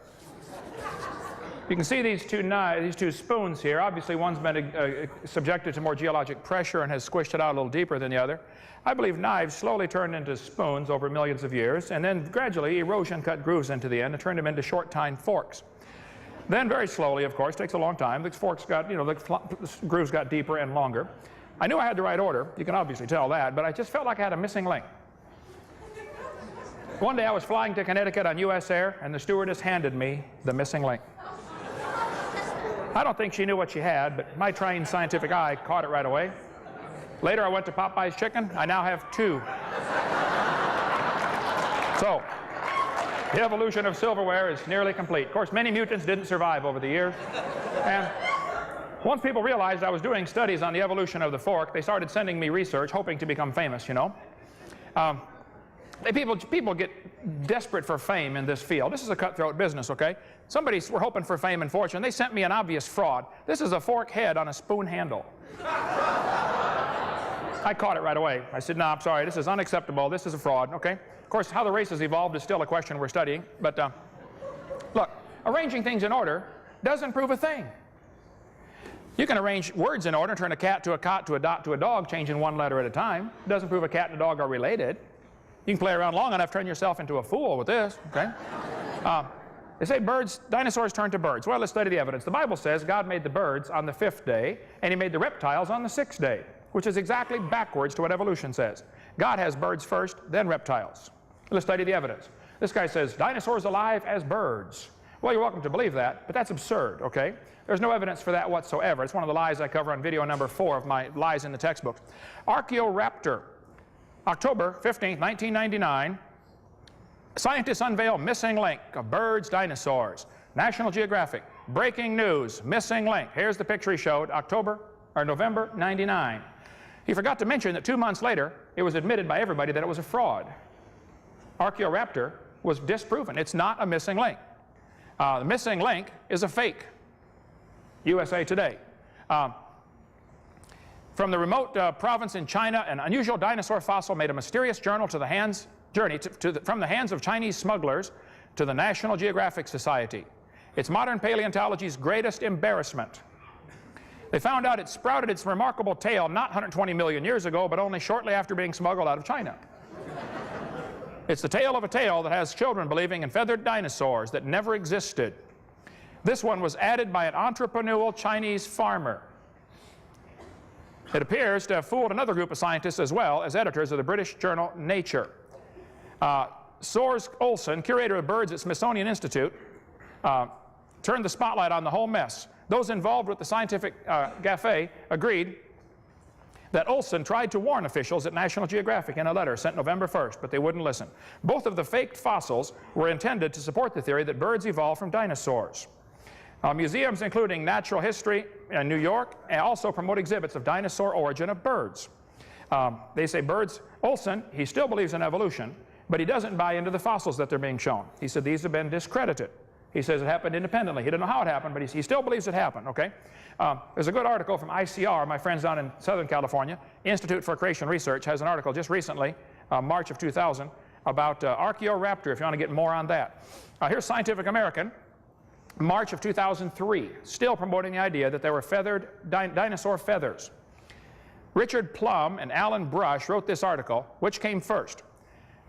[SPEAKER 4] You can see these two spoons here. Obviously, one's been subjected to more geologic pressure and has squished it out a little deeper than the other. I believe knives slowly turned into spoons over millions of years, and then gradually erosion cut grooves into the end and turned them into short-tined forks. Then very slowly, of course, takes a long time, the forks got, the grooves got deeper and longer. I knew I had the right order. You can obviously tell that, but I just felt like I had a missing link. One day I was flying to Connecticut on US Air, and the stewardess handed me the missing link. I don't think she knew what she had, but my trained scientific eye caught it right away. Later I went to Popeye's Chicken. I now have two. So, the evolution of silverware is nearly complete. Of course, many mutants didn't survive over the years. And once people realized I was doing studies on the evolution of the fork, they started sending me research, hoping to become famous, you know. People get desperate for fame in this field. This is a cutthroat business, okay? Somebody's were hoping for fame and fortune. They sent me an obvious fraud. This is a fork head on a spoon handle. I caught it right away. I said, no, I'm sorry, this is unacceptable. This is a fraud, okay? Of course, how the race has evolved is still a question we're studying. But look, arranging things in order doesn't prove a thing. You can arrange words in order, turn a cat to a cot to a dot to a dog, changing one letter at a time. It doesn't prove a cat and a dog are related. You can play around long enough, turn yourself into a fool with this, okay? They say dinosaurs turn to birds. Well, let's study the evidence. The Bible says God made the birds on the 5th day, and he made the reptiles on the 6th day, which is exactly backwards to what evolution says. God has birds first, then reptiles. Let's study the evidence. This guy says, dinosaurs alive as birds. Well, you're welcome to believe that, but that's absurd, okay? There's no evidence for that whatsoever. It's one of the lies I cover on video number 4 of my lies in the textbook. Archaeoraptor, October 15th, 1999. Scientists unveil missing link of birds, dinosaurs. National Geographic, breaking news, missing link. Here's the picture he showed, November 99. He forgot to mention that 2 months later, it was admitted by everybody that it was a fraud. Archaeoraptor was disproven. It's not a missing link. The missing link is a fake. USA Today. From the remote province in China, an unusual dinosaur fossil made a mysterious journey from the hands of Chinese smugglers to the National Geographic Society. It's modern paleontology's greatest embarrassment. They found out it sprouted its remarkable tail not 120 million years ago, but only shortly after being smuggled out of China. It's the tale of a tale that has children believing in feathered dinosaurs that never existed. This one was added by an entrepreneurial Chinese farmer. It appears to have fooled another group of scientists as well as editors of the British journal Nature. Soers Olsen, curator of birds at Smithsonian Institute, turned the spotlight on the whole mess. Those involved with the scientific gaffe agreed that Olson tried to warn officials at National Geographic in a letter sent November 1st, but they wouldn't listen. Both of the faked fossils were intended to support the theory that birds evolved from dinosaurs. Museums including Natural History in New York also promote exhibits of dinosaur origin of birds. They say birds, Olson, he still believes in evolution, but he doesn't buy into the fossils that they're being shown. He said these have been discredited. He says it happened independently. He didn't know how it happened, but he still believes it happened, okay? There's a good article from ICR, my friends down in Southern California. Institute for Creation Research has an article just recently, March of 2000, about Archaeoraptor, if you want to get more on that. Here's Scientific American, March of 2003, still promoting the idea that there were feathered dinosaur feathers. Richard Plum and Alan Brush wrote this article. Which came first?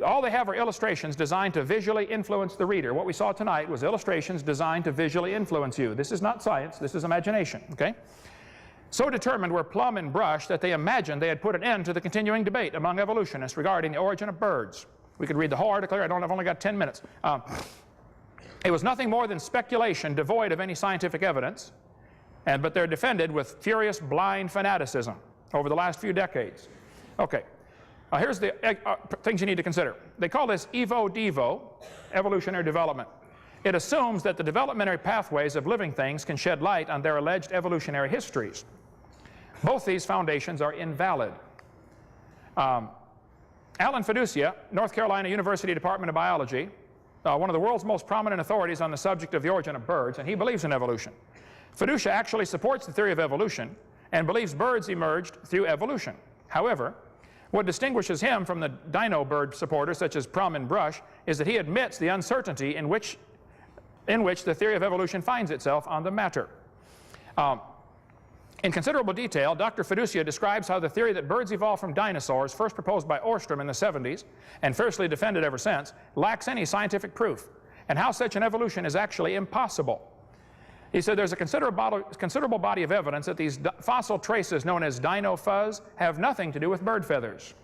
[SPEAKER 4] All they have are illustrations designed to visually influence the reader. What we saw tonight was illustrations designed to visually influence you. This is not science, this is imagination, okay? So determined were Plum and Brush that they imagined they had put an end to the continuing debate among evolutionists regarding the origin of birds. We could read the whole article here. I've only got 10 minutes. It was nothing more than speculation devoid of any scientific evidence, but they're defended with furious blind fanaticism over the last few decades. Okay. Here's the things you need to consider. They call this Evo-Devo, evolutionary development. It assumes that the developmentary pathways of living things can shed light on their alleged evolutionary histories. Both these foundations are invalid. Alan Fiducia, North Carolina University Department of Biology, one of the world's most prominent authorities on the subject of the origin of birds, and he believes in evolution. Fiducia actually supports the theory of evolution and believes birds emerged through evolution. However, what distinguishes him from the dino bird supporters such as Plum and Brush is that he admits the uncertainty in which the theory of evolution finds itself on the matter. In considerable detail, Dr. Fiducia describes how the theory that birds evolved from dinosaurs, first proposed by Ostrom in the 70s and fiercely defended ever since, lacks any scientific proof, and how such an evolution is actually impossible. He said there's a considerable body of evidence that these fossil traces known as dino fuzz have nothing to do with bird feathers.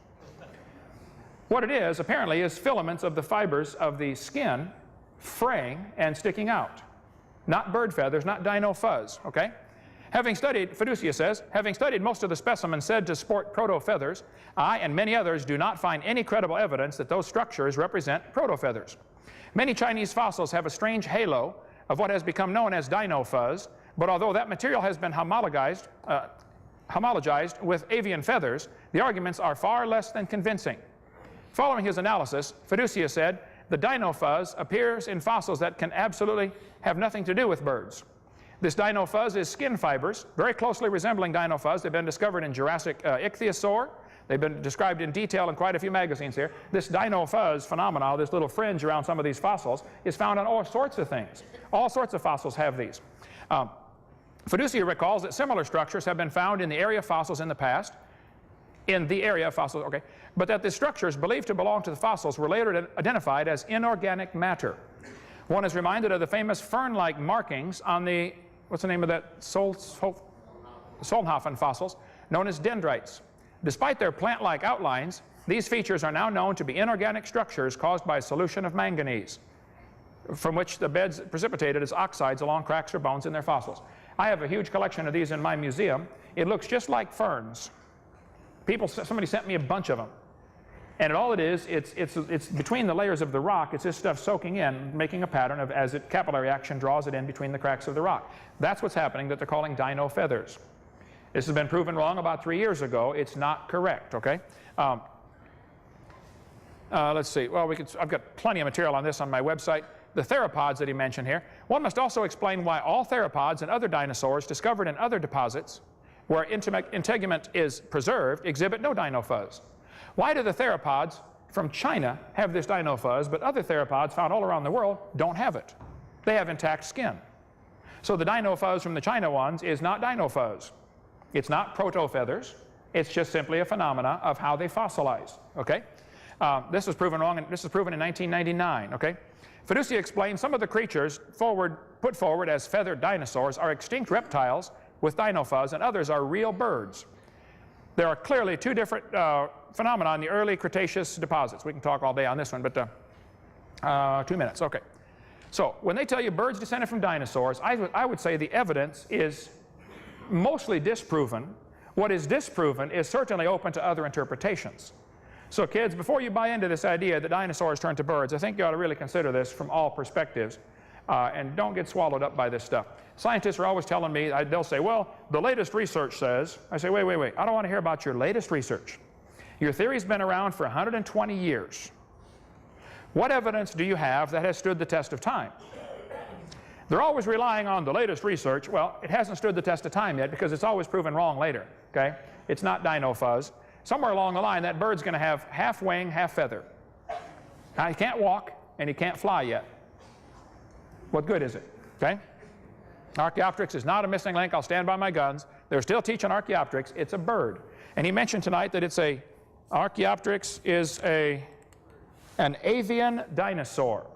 [SPEAKER 4] What it is, apparently, is filaments of the fibers of the skin fraying and sticking out. Not bird feathers, not dino fuzz, okay? Having studied, Fiducia says, having studied most of the specimens said to sport proto-feathers, I and many others do not find any credible evidence that those structures represent proto-feathers. Many Chinese fossils have a strange halo of what has become known as dino fuzz, but although that material has been homologized with avian feathers, the arguments are far less than convincing. Following his analysis, Fiducia said, the dino fuzz appears in fossils that can absolutely have nothing to do with birds. This dino fuzz is skin fibers, very closely resembling dino fuzz. They've been discovered in Jurassic ichthyosaur. They've been described in detail in quite a few magazines here. This dino fuzz phenomenon, this little fringe around some of these fossils, is found on all sorts of things. All sorts of fossils have these. Fiducia recalls that similar structures have been found in the area of fossils in the past, but that the structures believed to belong to the fossils were later identified as inorganic matter. One is reminded of the famous fern-like markings on the, what's the name of that, Solnhofen fossils, known as dendrites. Despite their plant-like outlines, these features are now known to be inorganic structures caused by a solution of manganese, from which the beds precipitated as oxides along cracks or bones in their fossils. I have a huge collection of these in my museum. It looks just like ferns. Somebody sent me a bunch of them. And all it is, it's between the layers of the rock, it's this stuff soaking in, making a pattern of as capillary action draws it in between the cracks of the rock. That's what's happening that they're calling dino feathers. This has been proven wrong about 3 years ago. It's not correct, okay? Let's see. Well, I've got plenty of material on this on my website. The theropods that he mentioned here. One must also explain why all theropods and other dinosaurs discovered in other deposits where integument is preserved exhibit no dino fuzz. Why do the theropods from China have this dino fuzz, but other theropods found all around the world don't have it? They have intact skin. So the dino fuzz from the China ones is not dino fuzz. It's not proto-feathers. It's just simply a phenomena of how they fossilize, okay? This was proven wrong, and this was proven in 1999, okay? Fiducia explained some of the creatures put forward as feathered dinosaurs are extinct reptiles with dino fuzz, and others are real birds. There are clearly two different phenomena in the early Cretaceous deposits. We can talk all day on this one, but 2 minutes, okay. So when they tell you birds descended from dinosaurs, I would say the evidence is mostly disproven. What is disproven is certainly open to other interpretations. So kids, before you buy into this idea that dinosaurs turned to birds, I think you ought to really consider this from all perspectives, and don't get swallowed up by this stuff. Scientists are always telling me, they'll say, well, the latest research says. I say, wait, I don't want to hear about your latest research. Your theory's been around for 120 years. What evidence do you have that has stood the test of time? They're always relying on the latest research. Well, it hasn't stood the test of time yet because it's always proven wrong later, okay? It's not dino fuzz. Somewhere along the line, that bird's going to have half wing, half feather. Now, he can't walk and he can't fly yet. What good is it, okay? Archaeopteryx is not a missing link. I'll stand by my guns. They're still teaching Archaeopteryx. It's a bird. And he mentioned tonight that Archaeopteryx is an avian dinosaur.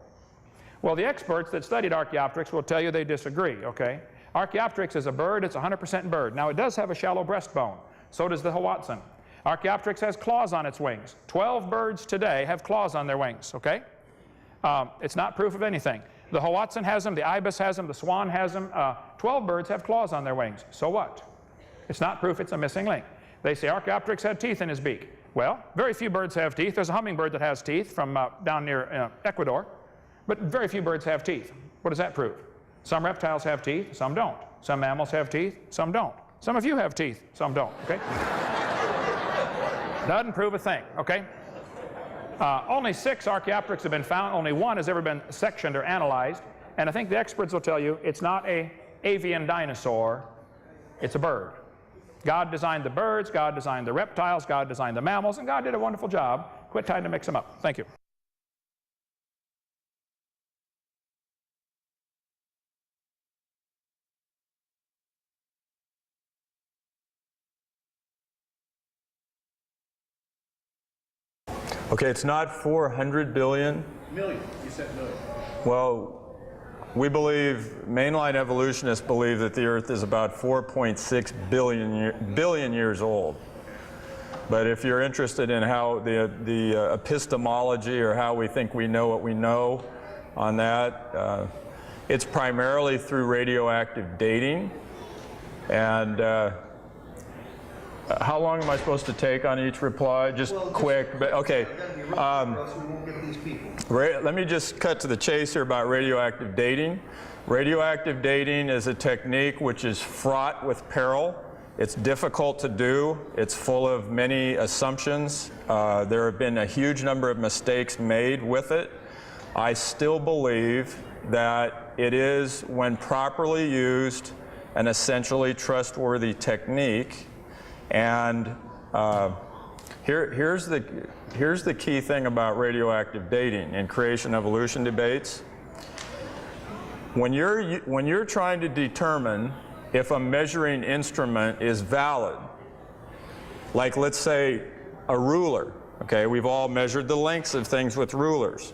[SPEAKER 4] Well, the experts that studied Archaeopteryx will tell you they disagree, okay? Archaeopteryx is a bird. It's 100% bird. Now, it does have a shallow breastbone. So does the Hoatzin. Archaeopteryx has claws on its wings. 12 birds today have claws on their wings, okay? It's not proof of anything. The Hoatzin has them, the ibis has them, the swan has them. 12 birds have claws on their wings. So what? It's not proof it's a missing link. They say Archaeopteryx had teeth in his beak. Well, very few birds have teeth. There's a hummingbird that has teeth from down near Ecuador, but very few birds have teeth. What does that prove? Some reptiles have teeth, some don't. Some mammals have teeth, some don't. Some of you have teeth, some don't, okay? Doesn't prove a thing, okay? Only 6 Archaeopteryx have been found. Only 1 has ever been sectioned or analyzed. And I think the experts will tell you it's not an avian dinosaur, it's a bird. God designed the birds, God designed the reptiles, God designed the mammals, and God did a wonderful job. Quit trying to mix them up. Thank you.
[SPEAKER 2] Okay, it's not 400 billion.
[SPEAKER 6] Million. You said million.
[SPEAKER 2] Well, we believe, mainline evolutionists believe that the Earth is about 4.6 billion years old. But if you're interested in how the epistemology or how we think we know what we know on that, it's primarily through radioactive dating. And how long am I supposed to take on each reply? Just quick, but okay. Let me just cut to the chase here about radioactive dating. Radioactive dating is a technique which is fraught with peril. It's difficult to do. It's full of many assumptions. There have been a huge number of mistakes made with it. I still believe that it is, when properly used, an essentially trustworthy technique. And here's the key thing about radioactive dating in creation evolution debates. When you're trying to determine if a measuring instrument is valid, like let's say a ruler, okay, we've all measured the lengths of things with rulers.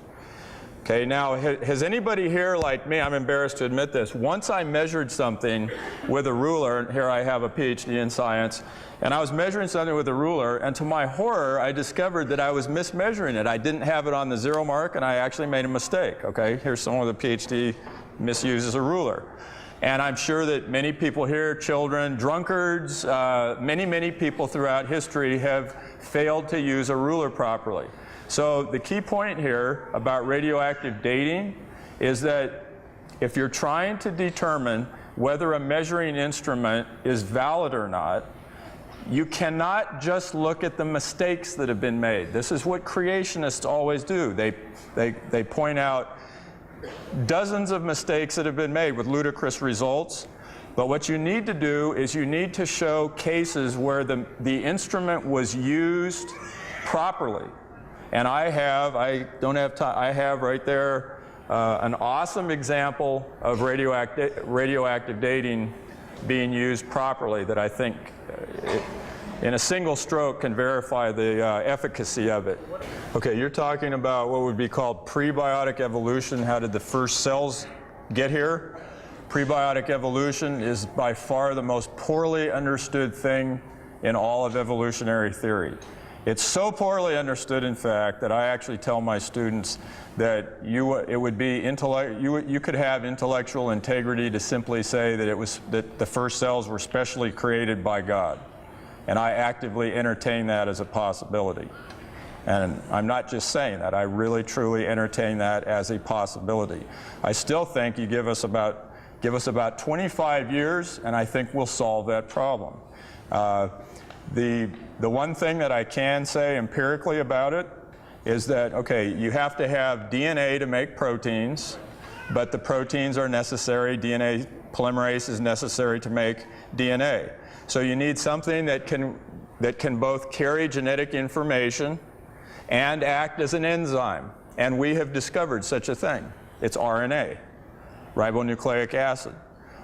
[SPEAKER 2] Okay, now has anybody here, like me, I'm embarrassed to admit this, once I measured something with a ruler, and here I have a PhD in science, and I was measuring something with a ruler, and to my horror, I discovered that I was mismeasuring it. I didn't have it on the 0 mark, and I actually made a mistake, okay? Here's someone with a PhD misuses a ruler. And I'm sure that many people here, children, drunkards, many people throughout history have failed to use a ruler properly. So the key point here about radioactive dating is that if you're trying to determine whether a measuring instrument is valid or not, you cannot just look at the mistakes that have been made. This is what creationists always do. They point out dozens of mistakes that have been made with ludicrous results. But what you need to do is you need to show cases where the instrument was used properly. And I have right there an awesome example of radioactive dating being used properly that I think in a single stroke can verify the efficacy of it. Okay, you're talking about what would be called prebiotic evolution. How did the first cells get here? Prebiotic evolution is by far the most poorly understood thing in all of evolutionary theory. It's so poorly understood, in fact, that I actually tell my students that you could have intellectual integrity to simply say that the first cells were specially created by God. And I actively entertain that as a possibility. And I'm not just saying that, I really truly entertain that as a possibility. I still think you give us about 25 years and I think we'll solve that problem. The one thing that I can say empirically about it is that, okay, you have to have DNA to make proteins, but the proteins are necessary. DNA polymerase is necessary to make DNA. So you need something that can both carry genetic information and act as an enzyme. And we have discovered such a thing. It's RNA, ribonucleic acid.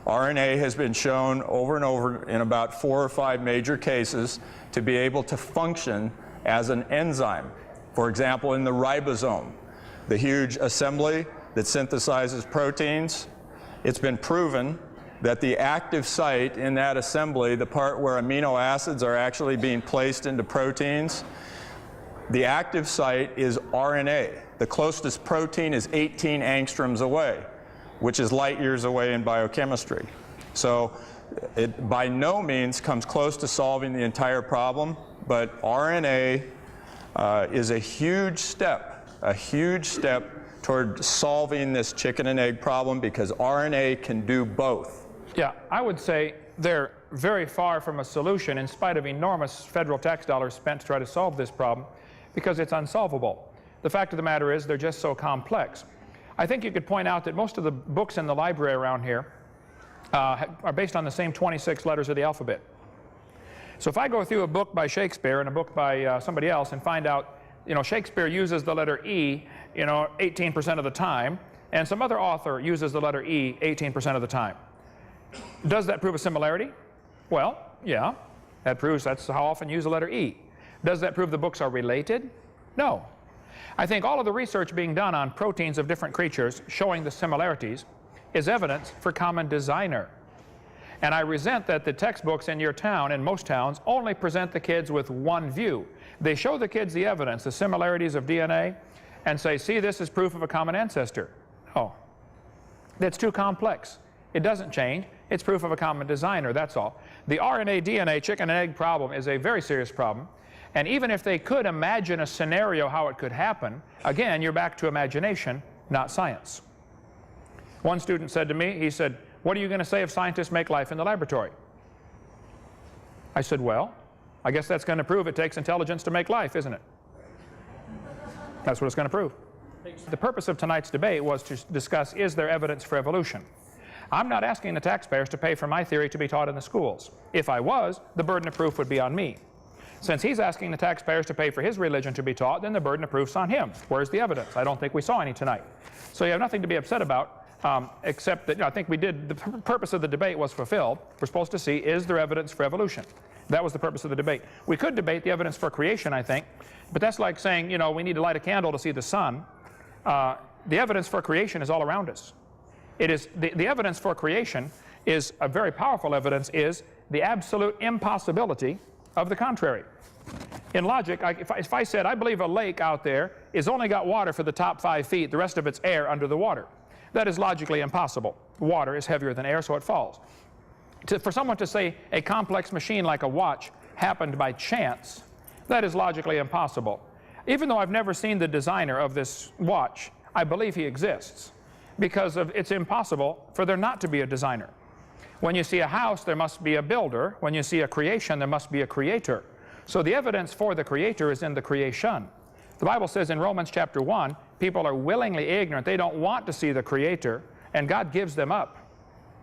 [SPEAKER 2] RNA has been shown over and over in about 4 or 5 major cases to be able to function as an enzyme. For example, in the ribosome, the huge assembly that synthesizes proteins, it's been proven that the active site in that assembly, the part where amino acids are actually being placed into proteins, the active site is RNA. The closest protein is 18 angstroms away, which is light years away in biochemistry. So it by no means comes close to solving the entire problem, but RNA is a huge step toward solving this chicken and egg problem, because RNA can do both.
[SPEAKER 4] Yeah, I would say they're very far from a solution in spite of enormous federal tax dollars spent to try to solve this problem, because it's unsolvable. The fact of the matter is they're just so complex. I think you could point out that most of the books in the library around here are based on the same 26 letters of the alphabet. So if I go through a book by Shakespeare and a book by somebody else and find out, Shakespeare uses the letter E, 18% of the time, and some other author uses the letter E 18% of the time. Does that prove a similarity? Well, yeah, that proves that's how often you use the letter E. Does that prove the books are related? No. I think all of the research being done on proteins of different creatures showing the similarities is evidence for common designer. And I resent that the textbooks in your town and most towns only present the kids with one view. They show the kids the evidence, the similarities of DNA, and say, see, this is proof of a common ancestor. No. That's too complex. It doesn't change. It's proof of a common designer, that's all. The RNA, DNA, chicken and egg problem is a very serious problem. And even if they could imagine a scenario how it could happen, again, you're back to imagination, not science. One student said to me, he said, what are you going to say if scientists make life in the laboratory? I said, well, I guess that's going to prove it takes intelligence to make life, isn't it? That's what it's going to prove. The purpose of tonight's debate was to discuss, is there evidence for evolution? I'm not asking the taxpayers to pay for my theory to be taught in the schools. If I was, the burden of proof would be on me. Since he's asking the taxpayers to pay for his religion to be taught, then the burden of proof's on him. Where's the evidence? I don't think we saw any tonight. So you have nothing to be upset about, except that I think we did, the purpose of the debate was fulfilled. We're supposed to see, is there evidence for evolution? That was the purpose of the debate. We could debate the evidence for creation, I think, but that's like saying, we need to light a candle to see the sun. The evidence for creation is all around us. It is, the evidence for creation is a very powerful evidence, is the absolute impossibility of the contrary. In logic, if I said, I believe a lake out there is only got water for the top 5 feet, the rest of it's air under the water. That is logically impossible. Water is heavier than air, so it falls. For someone to say a complex machine like a watch happened by chance, that is logically impossible. Even though I've never seen the designer of this watch, I believe he exists, because it's impossible for there not to be a designer. When you see a house, there must be a builder. When you see a creation, there must be a creator. So the evidence for the creator is in the creation. The Bible says in Romans chapter 1, people are willingly ignorant. They don't want to see the creator, and God gives them up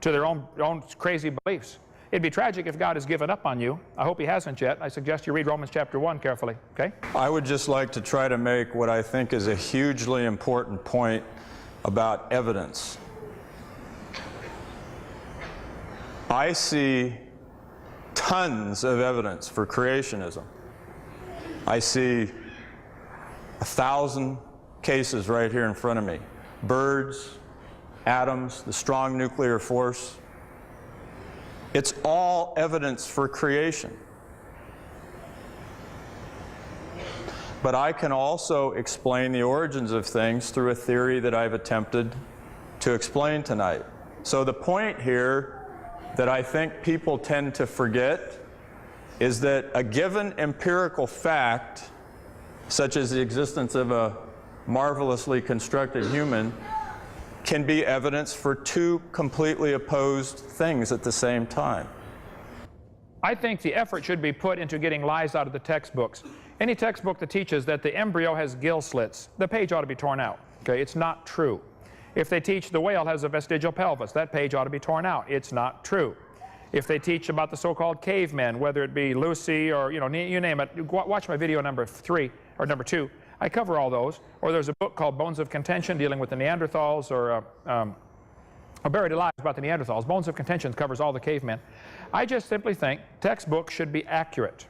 [SPEAKER 4] to their own crazy beliefs. It'd be tragic if God has given up on you. I hope he hasn't yet. I suggest you read Romans chapter 1 carefully, okay?
[SPEAKER 2] I would just like to try to make what I think is a hugely important point about evidence. I see tons of evidence for creationism. I see 1,000 cases right here in front of me. Birds, atoms, the strong nuclear force. It's all evidence for creation. but I can also explain the origins of things through a theory that I've attempted to explain tonight. So the point here that I think people tend to forget is that a given empirical fact, such as the existence of a marvelously constructed human, can be evidence for two completely opposed things at the same time.
[SPEAKER 4] I think the effort should be put into getting lies out of the textbooks. Any textbook that teaches that the embryo has gill slits, the page ought to be torn out. Okay, it's not true. If they teach the whale has a vestigial pelvis, that page ought to be torn out. It's not true. If they teach about the so-called cavemen, whether it be Lucy or, you name it, watch my video number 3 or number 2. I cover all those. Or there's a book called Bones of Contention dealing with the Neanderthals, or Buried Alive about the Neanderthals. Bones of Contention covers all the cavemen. I just simply think textbooks should be accurate.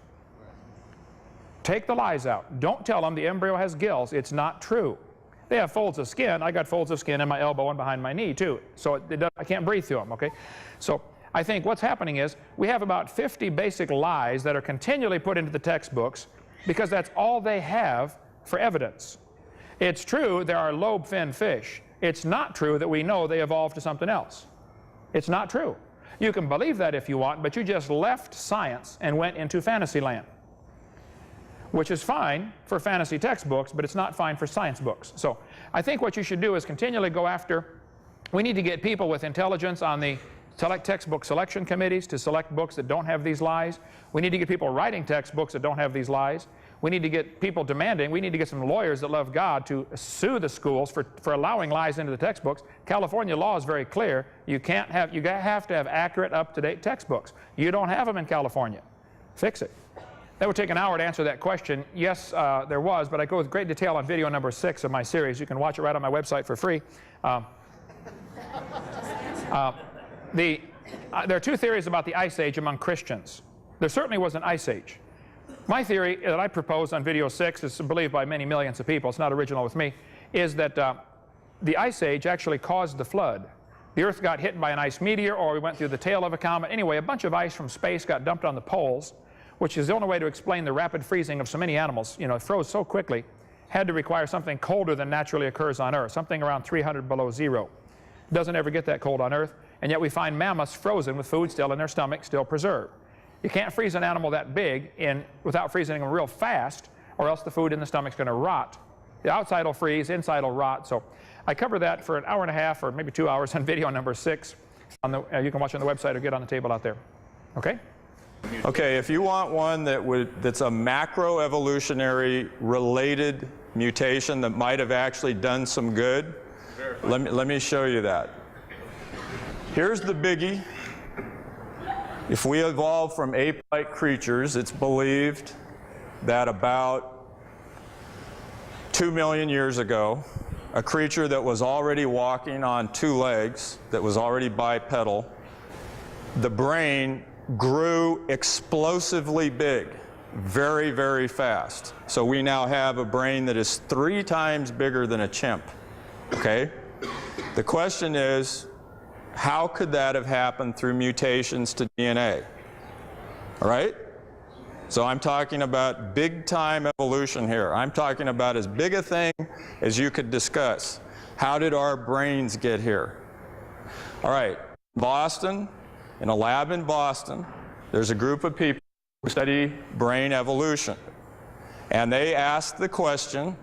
[SPEAKER 4] Take the lies out. Don't tell them the embryo has gills. It's not true. They have folds of skin. I got folds of skin in my elbow and behind my knee too. So I can't breathe through them, okay? So I think what's happening is we have about 50 basic lies that are continually put into the textbooks because that's all they have for evidence. It's true there are lobe-finned fish. It's not true that we know they evolved to something else. It's not true. You can believe that if you want, but you just left science and went into fantasy land, which is fine for fantasy textbooks, but it's not fine for science books. So I think what you should do is continually go after, we need to get people with intelligence on the textbook selection committees to select books that don't have these lies. We need to get people writing textbooks that don't have these lies. We need to get people demanding, we need to get some lawyers that love God to sue the schools for allowing lies into the textbooks. California law is very clear. You have to have accurate, up-to-date textbooks. You don't have them in California. Fix it. That would take an hour to answer that question. Yes, there was, but I go with great detail on video number 6 of my series. You can watch it right on my website for free. There are 2 theories about the Ice Age among Christians. There certainly was an Ice Age. My theory that I propose on video 6 is believed by many millions of people, it's not original with me, is that the Ice Age actually caused the flood. The Earth got hit by an ice meteor, or we went through the tail of a comet. Anyway, a bunch of ice from space got dumped on the poles, which is the only way to explain the rapid freezing of so many animals. It froze so quickly, had to require something colder than naturally occurs on Earth, something around 300 below zero. It doesn't ever get that cold on Earth, and yet we find mammoths frozen with food still in their stomach, still preserved. You can't freeze an animal that big without freezing them real fast, or else the food in the stomach's going to rot. The outside will freeze, inside will rot. So I cover that for an hour and a half or maybe 2 hours on video number 6. You can watch on the website or get on the table out there. Okay?
[SPEAKER 2] Okay, if you want one that's a macroevolutionary related mutation that might have actually done some good, let me show you that. Here's the biggie. If we evolved from ape-like creatures, it's believed that about 2 million years ago, a creature that was already walking on 2 legs, that was already bipedal, the brain grew explosively big, very, very fast. So we now have a brain that is 3 times bigger than a chimp, okay? The question is, how could that have happened through mutations to DNA? All right? So I'm talking about big-time evolution here. I'm talking about as big a thing as you could discuss. How did our brains get here? All right, Boston, in a lab in Boston, there's a group of people who study brain evolution. And they asked the question,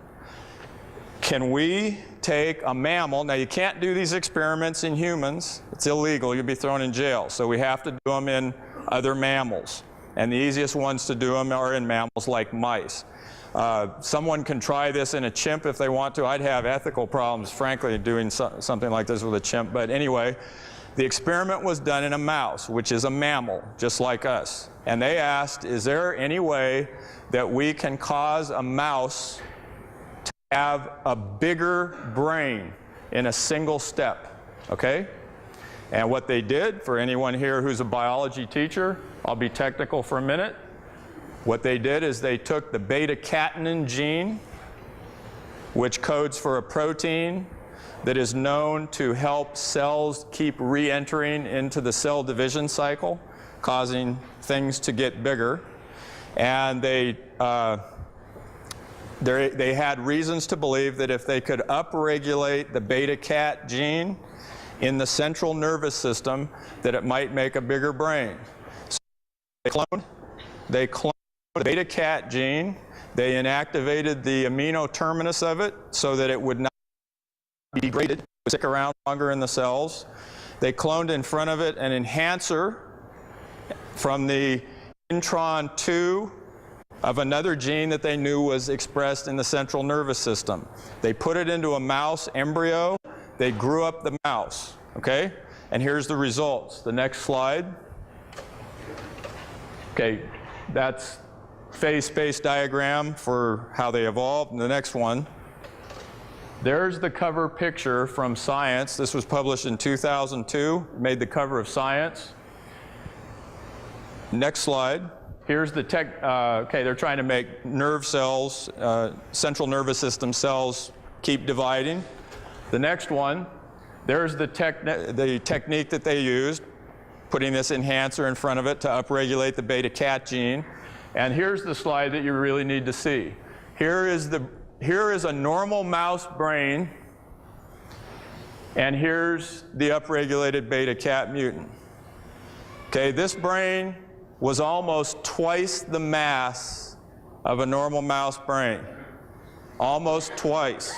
[SPEAKER 2] can we take a mammal? Now, you can't do these experiments in humans. It's illegal. You'll be thrown in jail. So we have to do them in other mammals. And the easiest ones to do them are in mammals like mice. Someone can try this in a chimp if they want to. I'd have ethical problems, frankly, doing something like this with a chimp. But anyway, the experiment was done in a mouse, which is a mammal, just like us. And they asked, is there any way that we can cause a mouse have a bigger brain in a single step, okay? And what they did, for anyone here who's a biology teacher, I'll be technical for a minute. What they did is they took the beta-catenin gene, which codes for a protein that is known to help cells keep re-entering into the cell division cycle, causing things to get bigger. And they they had reasons to believe that if they could upregulate the beta-cat gene in the central nervous system, that it might make a bigger brain. So they cloned the beta-cat gene. They inactivated the amino terminus of it so that it would not be degraded, it would stick around longer in the cells. They cloned in front of it an enhancer from the intron 2 of another gene that they knew was expressed in the central nervous system. They put it into a mouse embryo. They grew up the mouse, okay? And here's the results. The next slide. Okay, that's phase space diagram for how they evolved. And the next one. There's the cover picture from Science. This was published in 2002. Made the cover of Science. Next slide. Here's the okay, they're trying to make nerve cells, central nervous system cells keep dividing. The next one, there's the technique that they used, putting this enhancer in front of it to upregulate the beta-cat gene. And here's the slide that you really need to see. Here is a normal mouse brain, and here's the upregulated beta-cat mutant. Okay, this brain was almost twice the mass of a normal mouse brain. Almost twice.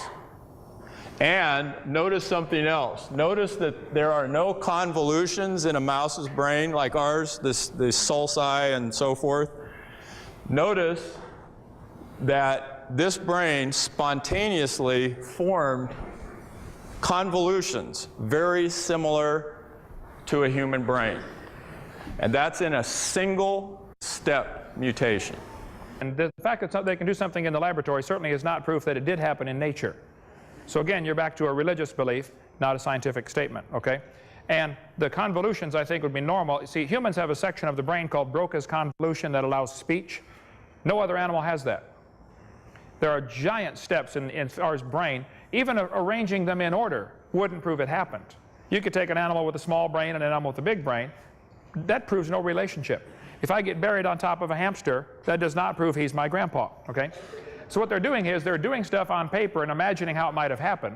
[SPEAKER 2] And notice something else. Notice that there are no convolutions in a mouse's brain like ours, the sulci and so forth. Notice that this brain spontaneously formed convolutions very similar to a human brain. And that's in a single step mutation.
[SPEAKER 4] And the fact that they can do something in the laboratory certainly is not proof that it did happen in nature. So again, you're back to a religious belief, not a scientific statement, okay? And the convolutions, I think, would be normal. See, humans have a section of the brain called Broca's convolution that allows speech. No other animal has that. There are giant steps in our brain. Even arranging them in order wouldn't prove it happened. You could take an animal with a small brain and an animal with a big brain. That proves no relationship. If I get buried on top of a hamster, that does not prove he's my grandpa, okay? So what they're doing is they're doing stuff on paper and imagining how it might have happened.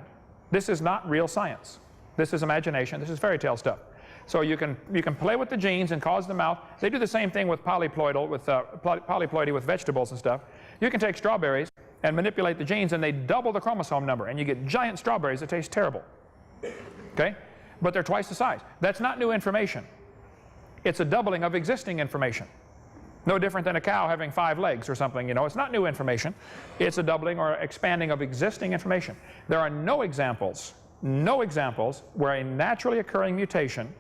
[SPEAKER 4] This is not real science. This is imagination. This is fairy tale stuff. So you can play with the genes and cause them out. They do the same thing with polyploidy with vegetables and stuff. You can take strawberries and manipulate the genes, and they double the chromosome number, and you get giant strawberries that taste terrible, okay? But they're twice the size. That's not new information. It's a doubling of existing information. No different than a cow having 5 legs or something, you know. It's not new information. It's a doubling or expanding of existing information. There are no examples where a naturally occurring mutation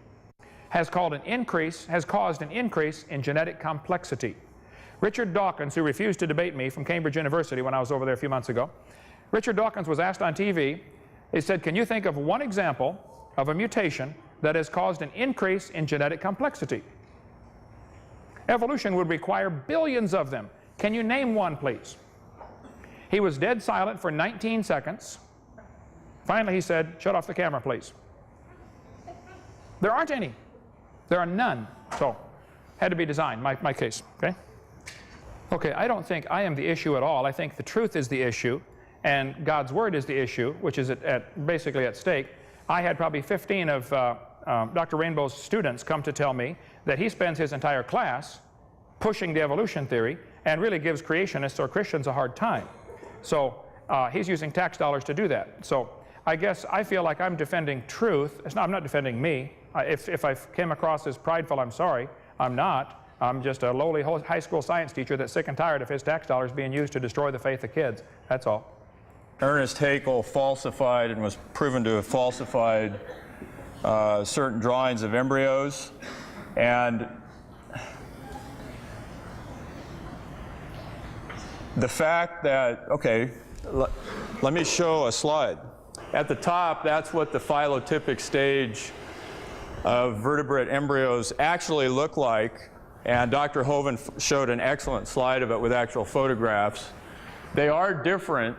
[SPEAKER 4] has caused an increase in genetic complexity. Richard Dawkins, who refused to debate me from Cambridge University when I was over there a few months ago, Richard Dawkins was asked on TV, he said, can you think of one example of a mutation that has caused an increase in genetic complexity? Evolution would require billions of them. Can you name one, please? He was dead silent for 19 seconds. Finally, he said, shut off the camera, please. There aren't any. There are none. So, had to be designed, my case, okay? Okay, I don't think I am the issue at all. I think the truth is the issue, and God's Word is the issue, which is basically at stake. I had probably 15 of Dr. Rainbow's students come to tell me that he spends his entire class pushing the evolution theory and really gives creationists or Christians a hard time. So he's using tax dollars to do that. So I guess I feel like I'm defending truth. I'm not defending me. If I came across as prideful, I'm sorry. I'm not. I'm just a lowly high school science teacher that's sick and tired of his tax dollars being used to destroy the faith of kids. That's all.
[SPEAKER 2] Ernest Haeckel falsified and was proven to have falsified certain drawings of embryos, and the fact that, okay, let me show a slide. At the top, that's what the phylotypic stage of vertebrate embryos actually look like, and Dr. Hovind showed an excellent slide of it with actual photographs. They are different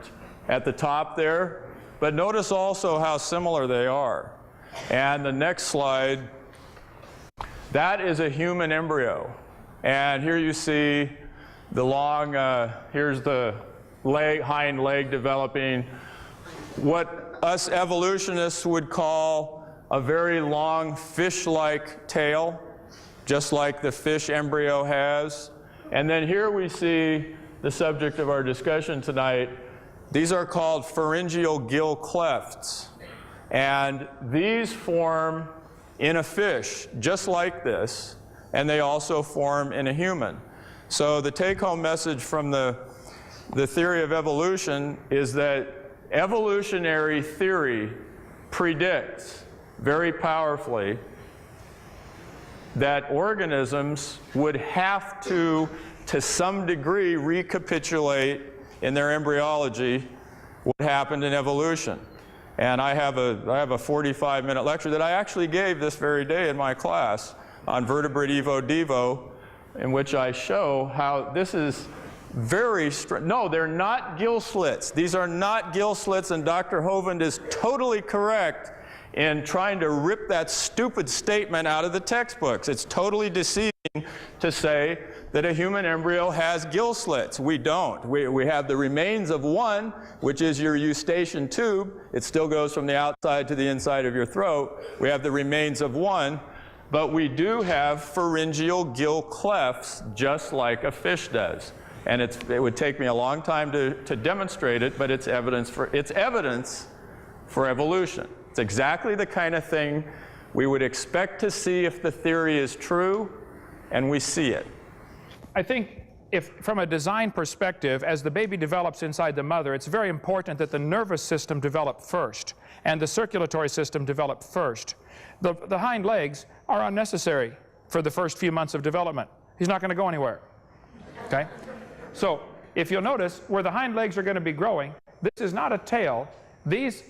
[SPEAKER 2] at the top there, but notice also how similar they are. And the next slide, that is a human embryo. And here you see the long, here's the hind leg developing what us evolutionists would call a very long fish-like tail, just like the fish embryo has. And then here we see the subject of our discussion tonight. These are called pharyngeal gill clefts. And these form in a fish, just like this, and they also form in a human. So the take-home message from the theory of evolution is that evolutionary theory predicts very powerfully that organisms would have to some degree, recapitulate in their embryology what happened in evolution. And I have a 45-minute lecture that I actually gave this very day in my class on vertebrate Evo Devo, in which I show how this is very no, they're not gill slits. These are not gill slits, and Dr. Hovind is totally correct in trying to rip that stupid statement out of the textbooks. It's totally deceiving to say that a human embryo has gill slits. We don't. We have the remains of one, which is your eustachian tube. It still goes from the outside to the inside of your throat. We have the remains of one, but we do have pharyngeal gill clefts just like a fish does. And it would take me a long time to demonstrate it, but it's evidence for evolution. It's exactly the kind of thing we would expect to see if the theory is true, and we see it.
[SPEAKER 4] I think if from a design perspective, as the baby develops inside the mother, it's very important that the nervous system develop first and the circulatory system develop first. The hind legs are unnecessary for the first few months of development. He's not going to go anywhere. Okay? So if you'll notice, where the hind legs are going to be growing, this is not a tail. These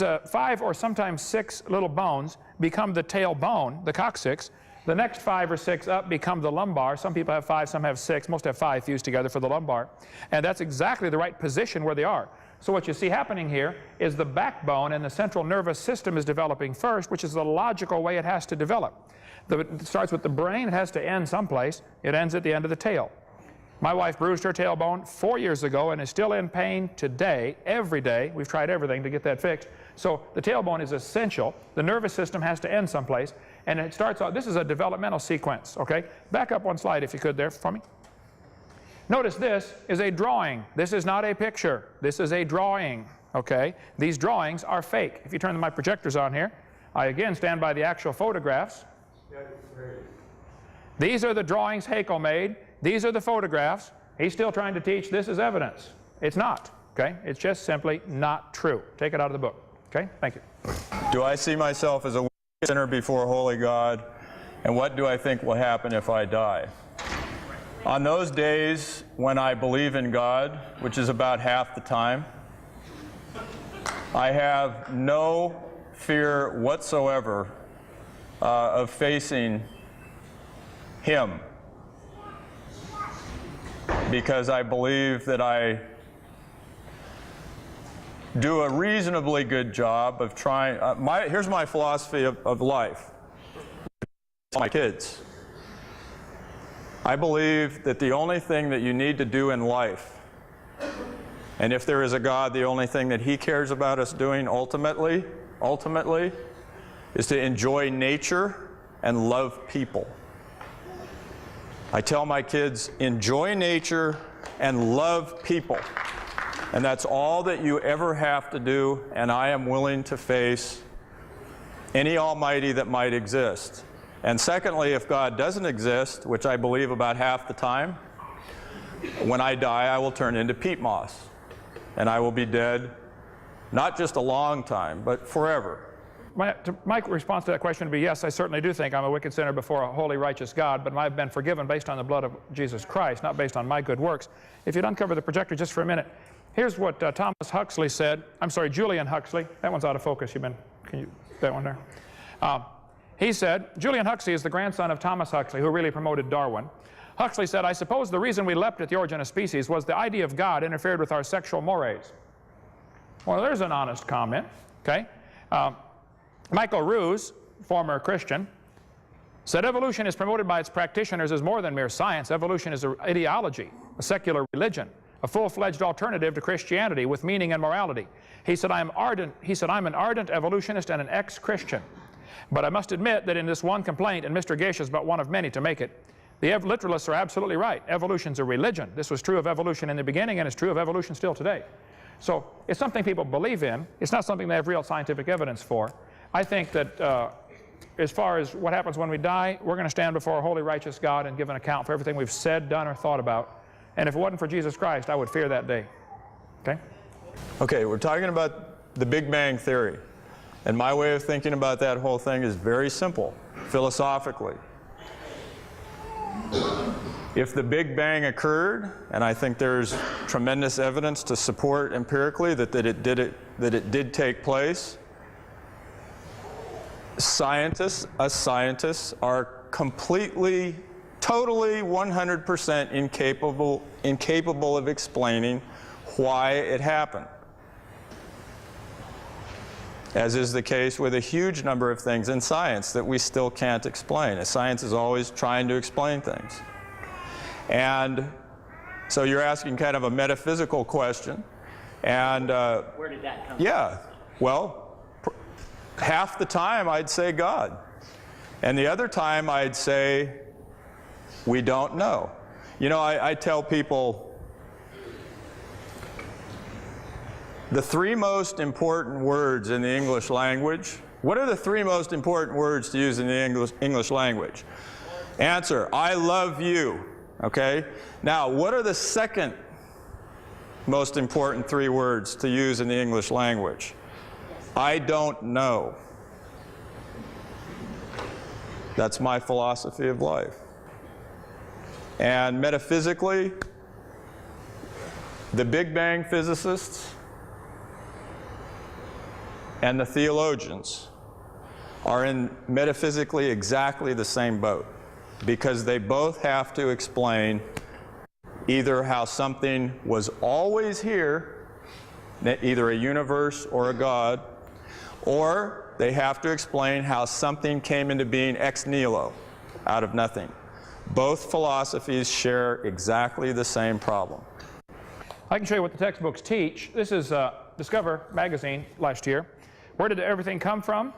[SPEAKER 4] 5 or sometimes 6 little bones become the tail bone, the coccyx. The next 5 or 6 up become the lumbar. Some people have 5, some have 6. Most have 5 fused together for the lumbar. And that's exactly the right position where they are. So what you see happening here is the backbone and the central nervous system is developing first, which is the logical way it has to develop. It starts with the brain. It has to end someplace. It ends at the end of the tail. My wife bruised her tailbone 4 years ago and is still in pain today, every day. We've tried everything to get that fixed. So the tailbone is essential. The nervous system has to end someplace. And it starts out, this is a developmental sequence, okay? Back up one slide if you could there for me. Notice this is a drawing. This is not a picture. This is a drawing, okay? These drawings are fake. If you turn my projectors on here, I again stand by the actual photographs. These are the drawings Haeckel made. These are the photographs. He's still trying to teach this is evidence. It's not, okay? It's just simply not true. Take it out of the book, okay? Thank you.
[SPEAKER 2] Do I see myself as a sinner before holy God, and what do I think will happen if I die? On those days when I believe in God, which is about half the time, I have no fear whatsoever of facing Him, because I believe that I do a reasonably good job of trying. Here's my philosophy of life. My kids. I believe that the only thing that you need to do in life, and if there is a God, the only thing that He cares about us doing ultimately, is to enjoy nature and love people. I tell my kids, enjoy nature and love people. And that's all that you ever have to do, and I am willing to face any almighty that might exist. And secondly, if God doesn't exist, which I believe about half the time, when I die, I will turn into peat moss. And I will be dead, not just a long time, but forever.
[SPEAKER 4] My response to that question would be, yes, I certainly do think I'm a wicked sinner before a holy, righteous God, but I've been forgiven based on the blood of Jesus Christ, not based on my good works. If you'd uncover the projector just for a minute, here's what Thomas Huxley said. I'm sorry, Julian Huxley. That one's out of focus. Can you, that one there? He said, Julian Huxley is the grandson of Thomas Huxley, who really promoted Darwin. Huxley said, I suppose the reason we leapt at the origin of species was the idea of God interfered with our sexual mores. Well, there's an honest comment, okay? Michael Ruse, former Christian, said evolution is promoted by its practitioners as more than mere science. Evolution is an ideology, a secular religion. a full-fledged alternative to Christianity with meaning and morality. He said, I'm an ardent evolutionist and an ex-Christian. But I must admit that in this one complaint, and Mr. Gish is but one of many to make it, the literalists are absolutely right. Evolution's a religion. This was true of evolution in the beginning, and it's true of evolution still today. So it's something people believe in. It's not something they have real scientific evidence for. I think that as far as what happens when we die, we're going to stand before a holy, righteous God and give an account for everything we've said, done, or thought about. And if it wasn't for Jesus Christ, I would fear that day. Okay?
[SPEAKER 2] Okay, we're talking about the Big Bang Theory. And my way of thinking about that whole thing is very simple, philosophically. If the Big Bang occurred, and I think there's tremendous evidence to support empirically that it did take place, us scientists are completely, totally, 100% incapable of explaining why it happened. As is the case with a huge number of things in science that we still can't explain. Science is always trying to explain things. And so you're asking kind of a metaphysical question. And
[SPEAKER 5] Where did that come from?
[SPEAKER 2] yeah, well, half the time I'd say God. And the other time I'd say we don't know. You know, I tell people the three most important words in the English language. What are the three most important words to use in the English language? Answer, I love you. Okay? Now, what are the second most important three words to use in the English language? I don't know. That's my philosophy of life. And metaphysically, the Big Bang physicists and the theologians are in metaphysically exactly the same boat, because they both have to explain either how something was always here, either a universe or a God, or they have to explain how something came into being ex nihilo, out of nothing. Both philosophies share exactly the same problem.
[SPEAKER 4] I can show you what the textbooks teach. This is Discover magazine last year. Where did everything come from?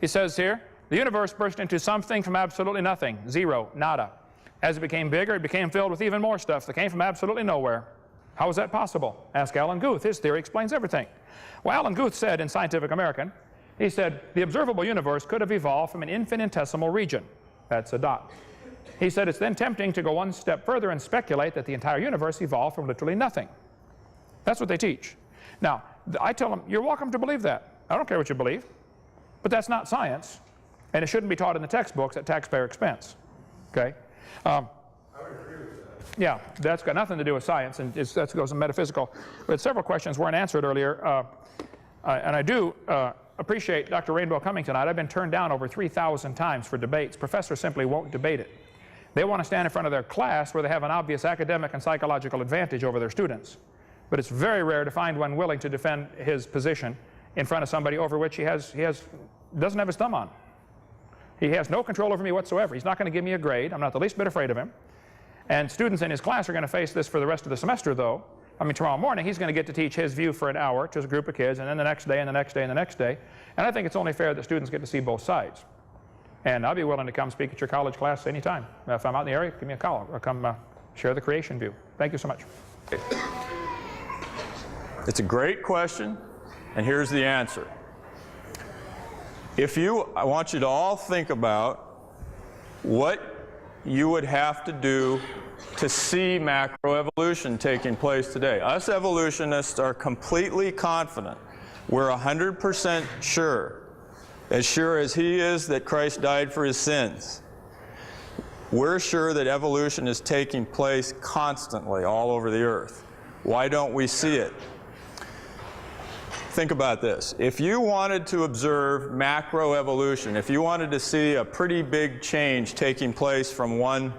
[SPEAKER 4] He says here, the universe burst into something from absolutely nothing, zero, nada. As it became bigger, it became filled with even more stuff that came from absolutely nowhere. How is that possible? Ask Alan Guth. His theory explains everything. Well, Alan Guth said in Scientific American, he said, the observable universe could have evolved from an infinitesimal region. That's a dot. He said it's then tempting to go one step further and speculate that the entire universe evolved from literally nothing. That's what they teach. Now, I tell them, you're welcome to believe that. I don't care what you believe, but that's not science, and it shouldn't be taught in the textbooks at taxpayer expense. Okay? I would agree with that. Yeah, that's got nothing to do with science, and that goes in metaphysical. But several questions weren't answered earlier, and I do appreciate Dr. Rainbow coming tonight. I've been turned down over 3,000 times for debates. Professors simply won't debate it. They want to stand in front of their class where they have an obvious academic and psychological advantage over their students. But it's very rare to find one willing to defend his position in front of somebody over which he doesn't have his thumb on. He has no control over me whatsoever. He's not going to give me a grade. I'm not the least bit afraid of him. And students in his class are going to face this for the rest of the semester, though. I mean, tomorrow morning he's going to get to teach his view for an hour to a group of kids, and then the next day, and the next day, and the next day. And I think it's only fair that students get to see both sides. And I'll be willing to come speak at your college class anytime. If I'm out in the area, give me a call, or come share the creation view. Thank you so much.
[SPEAKER 2] It's a great question, and here's the answer. I want you to all think about what you would have to do to see macroevolution taking place today. Us evolutionists are completely confident. We're 100% sure, as sure as he is that Christ died for his sins. We're sure that evolution is taking place constantly all over the earth. Why don't we see it? Think about this. If you wanted to observe macroevolution, if you wanted to see a pretty big change taking place from one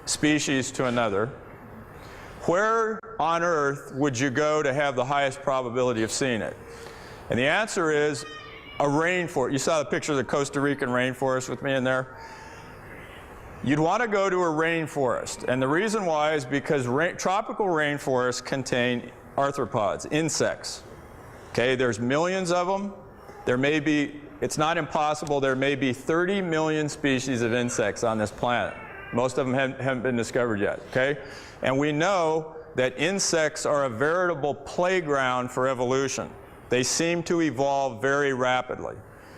[SPEAKER 2] species to another, where on earth would you go to have the highest probability of seeing it? And the answer is a rainforest. You saw the picture of the Costa Rican rainforest with me in there? you'd want to go to a rainforest. And the reason why is because tropical rainforests contain arthropods, insects. Okay, there's millions of them. There may be, it's not impossible, there may be 30 million species of insects on this planet. Most of them haven't been discovered yet, okay? And we know that insects are a veritable playground for evolution. They seem to evolve very rapidly,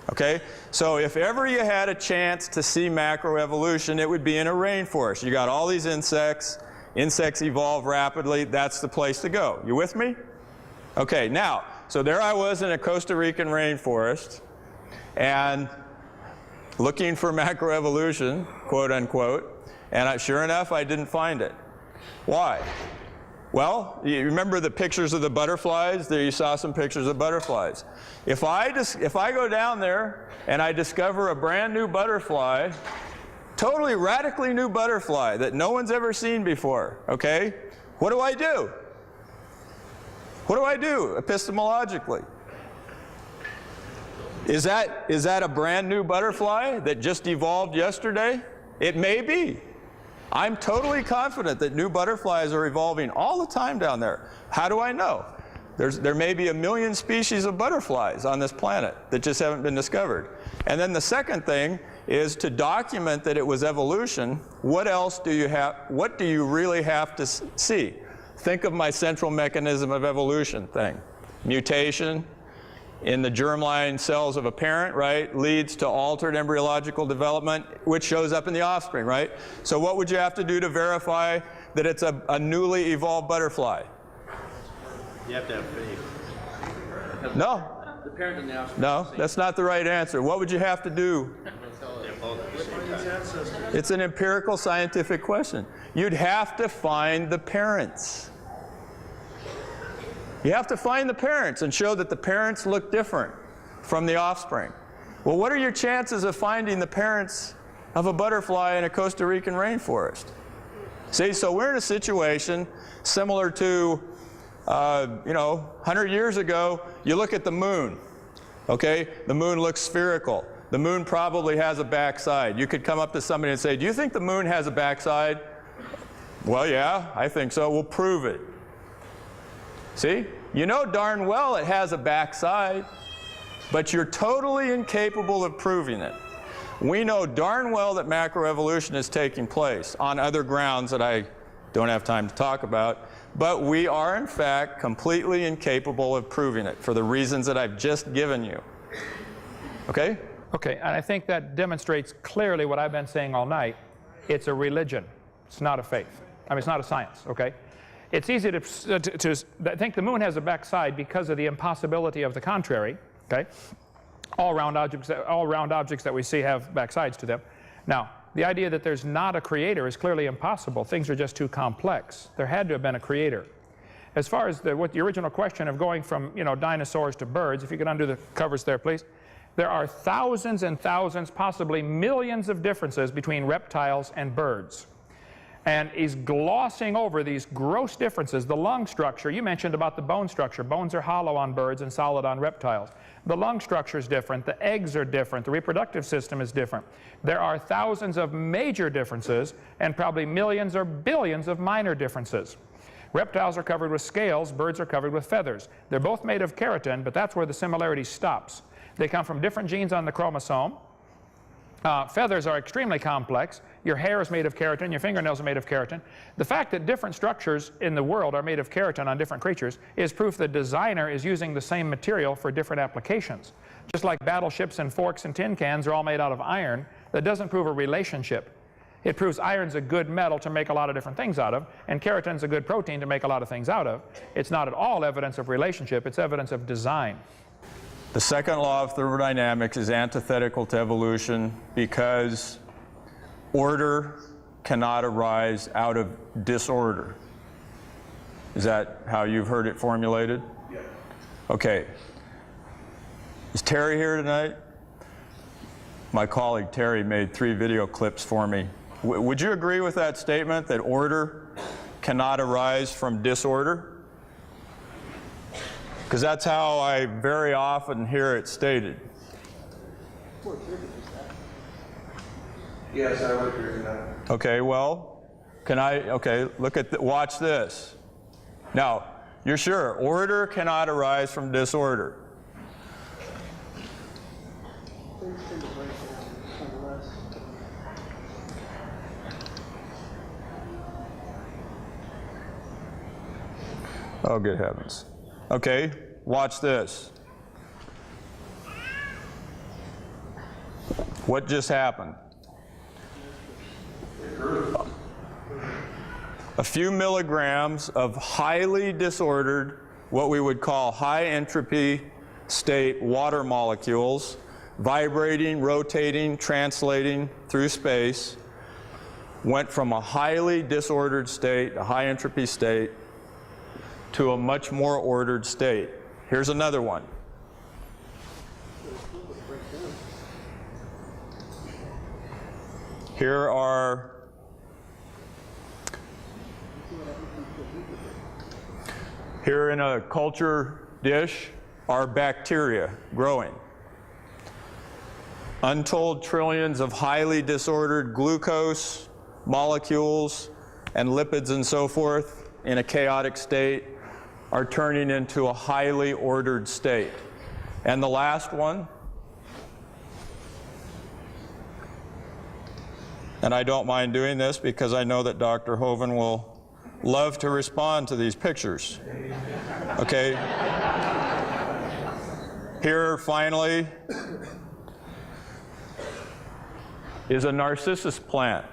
[SPEAKER 2] okay? So if ever you had a chance to see macroevolution, it would be in a rainforest. You got all these insects, insects evolve rapidly, that's the place to go. You with me? Okay, now, so there I was in a Costa Rican rainforest, and looking for macroevolution, quote unquote, and sure enough, I didn't find it. Why? Well, you remember the pictures of the butterflies? There you saw some pictures of butterflies. If I go down there and I discover a brand new butterfly, totally radically new butterfly that no one's ever seen before, okay? What do I do? What do I do epistemologically? Is that a brand new butterfly that just evolved yesterday? It may be. I'm totally confident that new butterflies are evolving all the time down there. How do I know? There may be 1 million species of butterflies on this planet that just haven't been discovered. And then the second thing is to document that it was evolution. What else do you have? What do you really have to see? Think of my central mechanism of evolution thing. Mutation in the germline cells of a parent, right, leads to altered embryological development, which shows up in the offspring, right? So what would you have to do to verify that it's a newly evolved butterfly?
[SPEAKER 6] You have to have faith.
[SPEAKER 2] No.
[SPEAKER 5] The parent and the offspring.
[SPEAKER 2] No, that's not the right answer. What would you have to do? It's an empirical scientific question. You'd have to find the parents. You have to find the parents and show that the parents look different from the offspring. Well, what are your chances of finding the parents of a butterfly in a Costa Rican rainforest? See, so we're in a situation similar to, 100 years ago, you look at the moon, okay? The moon looks spherical. The moon probably has a backside. You could come up to somebody and say, do you think the moon has a backside? Well, yeah, I think so. We'll prove it. See? You know darn well it has a backside, but you're totally incapable of proving it. We know darn well that macroevolution is taking place on other grounds that I don't have time to talk about, but we are in fact completely incapable of proving it for the reasons that I've just given you. Okay?
[SPEAKER 4] Okay, and I think that demonstrates clearly what I've been saying all night. It's a religion. It's not a faith. I mean, it's not a science, okay? It's easy to think the moon has a backside because of the impossibility of the contrary, okay? All round objects that we see have backsides to them. Now, the idea that there's not a creator is clearly impossible. Things are just too complex. There had to have been a creator. As far as the original question of going from, dinosaurs to birds, if you could undo the covers there, please. There are thousands and thousands, possibly millions of differences between reptiles and birds. And he's glossing over these gross differences. The lung structure, you mentioned about the bone structure. Bones are hollow on birds and solid on reptiles. The lung structure is different. The eggs are different. The reproductive system is different. There are thousands of major differences and probably millions or billions of minor differences. Reptiles are covered with scales. Birds are covered with feathers. They're both made of keratin, but that's where the similarity stops. They come from different genes on the chromosome. Feathers are extremely complex. Your hair is made of keratin. Your fingernails are made of keratin. The fact that different structures in the world are made of keratin on different creatures is proof the designer is using the same material for different applications. Just like battleships and forks and tin cans are all made out of iron, that doesn't prove a relationship. It proves iron's a good metal to make a lot of different things out of, and keratin's a good protein to make a lot of things out of. It's not at all evidence of relationship. It's evidence of design.
[SPEAKER 2] The second law of thermodynamics is antithetical to evolution because order cannot arise out of disorder. Is that how you've heard it formulated? Yes. Okay. Is Terry here tonight? My colleague Terry made 3 video clips for me. Would you agree with that statement that order cannot arise from disorder? Because that's how I very often hear it stated.
[SPEAKER 6] Yes, I would agree with that.
[SPEAKER 2] Okay, well, watch this. Now, you're sure, order cannot arise from disorder. Oh, good heavens. Okay, watch this. What just happened? A few milligrams of highly disordered, what we would call high entropy state water molecules, vibrating, rotating, translating through space, went from a highly disordered state, a high entropy state, to a much more ordered state. Here's another one. Here in a culture dish are bacteria growing. Untold trillions of highly disordered glucose molecules and lipids and so forth in a chaotic state are turning into a highly ordered state. And the last one, and I don't mind doing this because I know that Dr. Hovind will love to respond to these pictures. Okay? Here, finally, is a narcissus plant.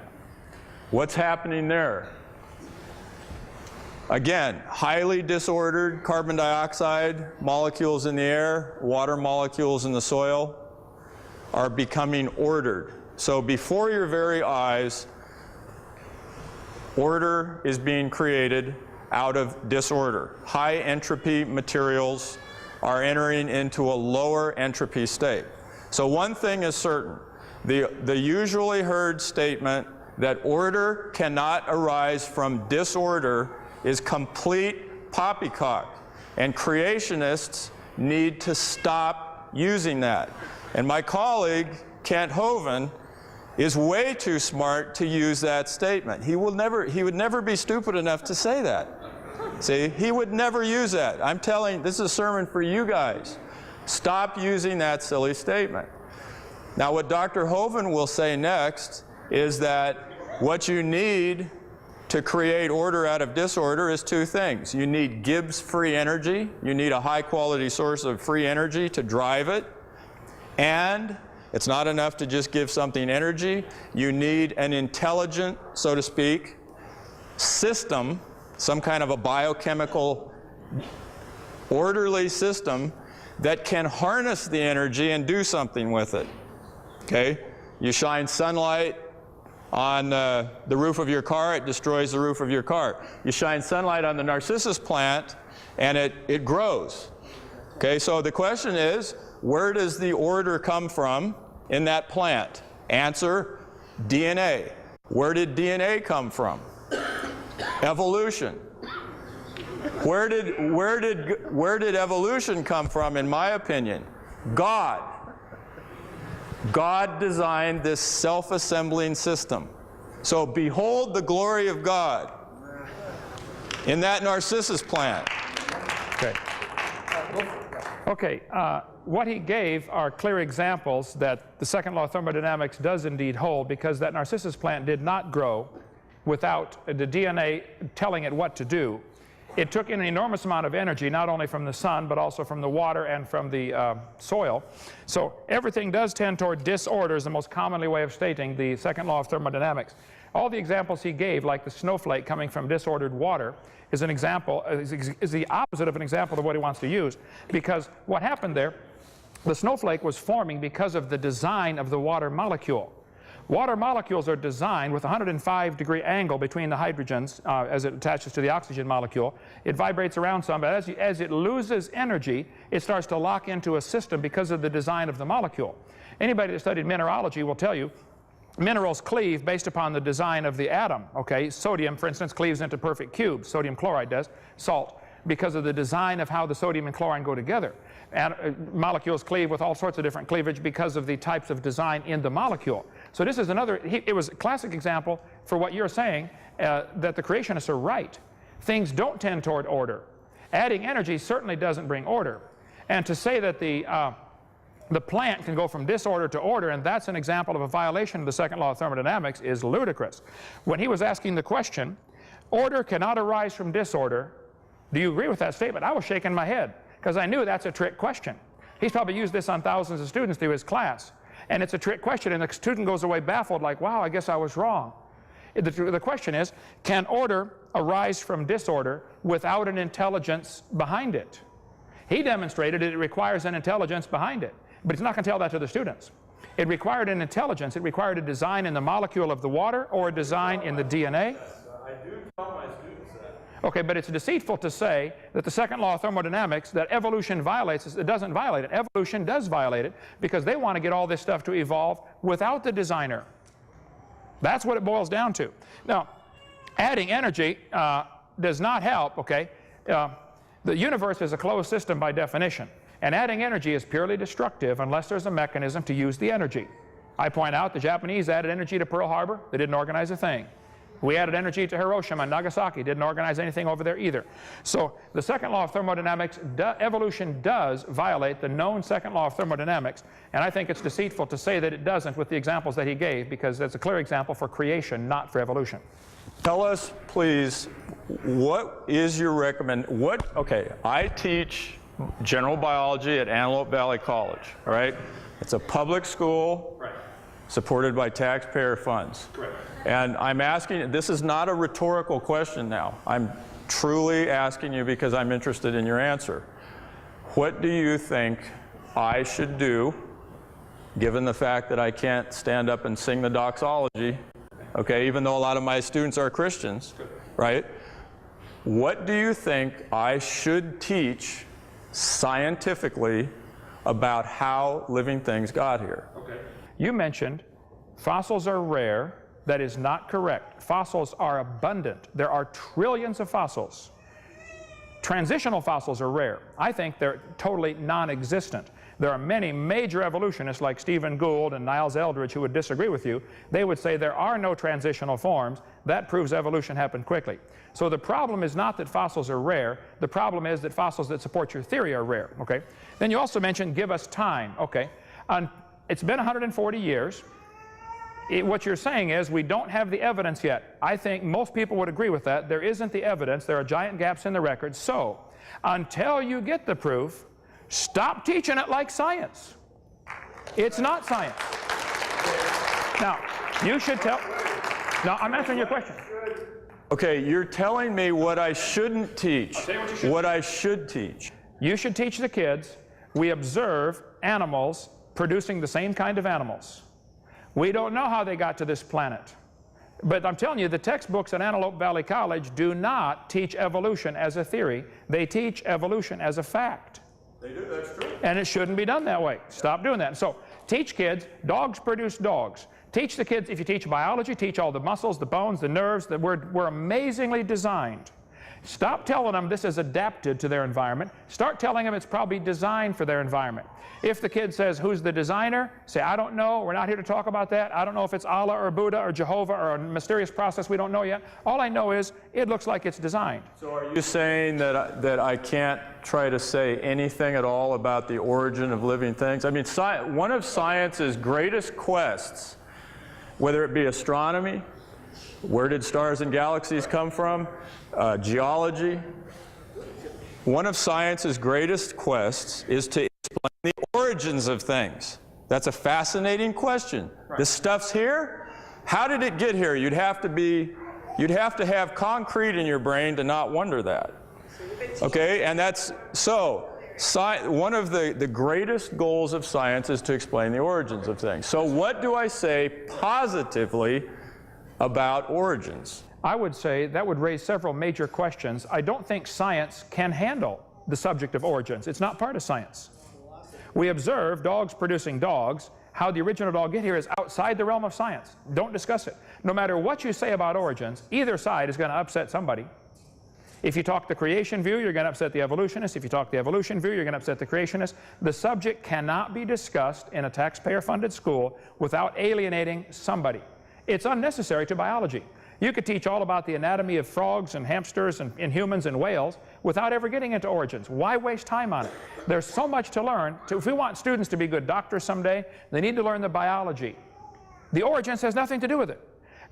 [SPEAKER 2] What's happening there? Again, highly disordered carbon dioxide molecules in the air, water molecules in the soil are becoming ordered. So before your very eyes, order is being created out of disorder. High entropy materials are entering into a lower entropy state. So one thing is certain, the usually heard statement that order cannot arise from disorder is complete poppycock, and creationists need to stop using that. And my colleague, Kent Hovind, is way too smart to use that statement. He would never be stupid enough to say that. See, he would never use that. I'm telling, this is a sermon for you guys. Stop using that silly statement. Now what Dr. Hovind will say next is that what you need to create order out of disorder is two things. You need Gibbs free energy. You need a high quality source of free energy to drive it. And it's not enough to just give something energy. You need an intelligent, so to speak, system, some kind of a biochemical, orderly system that can harness the energy and do something with it. Okay? You shine sunlight on the roof of your car, it destroys the roof of your car. You shine sunlight on the narcissus plant, and it grows. Okay, so the question is, where does the order come from in that plant? Answer, DNA. Where did DNA come from? Evolution. Where did evolution come from, in my opinion? God. God designed this self-assembling system. So behold the glory of God in that narcissus plant.
[SPEAKER 4] Okay. Okay, what he gave are clear examples that the second law of thermodynamics does indeed hold, because that narcissus plant did not grow without the DNA telling it what to do. It took in an enormous amount of energy, not only from the sun, but also from the water and from the soil. So everything does tend toward disorder, is the most commonly way of stating the second law of thermodynamics. All the examples he gave, like the snowflake coming from disordered water, is an example, is the opposite of an example of what he wants to use. Because what happened there, the snowflake was forming because of the design of the water molecule. Water molecules are designed with a 105-degree angle between the hydrogens as it attaches to the oxygen molecule. It vibrates around some, but as it loses energy, it starts to lock into a system because of the design of the molecule. Anybody that studied mineralogy will tell you minerals cleave based upon the design of the atom. Okay, sodium, for instance, cleaves into perfect cubes. Sodium chloride does, salt, because of the design of how the sodium and chlorine go together. And molecules cleave with all sorts of different cleavage because of the types of design in the molecule. So this is another, it was a classic example for what you're saying, that the creationists are right. Things don't tend toward order. Adding energy certainly doesn't bring order. And to say that the plant can go from disorder to order, and that's an example of a violation of the second law of thermodynamics, is ludicrous. When he was asking the question, order cannot arise from disorder, do you agree with that statement? I was shaking my head, because I knew that's a trick question. He's probably used this on thousands of students through his class, and it's a trick question, and the student goes away baffled like, wow, I guess I was wrong. The question is, can order arise from disorder without an intelligence behind it? He demonstrated it requires an intelligence behind it, but he's not going to tell that to the students. It required an intelligence. It required a design in the molecule of the water or a design in the DNA.
[SPEAKER 2] I do tell my students that.
[SPEAKER 4] Okay, but it's deceitful to say that the second law of thermodynamics, that evolution violates it. It doesn't violate it. Evolution does violate it, because they want to get all this stuff to evolve without the designer. That's what it boils down to. Now, adding energy does not help, okay? The universe is a closed system by definition, and adding energy is purely destructive unless there's a mechanism to use the energy. I point out the Japanese added energy to Pearl Harbor. They didn't organize a thing. We added energy to Hiroshima and Nagasaki. Didn't organize anything over there either. So the second law of thermodynamics, evolution does violate the known second law of thermodynamics, and I think it's deceitful to say that it doesn't with the examples that he gave, because that's a clear example for creation, not for evolution.
[SPEAKER 2] Tell us, please, what is your okay, I teach general biology at Antelope Valley College, all right? It's a public school, right, supported by taxpayer funds.
[SPEAKER 4] Correct.
[SPEAKER 2] And I'm asking, this is not a rhetorical question now. I'm truly asking you because I'm interested in your answer. What do you think I should do, given the fact that I can't stand up and sing the doxology, okay, even though a lot of my students are Christians, right? What do you think I should teach scientifically about how living things got here?
[SPEAKER 4] Okay. You mentioned fossils are rare. That is not correct. Fossils are abundant. There are trillions of fossils. Transitional fossils are rare. I think they're totally non-existent. There are many major evolutionists like Stephen Gould and Niles Eldredge who would disagree with you. They would say there are no transitional forms. That proves evolution happened quickly. So the problem is not that fossils are rare. The problem is that fossils that support your theory are rare. Okay? Then you also mentioned give us time. Okay? It's been 140 years. What you're saying is we don't have the evidence yet. I think most people would agree with that. There isn't the evidence. There are giant gaps in the record. So until you get the proof, stop teaching it like science. It's not science. Now, you should tell. Now, I'm answering your question.
[SPEAKER 2] Okay, you're telling me what I shouldn't teach.
[SPEAKER 4] I'll tell you what you should.
[SPEAKER 2] What I should teach.
[SPEAKER 4] You should teach the kids we observe animals producing the same kind of animals. We don't know how they got to this planet. But I'm telling you, the textbooks at Antelope Valley College do not teach evolution as a theory. They teach evolution as a fact.
[SPEAKER 2] They do, that's true.
[SPEAKER 4] And it shouldn't be done that way. Stop doing that. So teach kids, dogs produce dogs. Teach the kids, if you teach biology, teach all the muscles, the bones, the nerves, that we're amazingly designed. Stop telling them this is adapted to their environment. Start telling them it's probably designed for their environment. If the kid says, who's the designer? Say, I don't know. We're not here to talk about that. I don't know if it's Allah or Buddha or Jehovah or a mysterious process we don't know yet. All I know is it looks like it's designed.
[SPEAKER 2] So are you saying that I can't try to say anything at all about the origin of living things? I mean, one of science's greatest quests, whether it be astronomy, where did stars and galaxies come from, geology, one of science's greatest quests is to explain the origins of things. That's a fascinating question. Right. This stuff's here. How did it get here? You'd have to have concrete in your brain to not wonder that. Okay, and that's so. One of the greatest goals of science is to explain the origins of things. So what do I say positively about origins?
[SPEAKER 4] I would say that would raise several major questions. I don't think science can handle the subject of origins. It's not part of science. We observe dogs producing dogs. How the original dog get here is outside the realm of science. Don't discuss it. No matter what you say about origins, either side is going to upset somebody. If you talk the creation view, you're going to upset the evolutionists. If you talk the evolution view, you're going to upset the creationists. The subject cannot be discussed in a taxpayer-funded school without alienating somebody. It's unnecessary to biology. You could teach all about the anatomy of frogs and hamsters and humans and whales without ever getting into origins. Why waste time on it? There's so much to learn. If we want students to be good doctors someday, they need to learn the biology. The origins has nothing to do with it.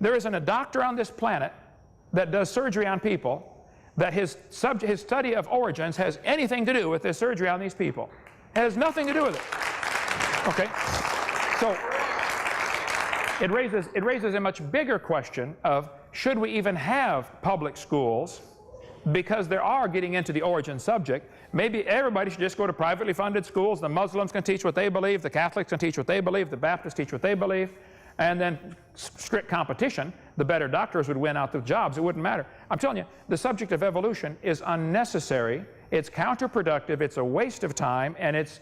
[SPEAKER 4] There isn't a doctor on this planet that does surgery on people that his study of origins has anything to do with this surgery on these people. It has nothing to do with it. Okay? So it raises a much bigger question of, should we even have public schools? Because they are getting into the origin subject. Maybe everybody should just go to privately funded schools. The Muslims can teach what they believe, the Catholics can teach what they believe, the Baptists teach what they believe, and then strict competition. The better doctors would win out the jobs. It wouldn't matter. I'm telling you, the subject of evolution is unnecessary. It's counterproductive. It's a waste of time, and it's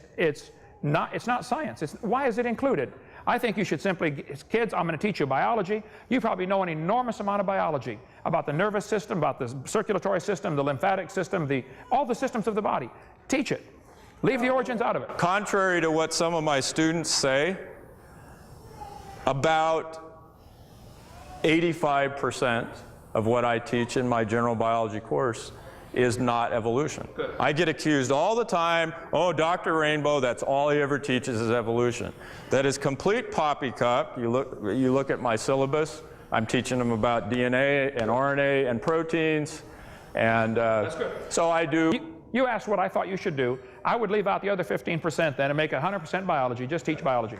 [SPEAKER 4] not science. Why is it included? I think you should simply, kids, I'm going to teach you biology. You probably know an enormous amount of biology about the nervous system, about the circulatory system, the lymphatic system, all the systems of the body. Teach it. Leave the origins out of it.
[SPEAKER 2] Contrary to what some of my students say, about 85% of what I teach in my general biology course is not evolution.
[SPEAKER 4] Good.
[SPEAKER 2] I get accused all the time, oh, Dr. Rainbow, that's all he ever teaches is evolution. That is complete poppycock. You look at my syllabus, I'm teaching them about DNA and RNA and proteins, and
[SPEAKER 4] That's good.
[SPEAKER 2] so I do.
[SPEAKER 4] You asked what I thought you should do. I would leave out the other 15% then and make 100% biology. Just teach biology.